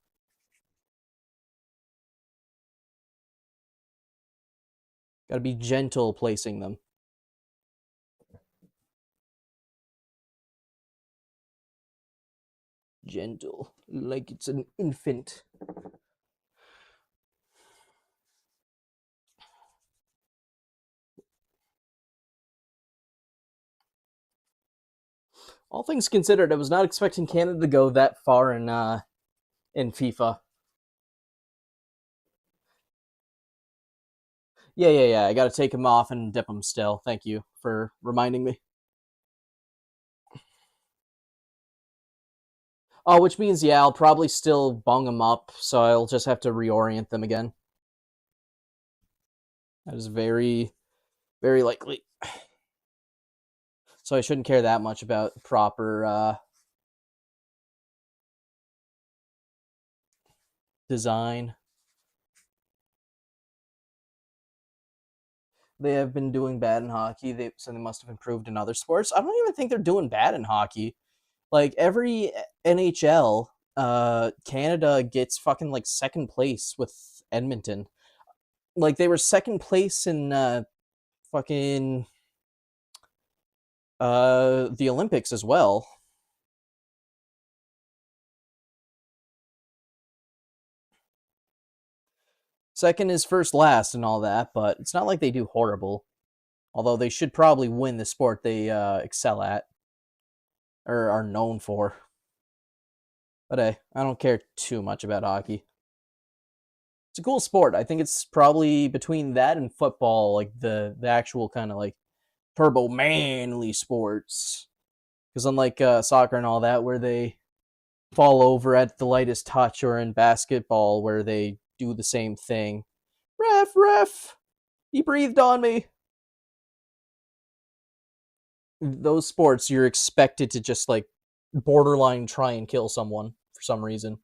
Gotta be gentle placing them. Gentle, like it's an infant. All things considered, I was not expecting Canada to go that far in FIFA. Yeah. I gotta take them off and dip them still. Thank you for reminding me. Oh, which means, yeah, I'll probably still bung them up, so I'll just have to reorient them again. That is very, very likely. So I shouldn't care that much about proper design. They have been doing bad in hockey, so they must have improved in other sports. I don't even think they're doing bad in hockey. Like, every NHL, Canada gets fucking, like, second place with Edmonton. Like, they were second place in, fucking, the Olympics as well. Second is first last and all that, but it's not like they do horrible. Although they should probably win the sport they excel at, or are known for. But hey, I don't care too much about hockey. It's a cool sport. I think it's probably between that and football, like the actual kind of like turbo manly sports. Because unlike soccer and all that, where they fall over at the lightest touch, or in basketball, where they do the same thing. Ref, he breathed on me. Those sports, you're expected to just like borderline try and kill someone for some reason.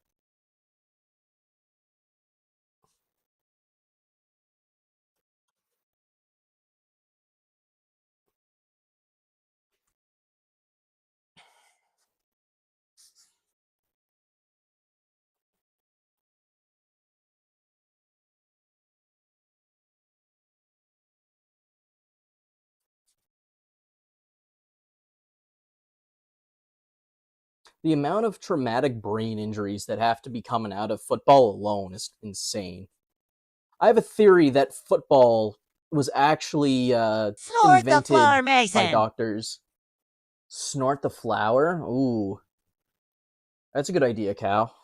The amount of traumatic brain injuries that have to be coming out of football alone is insane. I have a theory that football was actually Snort the invented floor, by Mason. doctors. Snort the flour? Ooh. That's a good idea, Cal.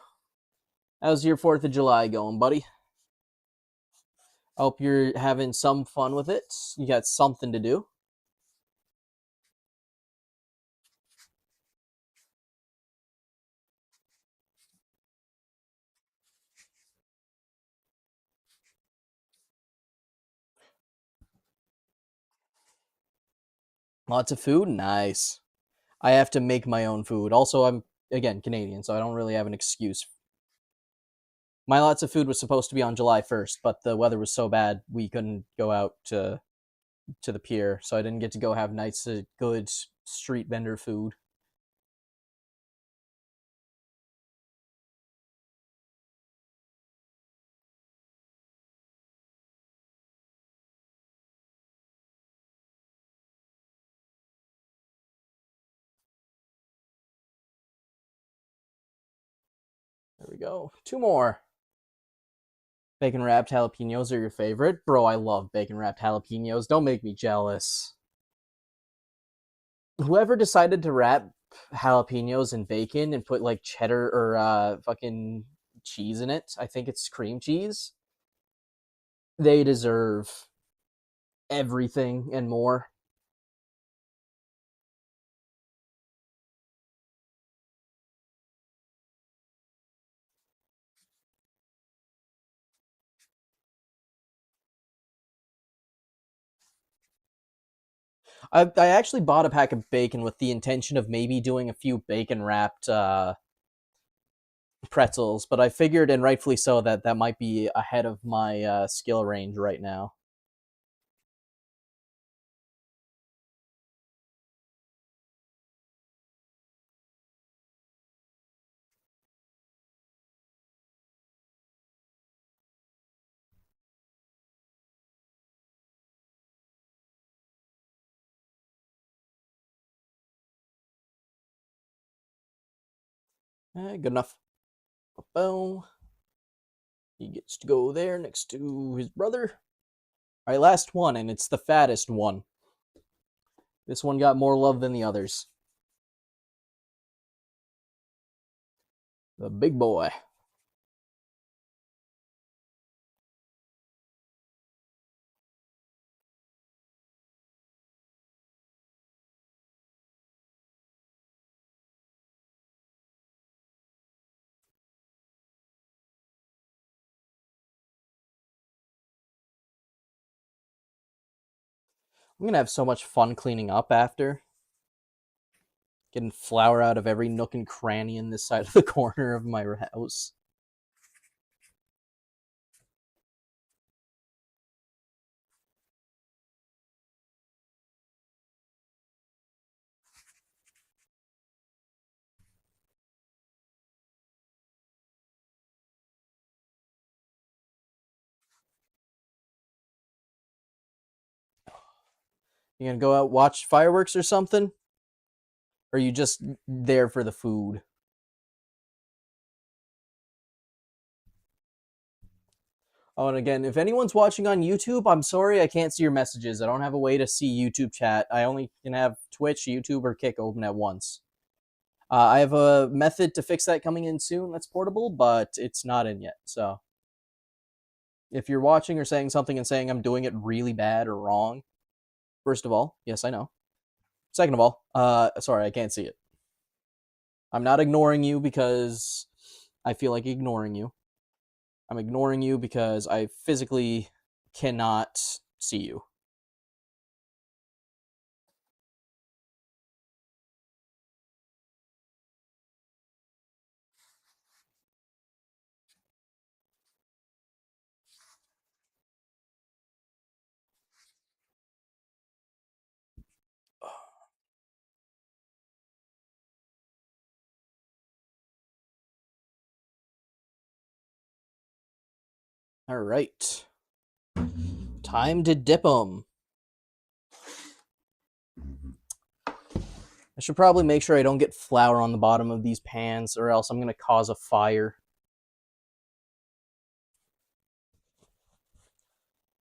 How's your 4th of July going, buddy? Hope you're having some fun with it. You got something to do. Lots of food? Nice. I have to make my own food. Also, I'm, again, Canadian, so I don't really have an excuse. My lots of food was supposed to be on July 1st, but the weather was so bad we couldn't go out to the pier, so I didn't get to go have nice, good street vendor food. There we go. 2 more. Bacon wrapped jalapenos are your favorite? Bro, I love bacon wrapped jalapenos. Don't make me jealous. Whoever decided to wrap jalapenos and bacon and put like cheddar or fucking cheese in it. I think it's cream cheese. They deserve everything and more. I actually bought a pack of bacon with the intention of maybe doing a few bacon wrapped pretzels, but I figured, and rightfully so, that that might be ahead of my skill range right now. Good enough. Boom. He gets to go there next to his brother. All right, last one, and it's the fattest one. This one got more love than the others. The big boy. I'm gonna have so much fun cleaning up after. Getting flour out of every nook and cranny in this side of the corner of my house. You gonna go out watch fireworks or something? Or are you just there for the food? Oh, and again, if anyone's watching on YouTube, I'm sorry I can't see your messages. I don't have a way to see YouTube chat. I only can have Twitch, YouTube, or Kick open at once. I have a method to fix that coming in soon that's portable, but it's not in yet. So if you're watching or saying something and saying I'm doing it really bad or wrong, first of all, yes, I know. Second of all, sorry, I can't see it. I'm not ignoring you because I feel like ignoring you. I'm ignoring you because I physically cannot see you. All right. Time to dip them. I should probably make sure I don't get flour on the bottom of these pans or else I'm going to cause a fire.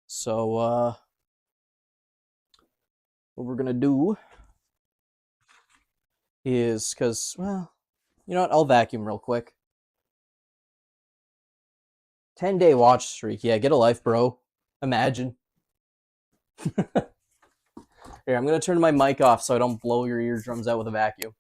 So, what we're going to do is, because, well, you know what? I'll vacuum real quick. 10-day watch streak. Yeah, get a life, bro. Imagine. Here, I'm going to turn my mic off so I don't blow your eardrums out with a vacuum.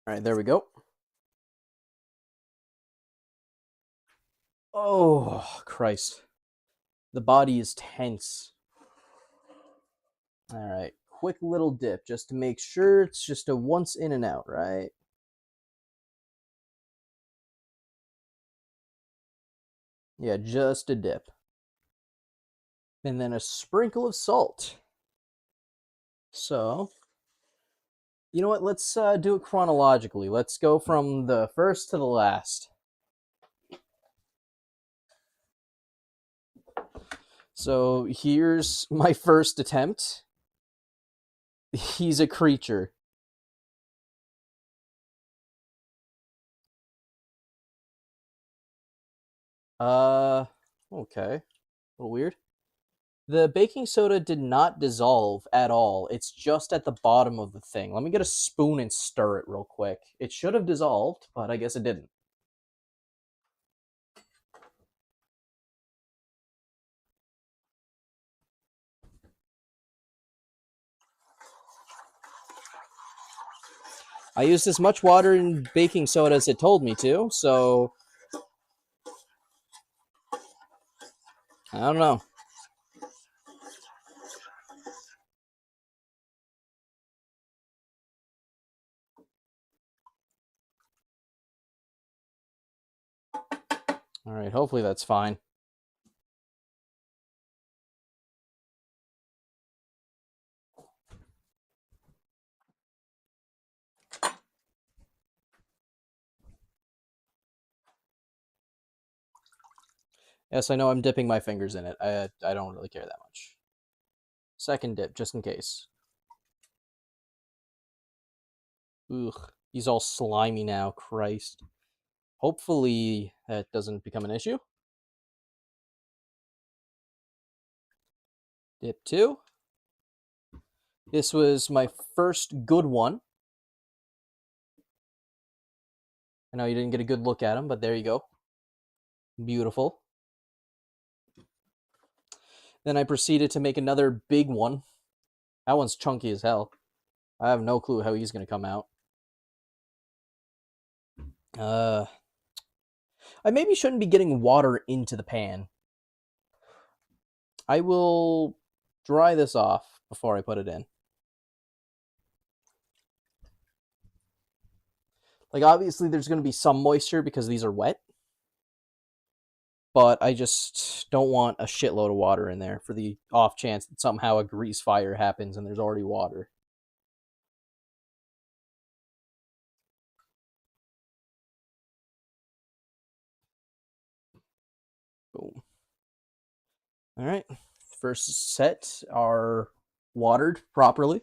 All right, there we go. Oh, Christ. The body is tense. All right. Quick little dip just to make sure it's just a once in and out, right? Yeah, just a dip. And then a sprinkle of salt. So, you know what? Let's do it chronologically. Let's go from the first to the last. So, here's my first attempt. He's a creature. Okay. A little weird. The baking soda did not dissolve at all. It's just at the bottom of the thing. Let me get a spoon and stir it real quick. It should have dissolved, but I guess it didn't. I used as much water and baking soda as it told me to, so I don't know. All right, hopefully that's fine. Yes, I know I'm dipping my fingers in it. I don't really care that much. Second dip, just in case. Ugh, he's all slimy now, Christ. Hopefully that doesn't become an issue. Dip 2. This was my first good one. I know you didn't get a good look at him, but there you go. Beautiful. Then I proceeded to make another big one. That one's chunky as hell. I have no clue how he's going to come out. I maybe shouldn't be getting water into the pan. I will dry this off before I put it in. Like, obviously, there's going to be some moisture because these are wet. But I just don't want a shitload of water in there for the off chance that somehow a grease fire happens and there's already water. Boom. All right. First set are watered properly.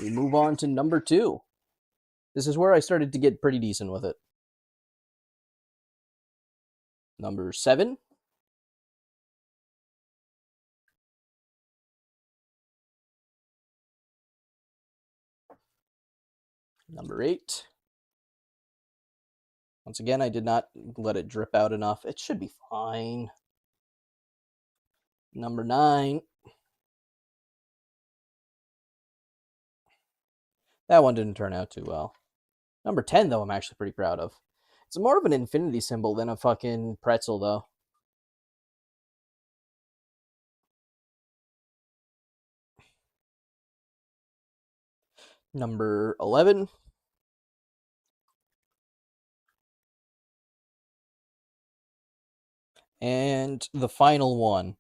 We move on to number 2. This is where I started to get pretty decent with it. Number 7. Number 8. Once again, I did not let it drip out enough. It should be fine. Number 9. That one didn't turn out too well. Number 10, though, I'm actually pretty proud of. It's more of an infinity symbol than a fucking pretzel, though. Number 11. And the final one,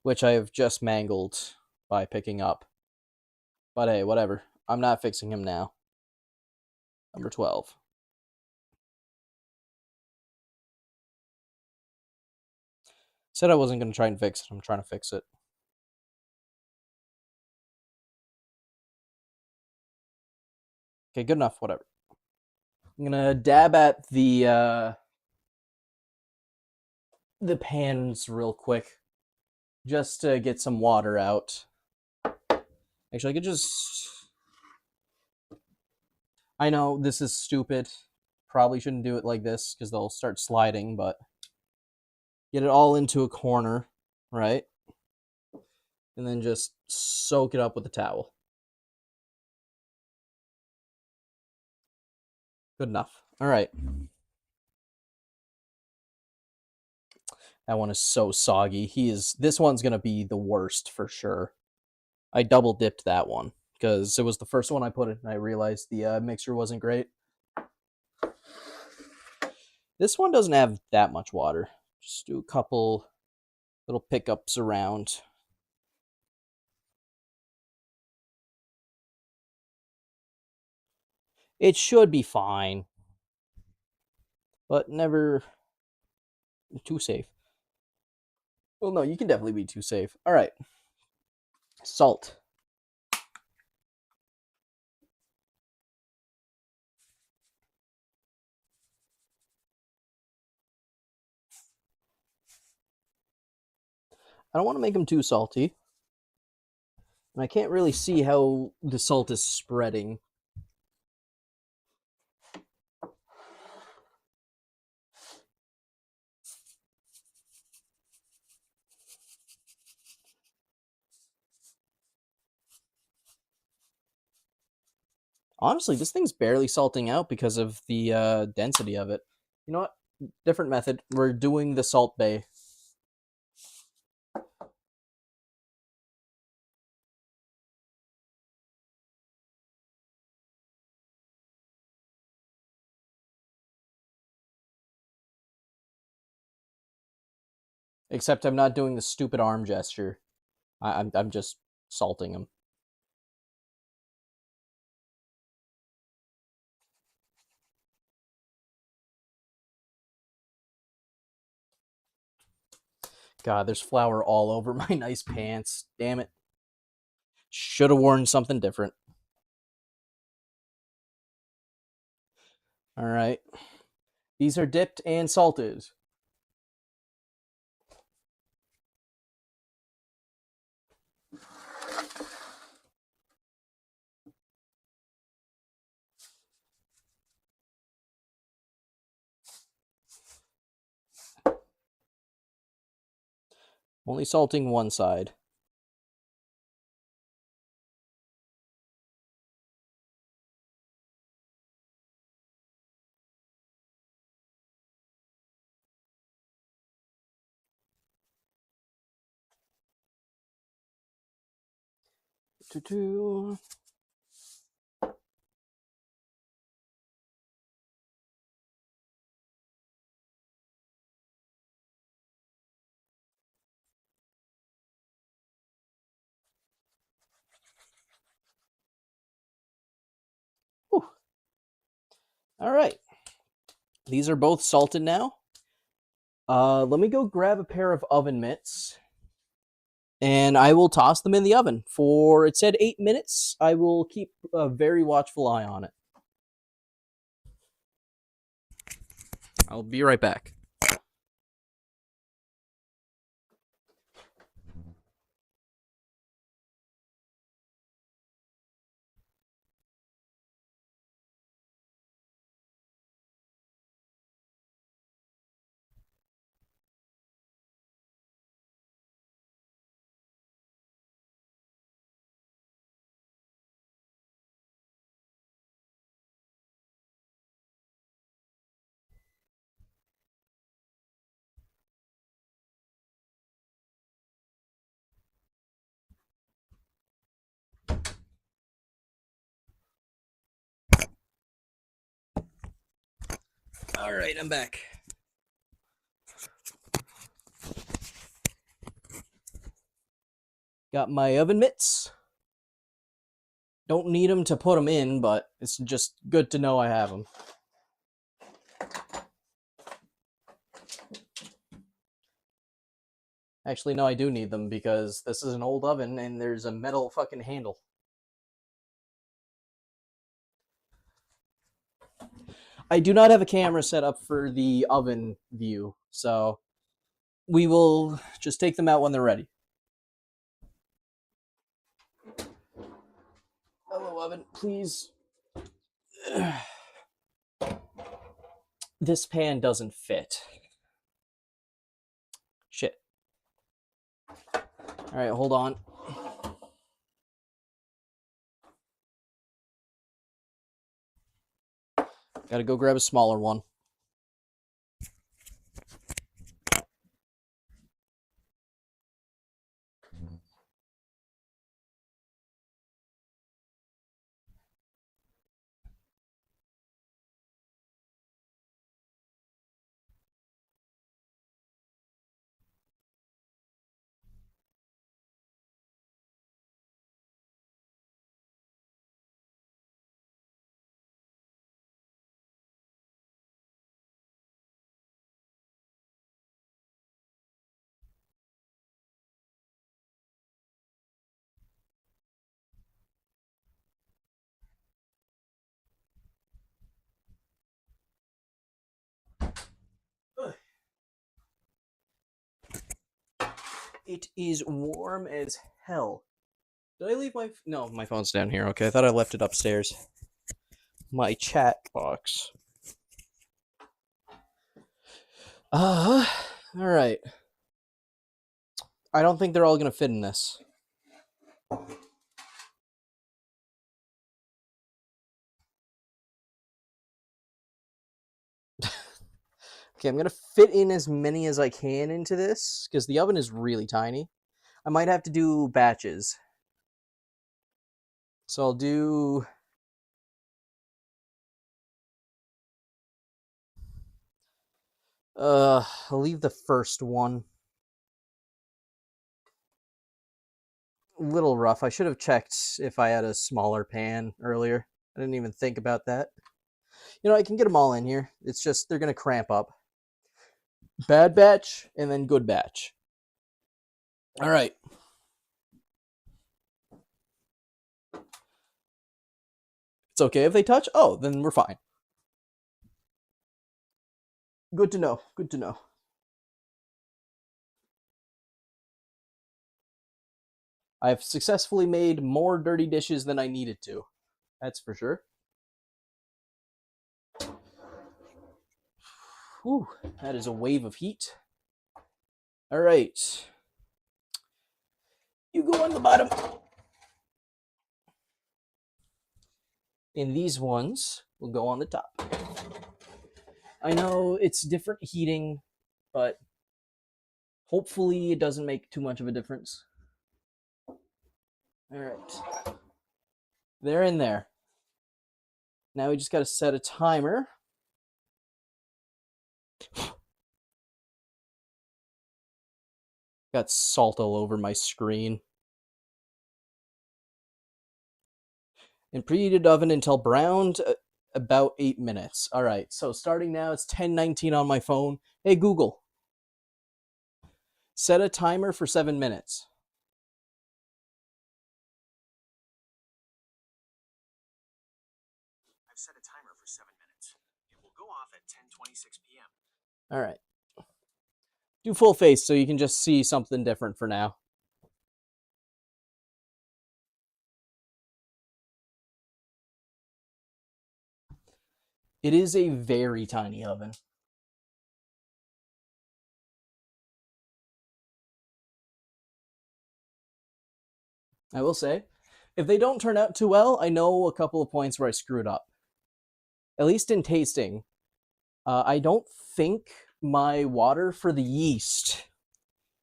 which I have just mangled by picking up. But hey, whatever. I'm not fixing him now. Number 12. Said I wasn't going to try and fix it. I'm trying to fix it. Okay, good enough. Whatever. I'm going to dab at the pans real quick. Just to get some water out. Actually, I could just... I know this is stupid. Probably shouldn't do it like this because they'll start sliding, but get it all into a corner, right? And then just soak it up with a towel. Good enough. All right. That one is so soggy. This one's going to be the worst for sure. I double dipped that one because it was the first one I put in and I realized the mixture wasn't great. This one doesn't have that much water. Just do a couple little pickups around. It should be fine, but never too safe. Well, no, you can definitely be too safe. All right. Salt. I don't want to make them too salty. And I can't really see how the salt is spreading. Honestly, this thing's barely salting out because of the density of it. You know what? Different method. We're doing the salt bay. Except I'm not doing the stupid arm gesture. I'm just salting them. God, there's flour all over my nice pants. Damn it. Should have worn something different. All right. These are dipped and salted. Only salting one side. Doo-doo. Whew. All right. These are both salted now. Let me go grab a pair of oven mitts. And I will toss them in the oven for, it said 8 minutes. I will keep a very watchful eye on it. I'll be right back. All right, I'm back. Got my oven mitts. Don't need them to put them in, but it's just good to know I have them. Actually, no, I do need them because this is an old oven and there's a metal fucking handle. I do not have a camera set up for the oven view, so we will just take them out when they're ready. Hello, oven, please. This pan doesn't fit. Shit. All right, hold on. Gotta go grab a smaller one. It is warm as hell. Did I leave my... No, my phone's down here. Okay, I thought I left it upstairs. My chat box. Alright. I don't think they're all gonna fit in this. Okay, I'm gonna fit in as many as I can into this, because the oven is really tiny. I might have to do batches. So I'll do... I'll leave the first one. A little rough. I should have checked if I had a smaller pan earlier. I didn't even think about that. You know, I can get them all in here. It's just they're gonna cramp up. Bad batch and then good batch. All right. It's okay if they touch. Oh, then we're fine. Good to know. Good to know. I've successfully made more dirty dishes than I needed to. That's for sure. Whew, that is a wave of heat. All right. You go on the bottom. And these ones will go on the top. I know it's different heating, but hopefully it doesn't make too much of a difference. All right. They're in there. Now we just got to set a timer. Got salt all over my screen. And preheated oven until browned, about 8 minutes. All right, so starting now, it's 10:19 on my phone. Hey, Google, set a timer for 7 minutes. I've set a timer for 7 minutes. It will go off at 10:26 p.m. All right. Do full face so you can just see something different for now. It is a very tiny oven. I will say, if they don't turn out too well, I know a couple of points where I screwed up. At least in tasting. I don't think my water for the yeast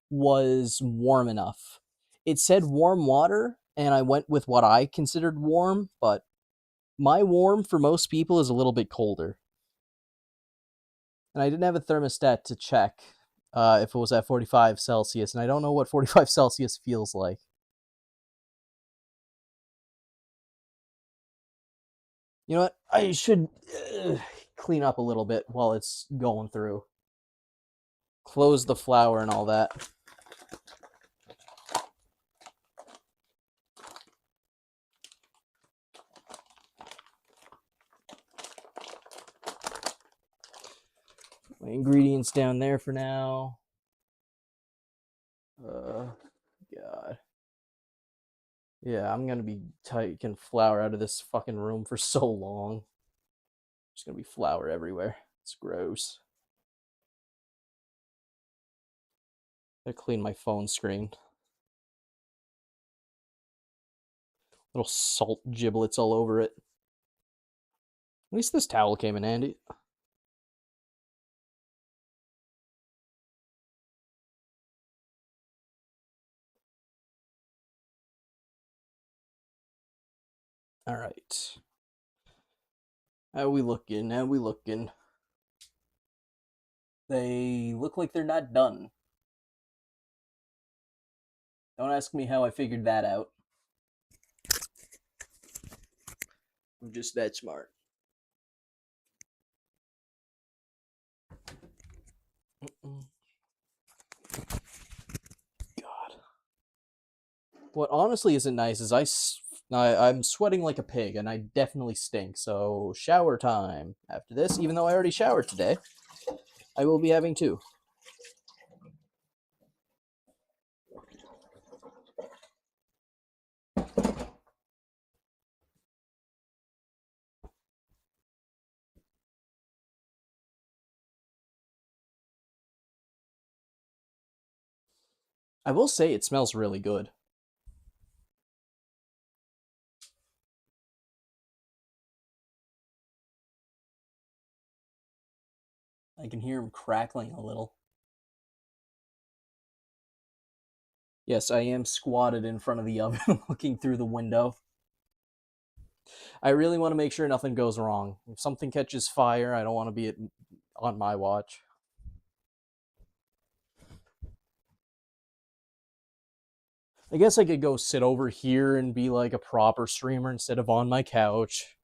was warm enough. It said warm water, and I went with what I considered warm, but my warm for most people is a little bit colder. And I didn't have a thermostat to check if it was at 45 Celsius, and I don't know what 45 Celsius feels like. You know what? I should clean up a little bit while it's going through. Close the flour and all that. Put my ingredients down there for now. God. Yeah, I'm gonna be taking flour out of this fucking room for so long. There's gonna be flour everywhere. It's gross. Gotta clean my phone screen. Little salt giblets all over it. At least this towel came in handy. All right. How we looking? How we looking? They look like they're not done. Don't ask me how I figured that out. I'm just that smart. God. What honestly isn't nice is I'm sweating like a pig, and I definitely stink. So shower time after this. Even though I already showered today, I will be having two. I will say it smells really good. I can hear him crackling a little. Yes, I am squatted in front of the oven looking through the window. I really want to make sure nothing goes wrong. If something catches fire, I don't want to be on my watch. I guess I could go sit over here and be like a proper streamer instead of on my couch.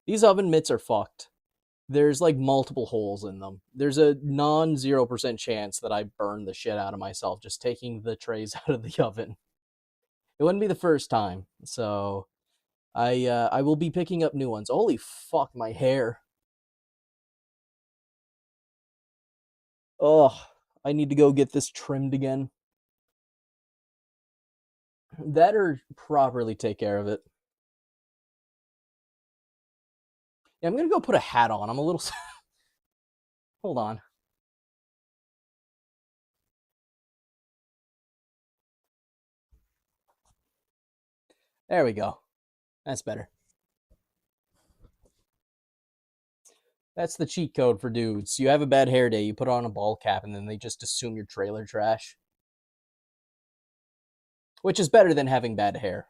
These oven mitts are fucked. There's like multiple holes in them. There's a non 0% chance that I burn the shit out of myself just taking the trays out of the oven. It wouldn't be the first time, so I will be picking up new ones. Holy fuck, my hair. Ugh, I need to go get this trimmed again. That or properly take care of it. Yeah, I'm gonna go put a hat on. I'm a little. Hold on. There we go. That's better. That's the cheat code for dudes. You have a bad hair day, you put on a ball cap, and then they just assume you're trailer trash. Which is better than having bad hair.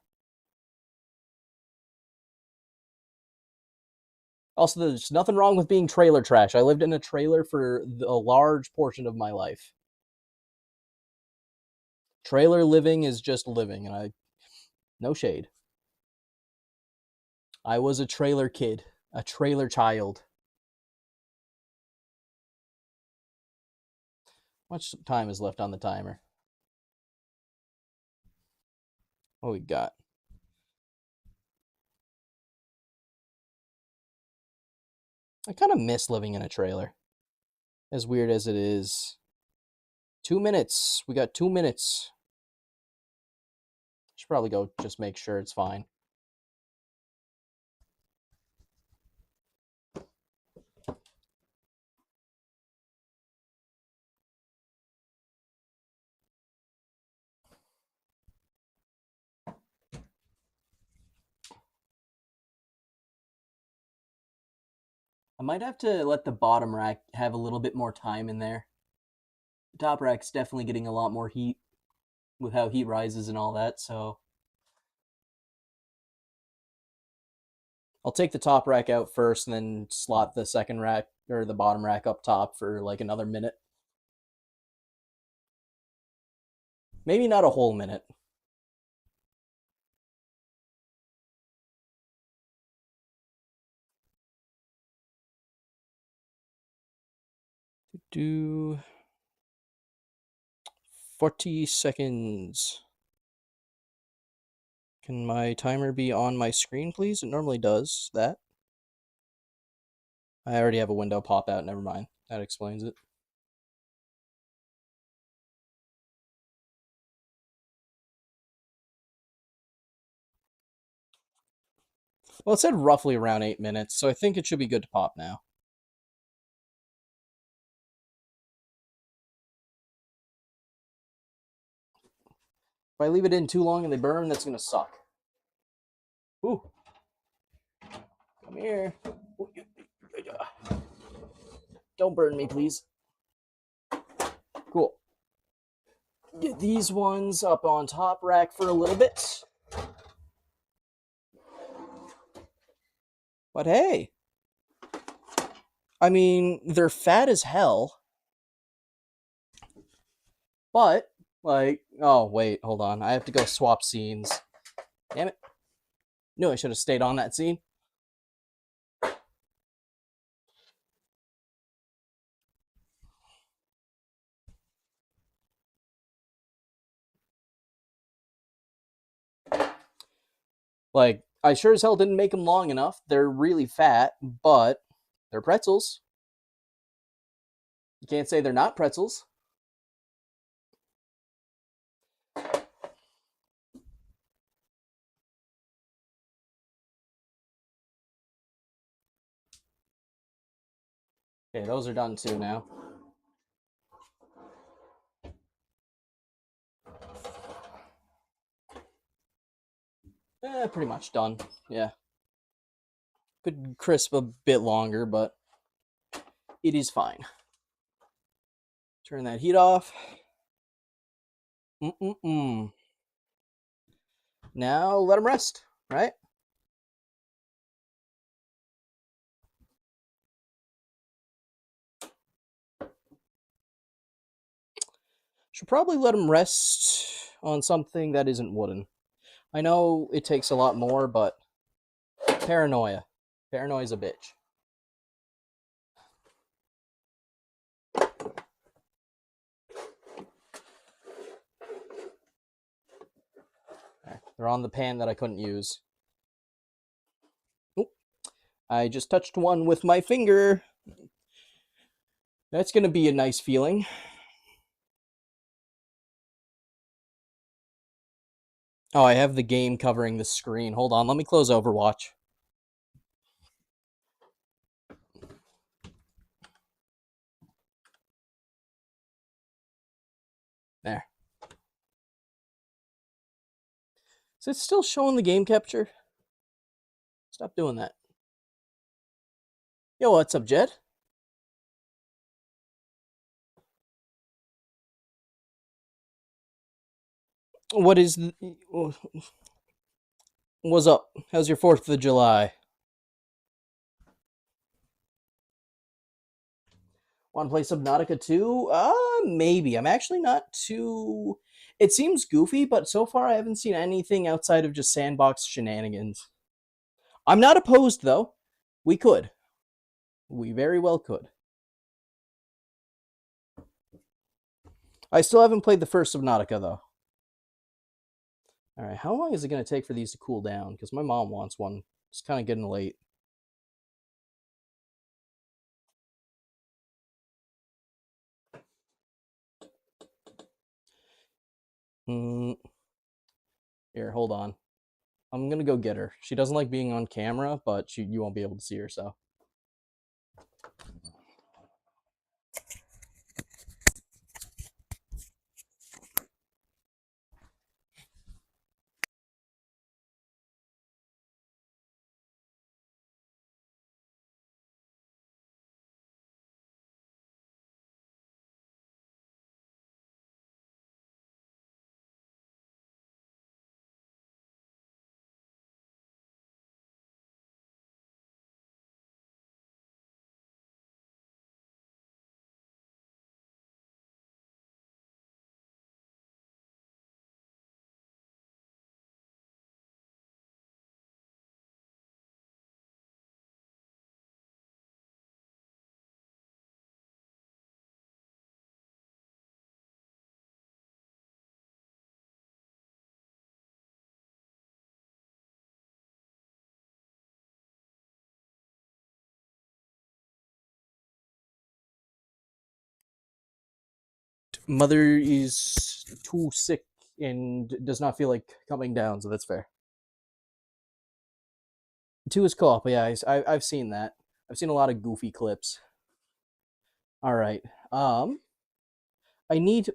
Also, there's nothing wrong with being trailer trash. I lived in a trailer for a large portion of my life. Trailer living is just living, and no shade. I was a trailer kid, a trailer child. How much time is left on the timer? What we got? I kind of miss living in a trailer. As weird as it is. 2 minutes. We got 2 minutes. Should probably go just make sure it's fine. I might have to let the bottom rack have a little bit more time in there. The top rack's definitely getting a lot more heat with how heat rises and all that, so I'll take the top rack out first and then slot the second rack or the bottom rack up top for like another minute. Maybe not a whole minute. Do 40 seconds. Can my timer be on my screen, please? It normally does that. I already have a window pop out. Never mind. That explains it. Well, it said roughly around 8 minutes, so I think it should be good to pop now. If I leave it in too long and they burn, that's gonna suck. Ooh. Come here. Don't burn me, please. Cool. Get these ones up on top rack for a little bit. But hey, I mean, they're fat as hell. But, like, oh, wait, hold on. I have to go swap scenes. Damn it. Knew I should have stayed on that scene. Like, I sure as hell didn't make them long enough. They're really fat, but they're pretzels. You can't say they're not pretzels. Okay, those are done too now. Pretty much done. Yeah. Could crisp a bit longer, but it is fine. Turn that heat off. Now let them rest, right? Should probably let them rest on something that isn't wooden. I know it takes a lot more, but paranoia. Paranoia's a bitch. They're on the pan that I couldn't use. Oop. I just touched one with my finger. That's going to be a nice feeling. Oh, I have the game covering the screen. Hold on, let me close Overwatch. There. Is it still showing the game capture? Stop doing that. Yo, what's up, Jed? What is... What's up? How's your 4th of July? Want to play Subnautica 2? Maybe. I'm actually not too... It seems goofy, but so far I haven't seen anything outside of just sandbox shenanigans. I'm not opposed, though. We could. We very well could. I still haven't played the first Subnautica, though. Alright, how long is it going to take for these to cool down? Because my mom wants one. It's kind of getting late. Here, hold on. I'm going to go get her. She doesn't like being on camera, but you won't be able to see her, so... Mother is too sick and does not feel like coming down, so that's fair. 2 is co-op, yeah, I've seen that. I've seen a lot of goofy clips. Alright, I need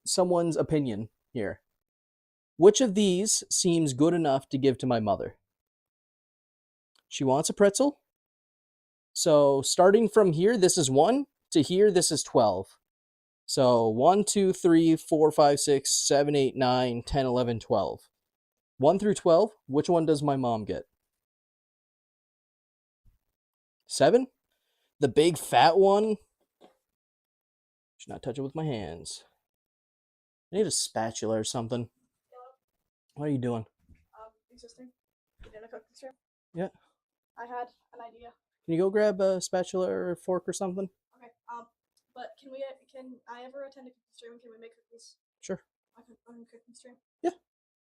someone's opinion here. Which of these seems good enough to give to my mother? She wants a pretzel. So starting from here, this is 1, to here, this is 12. So 1, 2, 3, 4, 5, 6, 7, 8, 9, 10, 11, 12. 1 through 12, which one does my mom get? 7? The big fat one? Should not touch it with my hands. I need a spatula or something. What are you doing? Existing. You didn't cook this year? Yeah. I had an idea. Can you go grab a spatula or a fork or something? Okay. But can I ever attend a cooking stream? Can we make cookies? Sure. On a cooking stream? Yeah.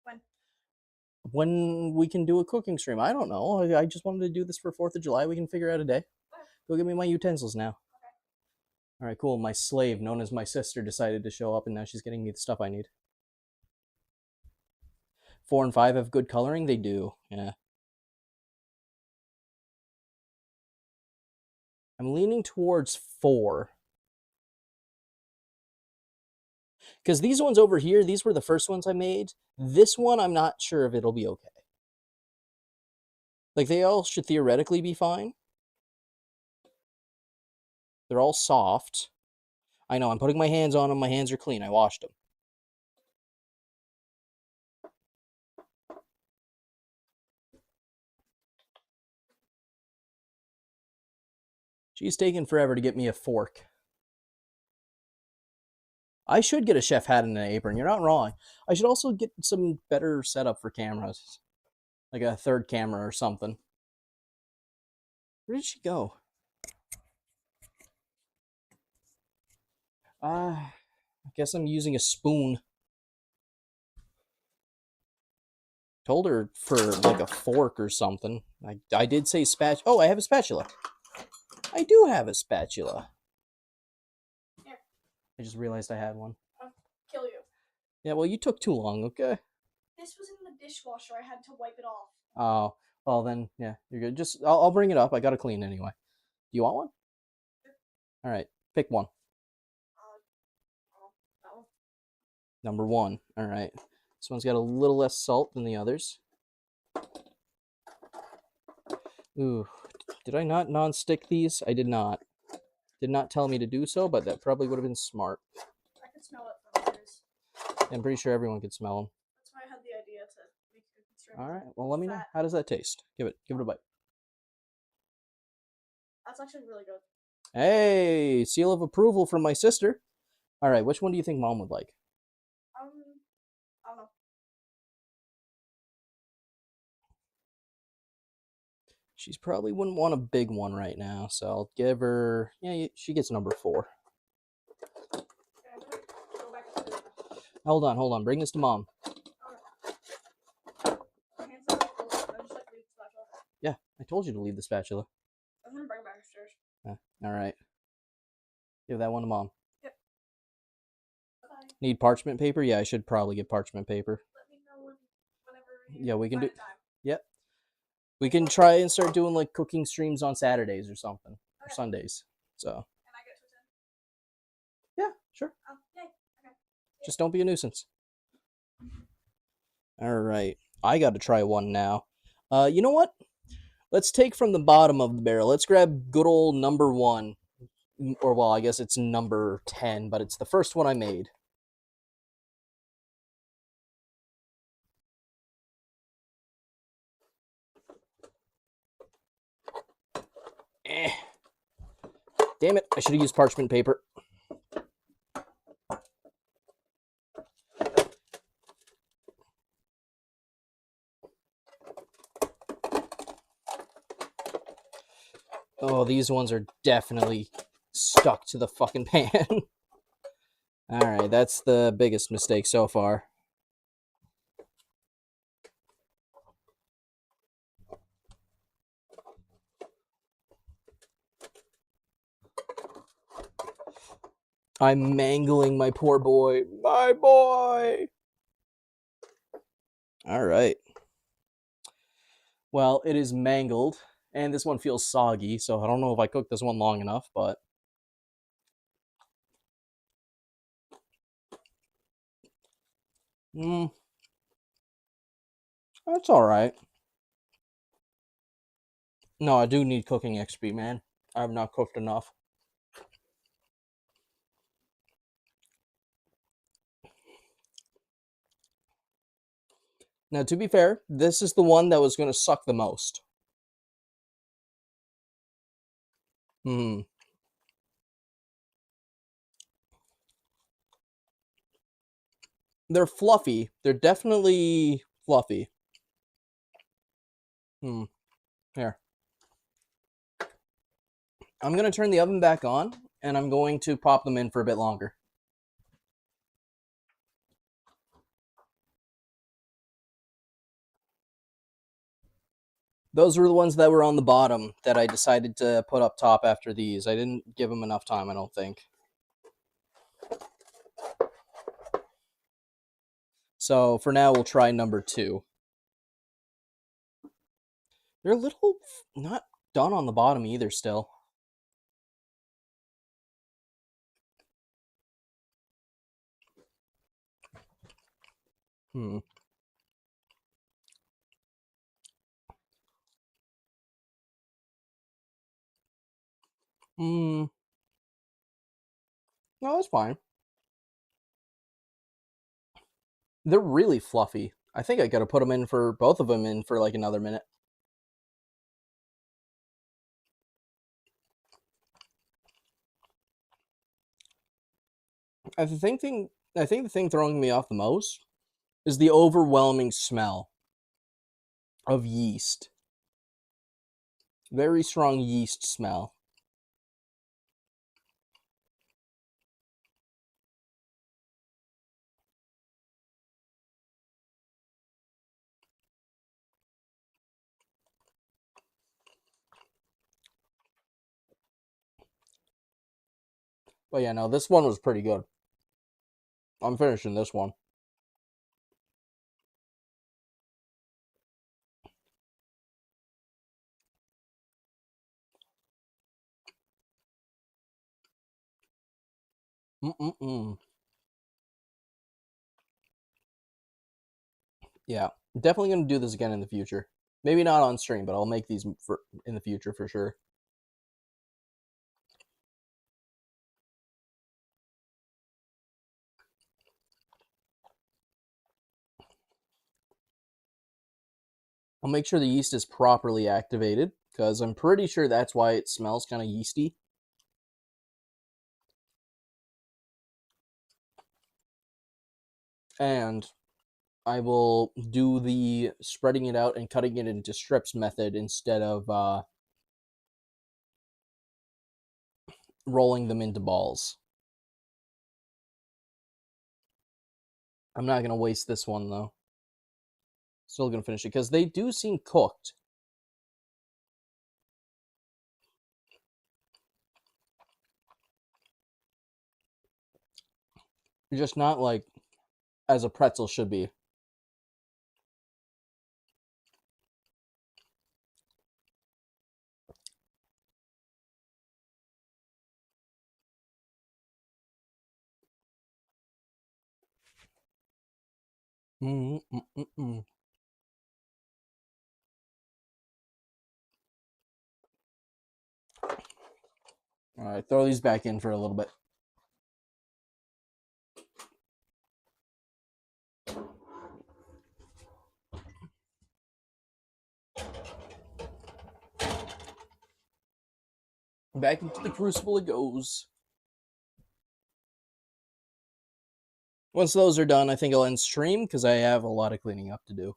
When? When we can do a cooking stream. I don't know. I just wanted to do this for 4th of July. We can figure out a day. Okay. Go get me my utensils now. Okay. All right, cool. My slave, known as my sister, decided to show up, and now she's getting me the stuff I need. 4 and 5 have good coloring? They do, yeah. I'm leaning towards 4. Because these ones over here, these were the first ones I made. This one, I'm not sure if it'll be okay. Like, they all should theoretically be fine. They're all soft. I know, I'm putting my hands on them. My hands are clean. I washed them. She's taking forever to get me a fork. I should get a chef hat and an apron. You're not wrong. I should also get some better setup for cameras. Like a third camera or something. Where did she go? I guess I'm using a spoon. Told her for like a fork or something. I did say spatula. Oh, I have a spatula. I do have a spatula. Here. I just realized I had one. I'll kill you. Yeah, well, you took too long, okay? This was in the dishwasher. I had to wipe it off. Oh, well then, yeah, you're good. Just, I'll bring it up. I gotta clean anyway. Do you want one? Sure. All right, pick one. That one. Number 1. All right. This one's got a little less salt than the others. Ooh, did I not non-stick these? I did not. Did not tell me to do so, but that probably would have been smart. I could smell it from others. I'm pretty sure everyone could smell them. That's why I had the idea to make a cooking stream. All right. Well, let me know. Fat. How does that taste? Give it a bite. That's actually really good. Hey, seal of approval from my sister. All right, which one do you think Mom would like? I don't know. She's probably wouldn't want a big one right now, so I'll give her. Yeah, she gets number 4. Okay, I'm gonna go back upstairs. Hold on. Bring this to Mom. My hands are full. I just like leave the spatula. Yeah, I told you to leave the spatula. I'm gonna bring it back upstairs. All right. Give that one to Mom. Yep. Bye. Need parchment paper? Yeah, I should probably get parchment paper. Let me know whenever Yeah, we can find do. a time. Yep. We can try and start doing like cooking streams on Saturdays or something, or Okay. Sundays. So. Can I get to attend? Yeah, sure. Oh, yay. Okay. Just don't be a nuisance. All right. I got to try one now. You know what? Let's take from the bottom of the barrel. Let's grab good old number 1. Or, well, I guess it's number 10, but it's the first one I made. Damn it. I should have used parchment paper. Oh, these ones are definitely stuck to the fucking pan. Alright, that's the biggest mistake so far. I'm mangling my poor boy. My boy! Alright. Well, it is mangled. And this one feels soggy, so I don't know if I cooked this one long enough, but... That's alright. No, I do need cooking XP, man. I have not cooked enough. Now, to be fair, this is the one that was going to suck the most. Hmm. They're fluffy. They're definitely fluffy. Here. I'm going to turn the oven back on, and I'm going to pop them in for a bit longer. Those were the ones that were on the bottom that I decided to put up top after these. I didn't give them enough time, I don't think. So for now, we'll try number 2. They're a little not done on the bottom either still. Hmm. No, that's fine. They're really fluffy. I think I gotta put them in for both of them in for like another minute. I think the thing throwing me off the most is the overwhelming smell of yeast. Very strong yeast smell. But yeah, no, this one was pretty good. I'm finishing this one. Yeah, definitely gonna do this again in the future. Maybe not on stream, but I'll make these for in the future for sure. I'll make sure the yeast is properly activated, because I'm pretty sure that's why it smells kind of yeasty. And I will do the spreading it out and cutting it into strips method instead of rolling them into balls. I'm not going to waste this one, though. Still going to finish it, because they do seem cooked. Just not like as a pretzel should be. Alright, throw these back in for a little bit. Back into the crucible it goes. Once those are done, I think I'll end stream, because I have a lot of cleaning up to do.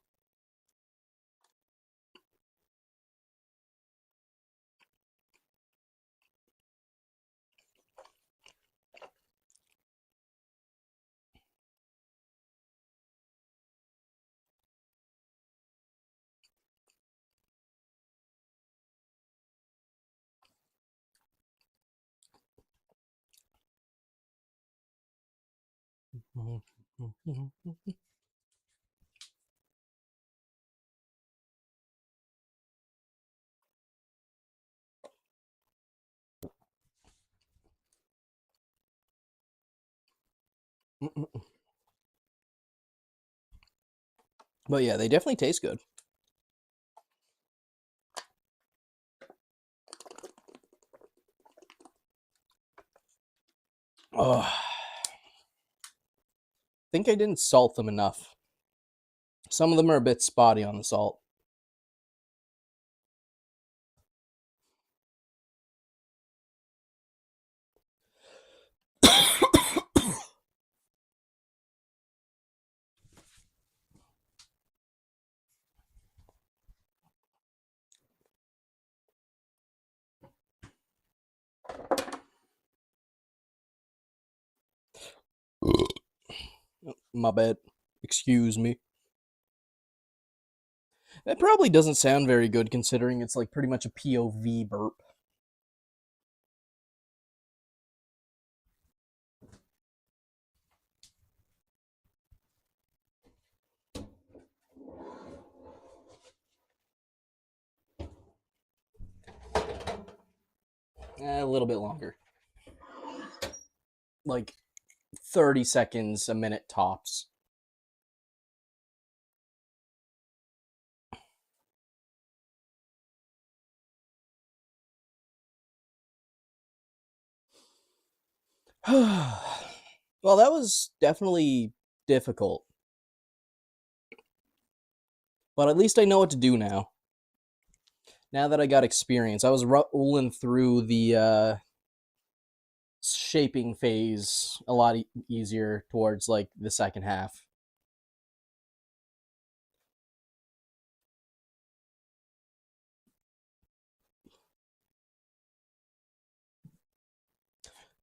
But yeah, they definitely taste good. Oh, I think I didn't salt them enough. Some of them are a bit spotty on the salt. My bad. Excuse me. That probably doesn't sound very good considering it's like pretty much a POV burp. A little bit longer. Like 30 seconds, a minute tops. Well, that was definitely difficult. But at least I know what to do now. Now that I got experience, I was rolling through the shaping phase a lot easier towards like the second half.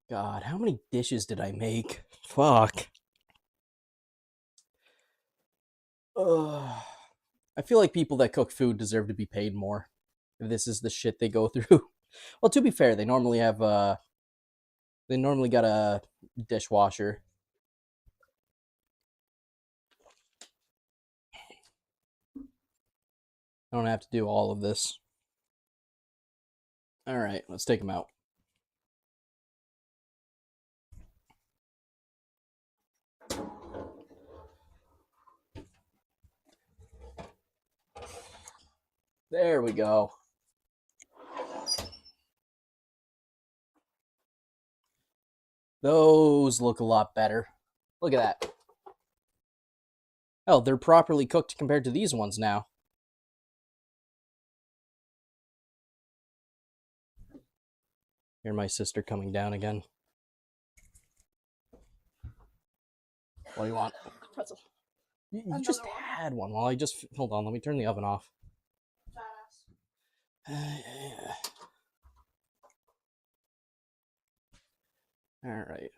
God, how many dishes did I make? Fuck. Ugh. I feel like people that cook food deserve to be paid more. If this is the shit they go through. Well, to be fair, they normally have they normally got a dishwasher. I don't have to do all of this. All right, let's take them out. There we go. Those look a lot better. Look at that. Oh, they're properly cooked compared to these ones now. Hear my sister coming down again. What do you want? Pretzel. You just had one. Well, I just... Hold on, let me turn the oven off. Alright.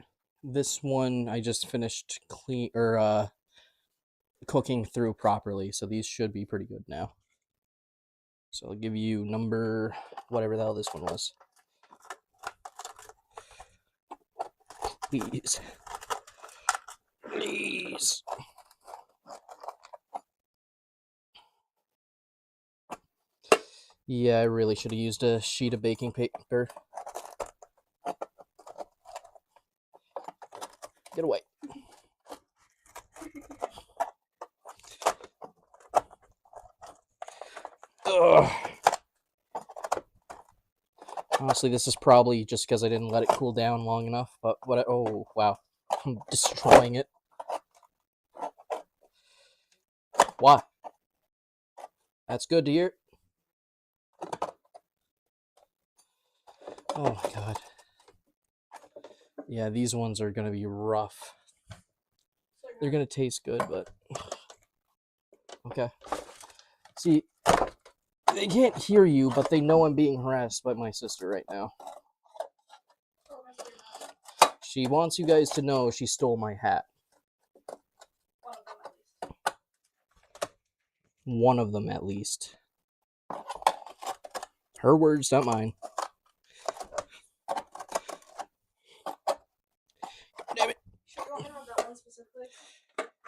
This one I just finished cooking through properly, so these should be pretty good now. So I'll give you number... whatever the hell this one was. Please. Please. Yeah, I really should have used a sheet of baking paper. Get away. Ugh. Honestly, this is probably just because I didn't let it cool down long enough, but what? Oh, wow. I'm destroying it. Why? That's good to hear. Oh my god. Yeah, these ones are gonna be rough. They're gonna taste good, but... Okay. See, they can't hear you, but they know I'm being harassed by my sister right now. She wants you guys to know she stole my hat. One of them, at least. Her words, not mine. Damn it. You want me to have that one specifically?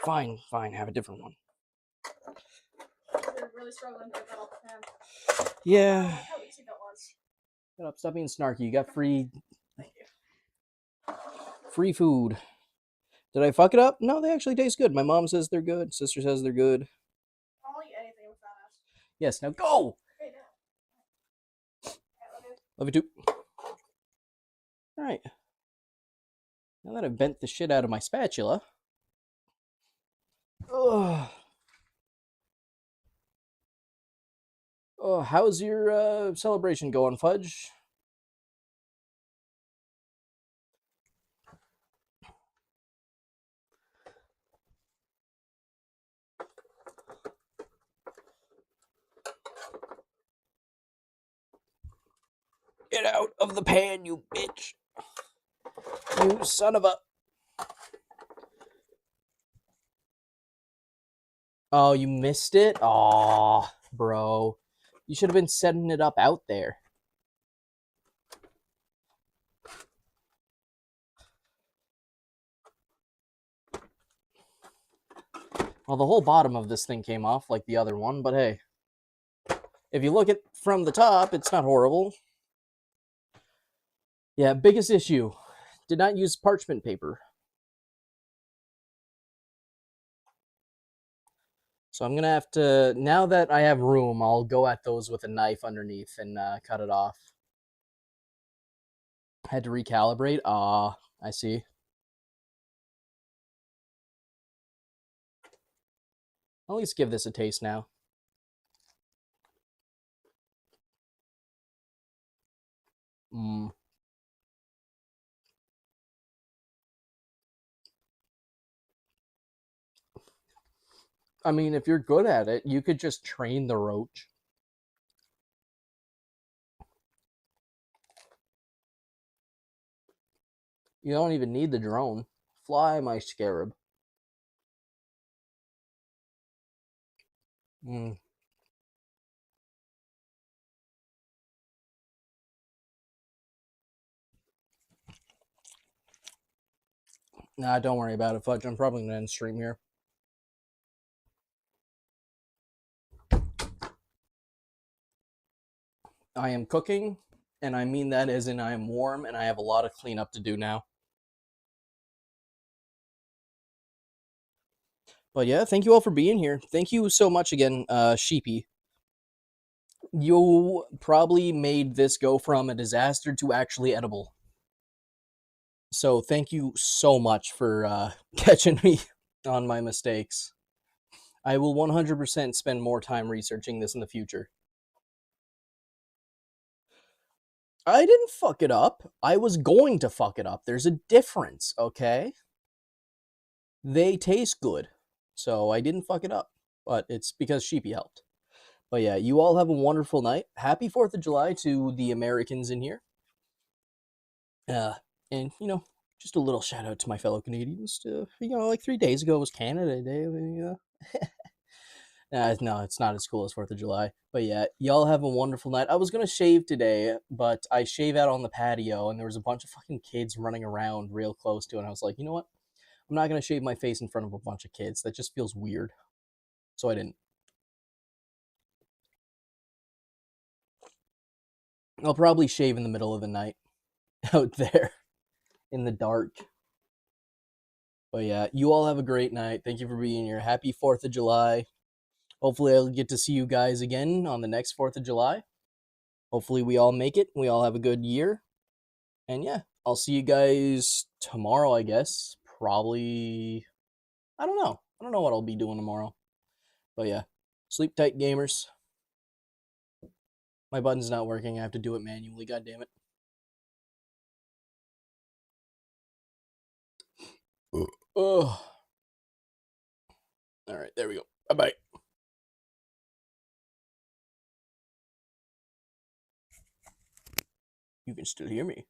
Fine, fine, have a different one. You're really struggling to get that off the pan. Yeah. How easy that was. Shut up, stop being snarky. You got free food. Did I fuck it up? No, they actually taste good. My mom says they're good. Sister says they're good. Yes, now go! Okay, now. Love you too. Alright. Now that I've bent the shit out of my spatula. Oh, how's your celebration going, Fudge? Get out of the pan, you bitch. You son of a... Oh, you missed it? Aw, bro. You should have been setting it up out there. Well, the whole bottom of this thing came off like the other one, but hey. If you look at from the top, it's not horrible. Yeah, biggest issue. Did not use parchment paper. So I'm going to have to, now that I have room, I'll go at those with a knife underneath and cut it off. Had to recalibrate. Ah, I see. I'll at least give this a taste now. Mmm. I mean, if you're good at it, you could just train the roach. You don't even need the drone. Fly, my scarab. Mm. Nah, don't worry about it, Fudge. I'm probably going to end stream here. I am cooking, and I mean that as in I am warm, and I have a lot of cleanup to do now. But yeah, thank you all for being here. Thank you so much again, Sheepy. You probably made this go from a disaster to actually edible. So thank you so much for catching me on my mistakes. I will 100% spend more time researching this in the future. I didn't fuck it up. I was going to fuck it up. There's a difference, okay? They taste good. So I didn't fuck it up. But it's because Sheepy helped. But yeah, you all have a wonderful night. Happy 4th of July to the Americans in here. And, you know, just a little shout out to my fellow Canadians. Like 3 days ago was Canada Day. No, it's not as cool as 4th of July. But yeah, y'all have a wonderful night. I was going to shave today, but I shave out on the patio, and there was a bunch of fucking kids running around real close to it. And I was like, you know what? I'm not going to shave my face in front of a bunch of kids. That just feels weird. So I didn't. I'll probably shave in the middle of the night out there in the dark. But yeah, you all have a great night. Thank you for being here. Happy 4th of July. Hopefully I'll get to see you guys again on the next 4th of July. Hopefully we all make it. We all have a good year. And yeah, I'll see you guys tomorrow, I guess. Probably, I don't know. I don't know what I'll be doing tomorrow. But yeah, sleep tight, gamers. My button's not working. I have to do it manually. God damn it. Oh. All right, there we go. Bye-bye. You can still hear me.